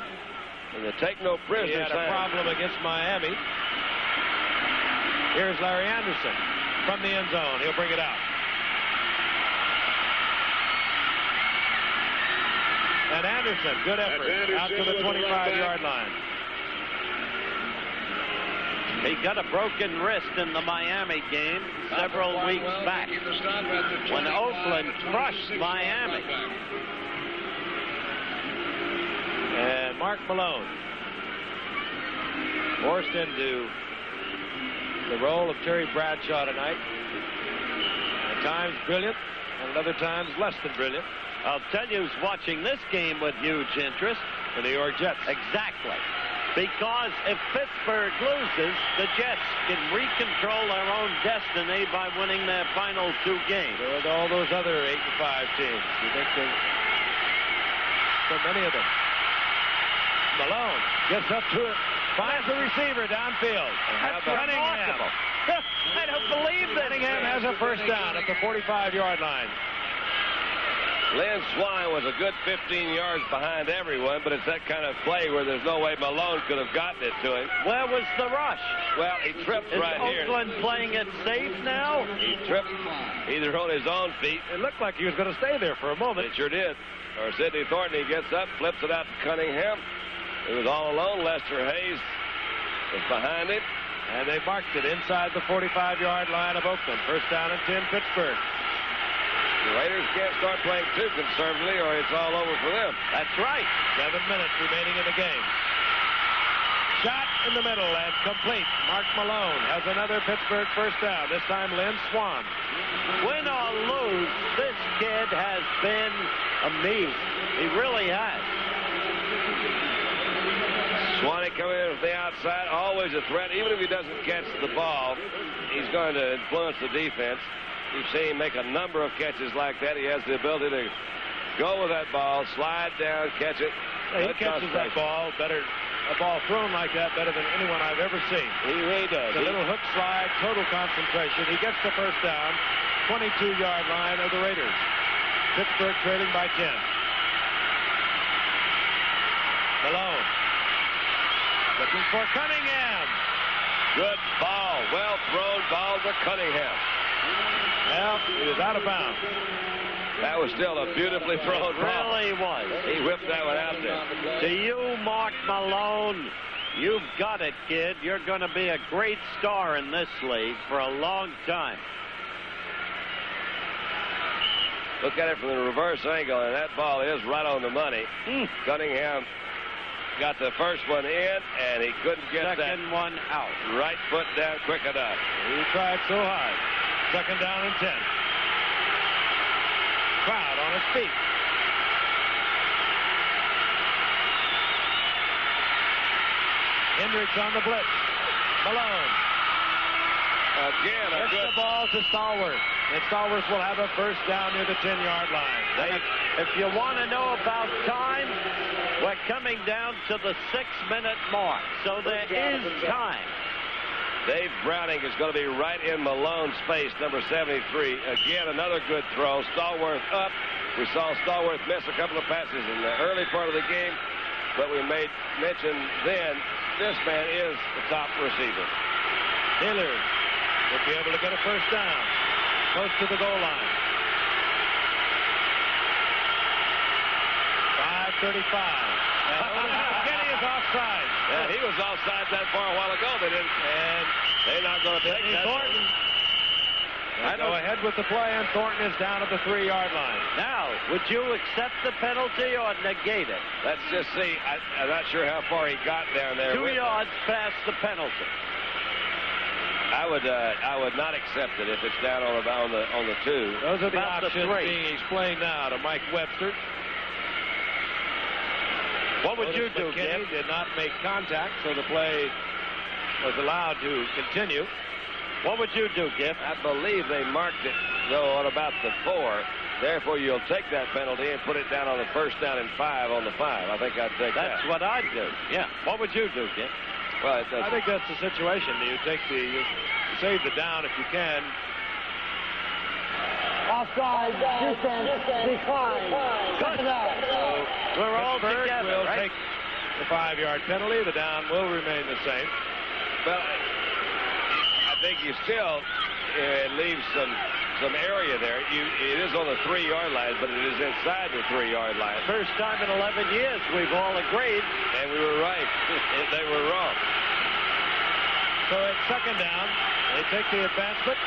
And the take no prisoners. He had a problem against Miami. Here's Larry Anderson from the end zone. He'll bring it out. And Anderson, good effort, out to the 25-yard line. He got a broken wrist in the Miami game several weeks back when Oakland crushed Miami. And Mark Malone forced into the role of Terry Bradshaw tonight. At times brilliant, and at other times less than brilliant. I'll tell you who's watching this game with huge interest. The New York Jets. Exactly. Because if Pittsburgh loses, the Jets can recontrol their own destiny by winning their final 2 games. With all those other 8-5 teams. You think there's so many of them. Malone gets up to it. Finds the receiver downfield. That's remarkable. I don't believe that. Cunningham has a 1st down at the 45-yard line. Lynn Swan was a good 15 yards behind everyone, but it's that kind of play where there's no way Malone could have gotten it to him. Where was the rush? Well, he tripped right here. Is Oakland playing it safe now? He tripped either on his own feet. It looked like he was going to stay there for a moment. It sure did. Or Sidney Thornton, he gets up, flips it out to Cunningham. He was all alone. Lester Hayes was behind him. And they marked it inside the 45-yard line of Oakland. 1st down and 10, Pittsburgh. The Raiders can't start playing too conservatively or it's all over for them. That's right. 7 minutes remaining in the game. Shot in the middle and complete. Mark Malone has another Pittsburgh 1st down. This time Lynn Swan. Win or lose, this kid has been amazing. He really has. Swanee coming in from the outside, always a threat. Even if he doesn't catch the ball, he's going to influence the defense. You've seen him make a number of catches like that. He has the ability to go with that ball, slide down, catch it. He catches that ball better, a ball thrown like that better than anyone I've ever seen. He really does. The little hook slide, total concentration. He gets the 1st down, 22-yard line of the Raiders. Pittsburgh trailing by 10. Malone looking for Cunningham. Good ball. Well thrown ball to Cunningham. Well, he was out of bounds. That was still a beautifully thrown ball. It really was. He whipped that one out there. To you, Mark Malone, you've got it, kid. You're going to be a great star in this league for a long time. Look at it from the reverse angle, and that ball is right on the money. Cunningham got the 1st one in, and he couldn't get that second one out. Right foot down quick enough. He tried so hard. 2nd down and 10. Crowd on his feet. Hendricks on the blitz. Malone. Again, a Gets good the ball to Stallworth. And Stallworth will have a 1st down near the 10-yard line. If you want to know about time, we're coming down to the 6-minute mark. So there is time. Dave Browning is going to be right in Malone's face, number 73. Again, another good throw. Stallworth up. We saw Stallworth miss a couple of passes in the early part of the game, but we made mention then this man is the top receiver. Taylor will be able to get a 1st down close to the goal line. 5:35. Kenny is offside. Yeah, he was offside that far a while ago. They didn't, and they're not going to take that. Thornton. I go ahead with the play, and Thornton is down at the 3-yard line. Now, would you accept the penalty or negate it? Let's just see. I'm not sure how far he got down there. 2 yards past the penalty. I would not accept it if it's down on the 2. Those are the About the options 3. being explained now to Mike Webster. What would you do, McKinney Gibb? did not make contact, so the play was allowed to continue. What would you do, Gibb? I believe they marked it, though, on about the 4. Therefore, you'll take that penalty and put it down on the 1st down and 5 on the 5. I think I'd take that. That's what I'd do. Yeah. What would you do, Gibb? Well, I think that's the situation. You save the down if you can. Offside, defense, decline. Second down. So We're all Pittsburgh together, will right? take the 5-yard penalty. The down will remain the same. Well, I think you still leave some area there. It is on the 3-yard line, but it is inside the 3-yard line. First time in 11 years we've all agreed. And we were right. They were wrong. So it's second down. They take the advancement.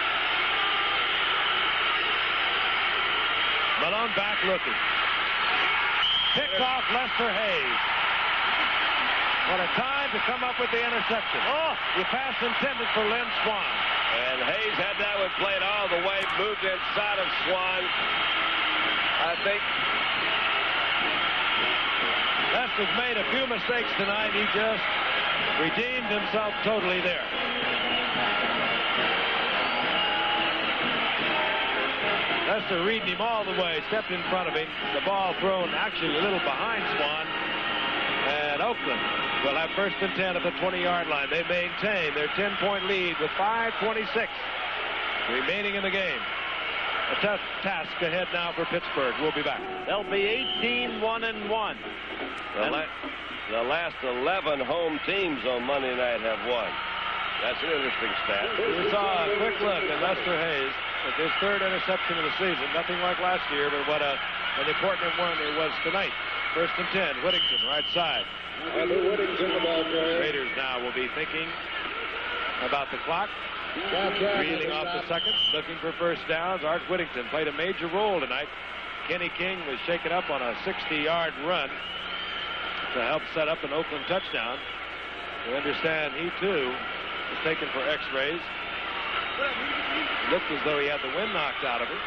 Malone back looking. Picked off Lester Hayes. What a time to come up with the interception. Oh, the pass intended for Lynn Swan. And Hayes had that one played all the way, moved inside of Swan. I think Lester's made a few mistakes tonight. He just redeemed himself totally there. Lester reading him all the way, stepped in front of him. The ball thrown actually a little behind Swan. And Oakland will have 1st and 10 at the 20-yard line. They maintain their 10-point lead with 5:26 remaining in the game. A tough task ahead now for Pittsburgh. We'll be back. They'll be 18-1-1. The last 11 home teams on Monday night have won. That's an interesting stat. We saw a quick look at Lester Hayes with his 3rd interception of the season. Nothing like last year, but what an important one it was tonight. 1st and 10, Whittington, right side. Raiders now will be thinking about the clock. Reeling off the seconds, looking for 1st downs. Art Whittington played a major role tonight. Kenny King was shaken up on a 60-yard run to help set up an Oakland touchdown. We understand he, too, was taken for x-rays. Looked as though he had the wind knocked out of him,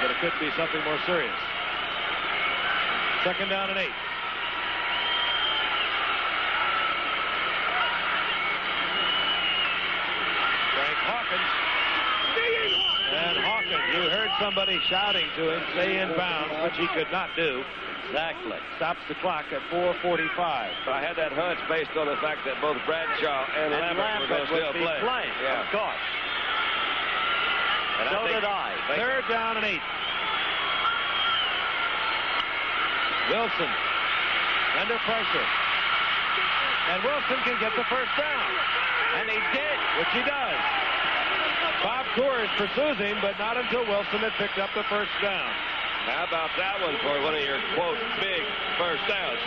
but it could be something more serious. 2nd down and 8. Frank Hawkins. And Hawkins, you heard somebody shouting to him, stay in bounds, which he could not do. Exactly. Stops the clock at 4:45. I had that hunch based on the fact that both Bradshaw and Lambert were going to still play. Yeah, of course. And So did I. 3rd down and 8. Wilson under pressure. And Wilson can get the 1st down. And he did. Which he does. Bob Coors pursues him, but not until Wilson had picked up the 1st down. How about that one for one of your, quote, big 1st downs?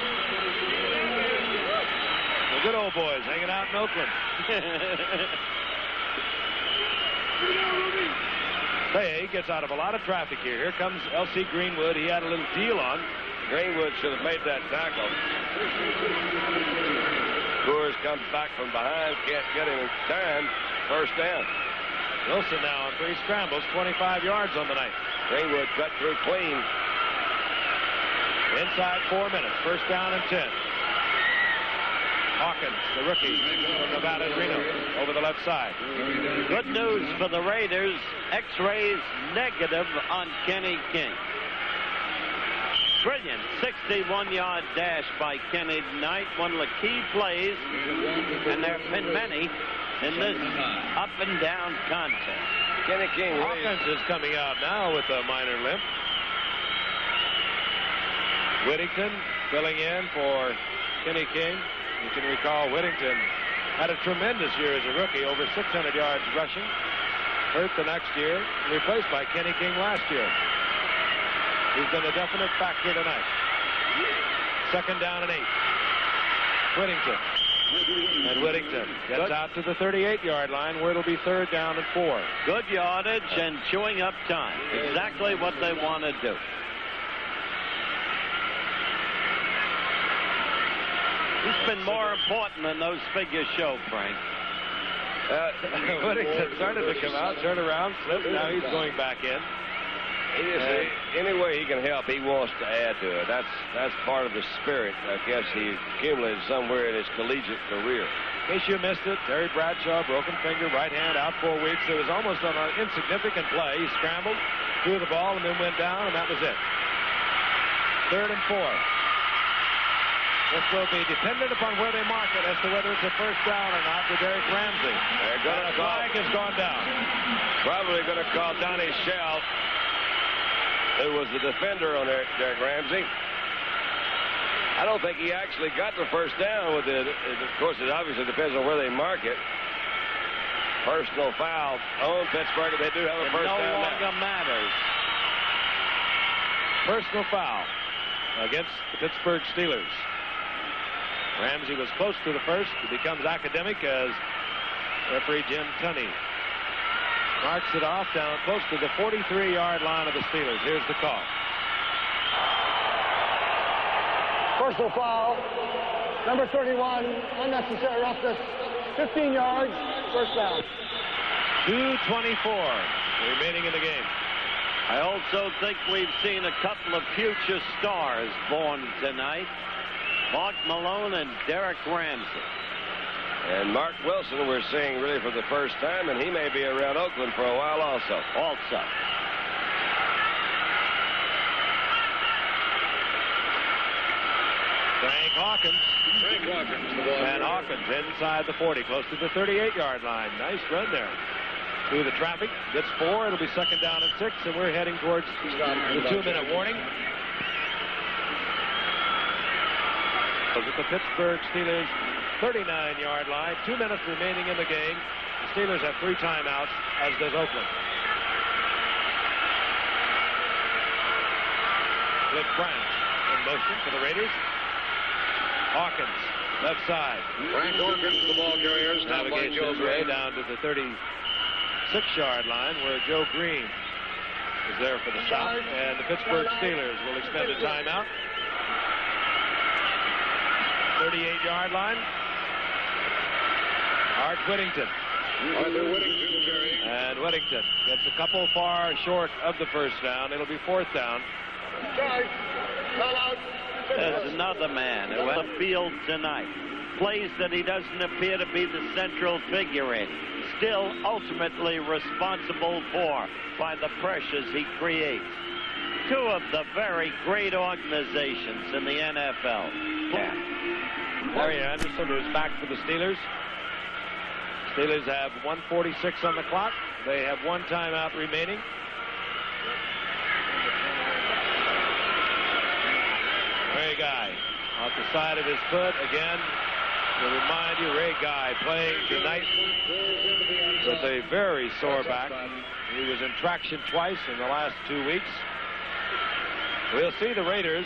The good old boys hanging out in Oakland. He gets out of a lot of traffic here. Here comes L.C. Greenwood. He had a little deal on. Greenwood should have made that tackle. Coors comes back from behind, can't get him in time. 1st down. Wilson now on 3 scrambles, 25 yards on the night. Greenwood cut through clean. Inside 4 minutes. 1st down and 10. Hawkins, the rookie from Nevada Reno, over the left side. Good news for the Raiders. X-rays negative on Kenny King. Brilliant 61-yard dash by Kenny tonight. One of the key plays, and there have been many in this up and down contest. Kenny King. Hawkins is coming out now with a minor limp. Whittington filling in for Kenny King. You can recall Whittington had a tremendous year as a rookie, over 600 yards rushing. Hurt the next year, replaced by Kenny King last year. He's been a definite factor tonight. 2nd down and 8. Whittington. And Whittington gets out to the 38-yard line, where it'll be 3rd down and 4. Good yardage and chewing up time. Exactly what they want to do. He's been more important than those figures show, Frank. Whittington started to come out, turn around, slip. Now he's going back in. Any way he can help, he wants to add to it. That's part of the spirit, I guess, he accumulated somewhere in his collegiate career. In case you missed it, Terry Bradshaw, broken finger, right hand, out 4 weeks. It was almost on an insignificant play. He scrambled, threw the ball, and then went down, and that was it. 3rd and 4. This will be dependent upon where they mark it as to whether it's a first down or not with Derek Ramsey. They're going to flag has gone down. Probably going to call Donnie Shell, who was the defender on Derek Ramsey. I don't think he actually got the first down with it. Of course, it obviously depends on where they mark it. Personal foul on Pittsburgh. They do have a first down. No longer matters. Personal foul against the Pittsburgh Steelers. Ramsey was close to the first. It becomes academic as referee Jim Tunney marks it off down close to the 43-yard line of the Steelers. Here's the call. Personal foul, number 31, unnecessary roughness, 15 yards, first down. 2:24 remaining in the game. I also think we've seen a couple of future stars born tonight. Mark Malone and Derek Ramsey. And Mark Wilson we're seeing really for the first time, and he may be around Oakland for a while also. Frank Hawkins. And Hawkins inside the 40, close to the 38-yard line. Nice run there. Through the traffic, gets 4. It'll be 2nd down and 6, and we're heading towards the 2-minute warning. At the Pittsburgh Steelers 39-yard line. 2 minutes remaining in the game. The Steelers have 3 timeouts, as does Oakland. Cliff Branch in motion for the Raiders. Hawkins, left side. Frank Hawkins, the ball carrier, stopped by Navigates Joe his way Green. down to the 36-yard line, where Joe Green is there for the stop. And the Pittsburgh Steelers will expend a timeout. 38-yard line. Art Whittington. Arthur Whittington carrying. And Whittington gets a couple far short of the first down. It'll be 4th down. There's another man who has the field tonight. Plays that he doesn't appear to be the central figure in. Still ultimately responsible for by the pressures he creates. 2 of the very great organizations in the NFL. Larry Anderson is back for the Steelers. Steelers have 1:46 on the clock. They have 1 timeout remaining. Ray Guy off the side of his foot again. To remind you, Ray Guy playing tonight with a very sore back. He was in traction twice in the last 2 weeks. We'll see the Raiders,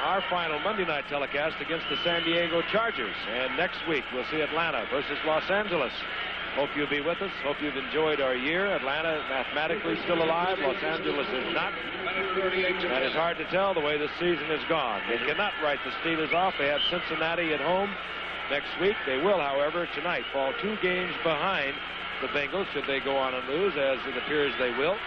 our final Monday night telecast, against the San Diego Chargers. And next week we'll see Atlanta versus Los Angeles. Hope you'll be with us. Hope you've enjoyed our year. Atlanta mathematically still alive. Los Angeles is not. And it's hard to tell the way this season has gone. They cannot write the Steelers off. They have Cincinnati at home next week. They will, however, tonight fall 2 games behind the Bengals should they go on and lose, as it appears they will.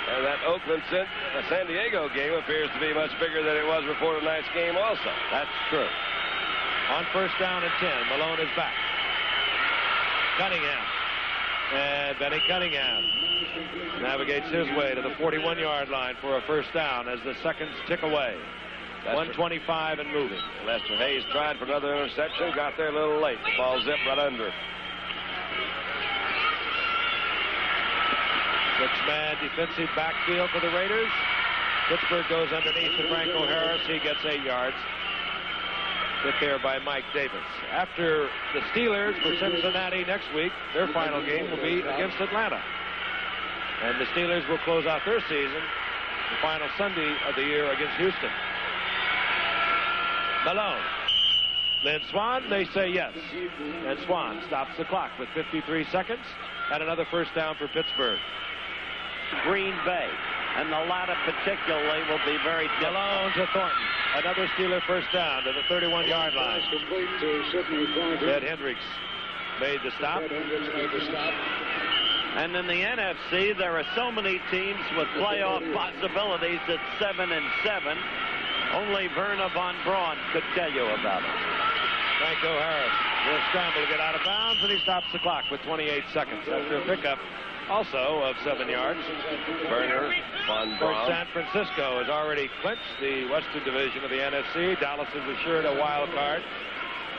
And that Oakland-San Diego game appears to be much bigger than it was before tonight's game also. That's true. On 1st down and 10, Malone is back. Cunningham. And Benny Cunningham navigates his way to the 41-yard line for a first down as the seconds tick away. 125 and moving. Lester Hayes tried for another interception, got there a little late. The ball zipped right under. 6-man defensive backfield for the Raiders. Pittsburgh goes underneath to Franco Harris. He gets 8 yards. Hit there by Mike Davis. After the Steelers for Cincinnati next week, their final game will be against Atlanta. And the Steelers will close out their season the final Sunday of the year against Houston. Malone. Lynn Swan, they say yes. And Swan stops the clock with 53 seconds and another first down for Pittsburgh. Green Bay, and the latter particularly will be very difficult. Malone to Thornton. Another Steeler first down to the 31-yard line. Complete to Sidney Thornton. Ed Hendricks made the stop. And in the NFC, there are so many teams with playoff possibilities at 7-7. Only Werner von Braun could tell you about it. Franco Harris will scramble to get out of bounds, and he stops the clock with 28 seconds after a pickup also of 7 yards. Werner von Braun. San Francisco has already clinched the Western Division of the NFC. Dallas is assured a wild card.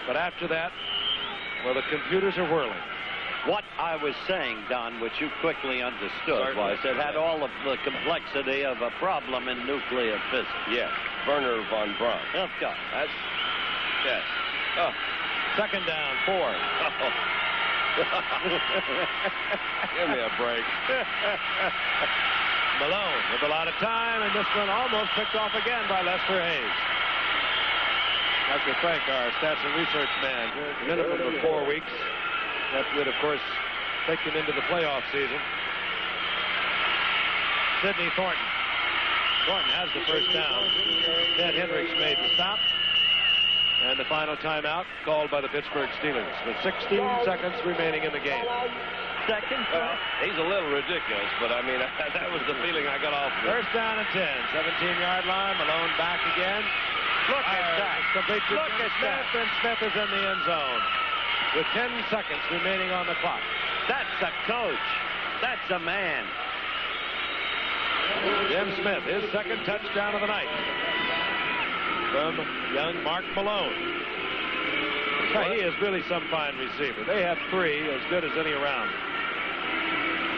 But after that, well, the computers are whirling. What I was saying, Don, which you quickly understood, was it had all of the complexity of a problem in nuclear physics. Yes, Werner von Braun. Of course. That's, yes. Oh. Second down, 4. Oh. Give me a break. Malone with a lot of time, and this one almost picked off again by Lester Hayes. Dr. Frank, our stats and research man, minimum of 4 weeks. That would, of course, take him into the playoff season. Sidney Thornton. Thornton has the first down. Ted Hendricks made the stop. And the final timeout called by the Pittsburgh Steelers with 16 seconds remaining in the game. Second. Well, he's a little ridiculous, but I mean, that was the feeling I got off. First down and 10, 17-yard line. Malone back again. Look at that. Complete to Look at Smith, that. and Smith is in the end zone with 10 seconds remaining on the clock. That's a coach. That's a man. Jim Smith, his second touchdown of the night from young Mark Malone. He is really some fine receiver. They have 3 as good as any around.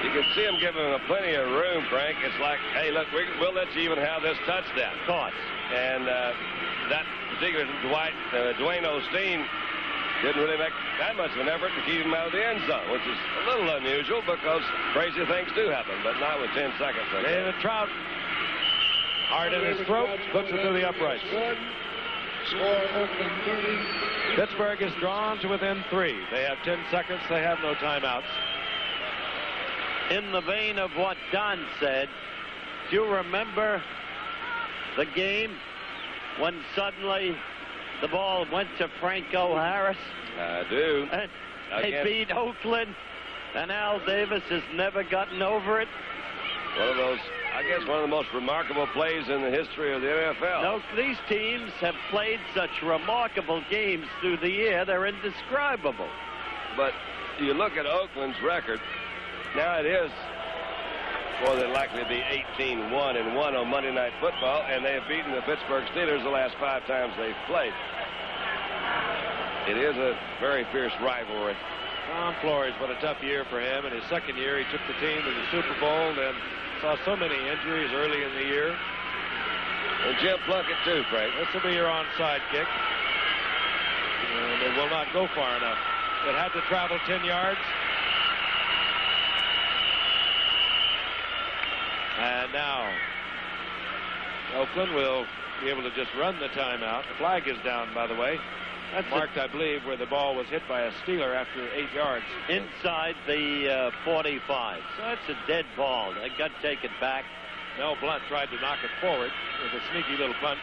You can see him giving him plenty of room, Frank. It's like, hey, look, we'll let you even have this touchdown. Of course. And that particular Dwayne Osteen didn't really make that much of an effort to keep him out of the end zone, which is a little unusual because crazy things do happen, but not with 10 seconds. David Trout, hard in his throat, puts it through the uprights. Pittsburgh is drawn to within 3. They have 10 seconds. They have no timeouts. In the vein of what Don said, do you remember the game when suddenly the ball went to Franco Harris? I do. And they beat Oakland, and Al Davis has never gotten over it. One of those, I guess, one of the most remarkable plays in the history of the NFL. No, these teams have played such remarkable games through the year, they're indescribable. But you look at Oakland's record, now it is more than likely to be 18-1-1 on Monday Night Football, and they have beaten the Pittsburgh Steelers the last 5 times they've played. It is a very fierce rivalry. Tom Flores, what a tough year for him. In his second year, he took the team to the Super Bowl and saw so many injuries early in the year. And Jim Plunkett, too, Frank. This will be your onside kick. And it will not go far enough. It had to travel 10 yards. And now, Oakland will be able to just run the timeout. The flag is down, by the way. That's marked, I believe, where the ball was hit by a Steeler after 8 yards. Inside the 45. So that's a dead ball. They got to take it back. Mel Blount tried to knock it forward with a sneaky little punch.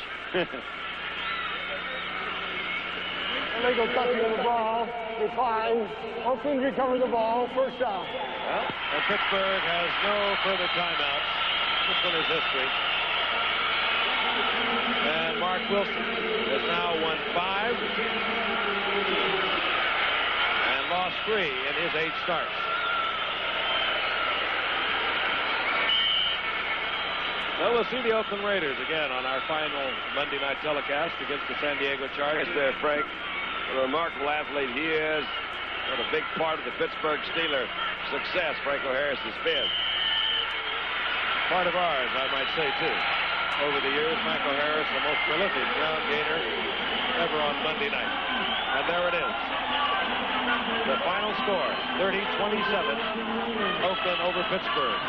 Illegal touching of the ball. Decline. Oakland recovered the ball. First down. Well, and Pittsburgh has no further timeouts. This one is history. And Mark Wilson has now won 5 and lost 3 in his 8 starts. Well, we'll see the Oakland Raiders again on our final Monday night telecast against the San Diego Chargers. There, Frank. What a remarkable athlete he is. What a big part of the Pittsburgh Steelers' success Franco Harris has been. Part of ours, I might say, too. Over the years, Franco Harris, the most prolific ground gainer ever on Monday night. And there it is. The final score, 30-27, Oakland over Pittsburgh.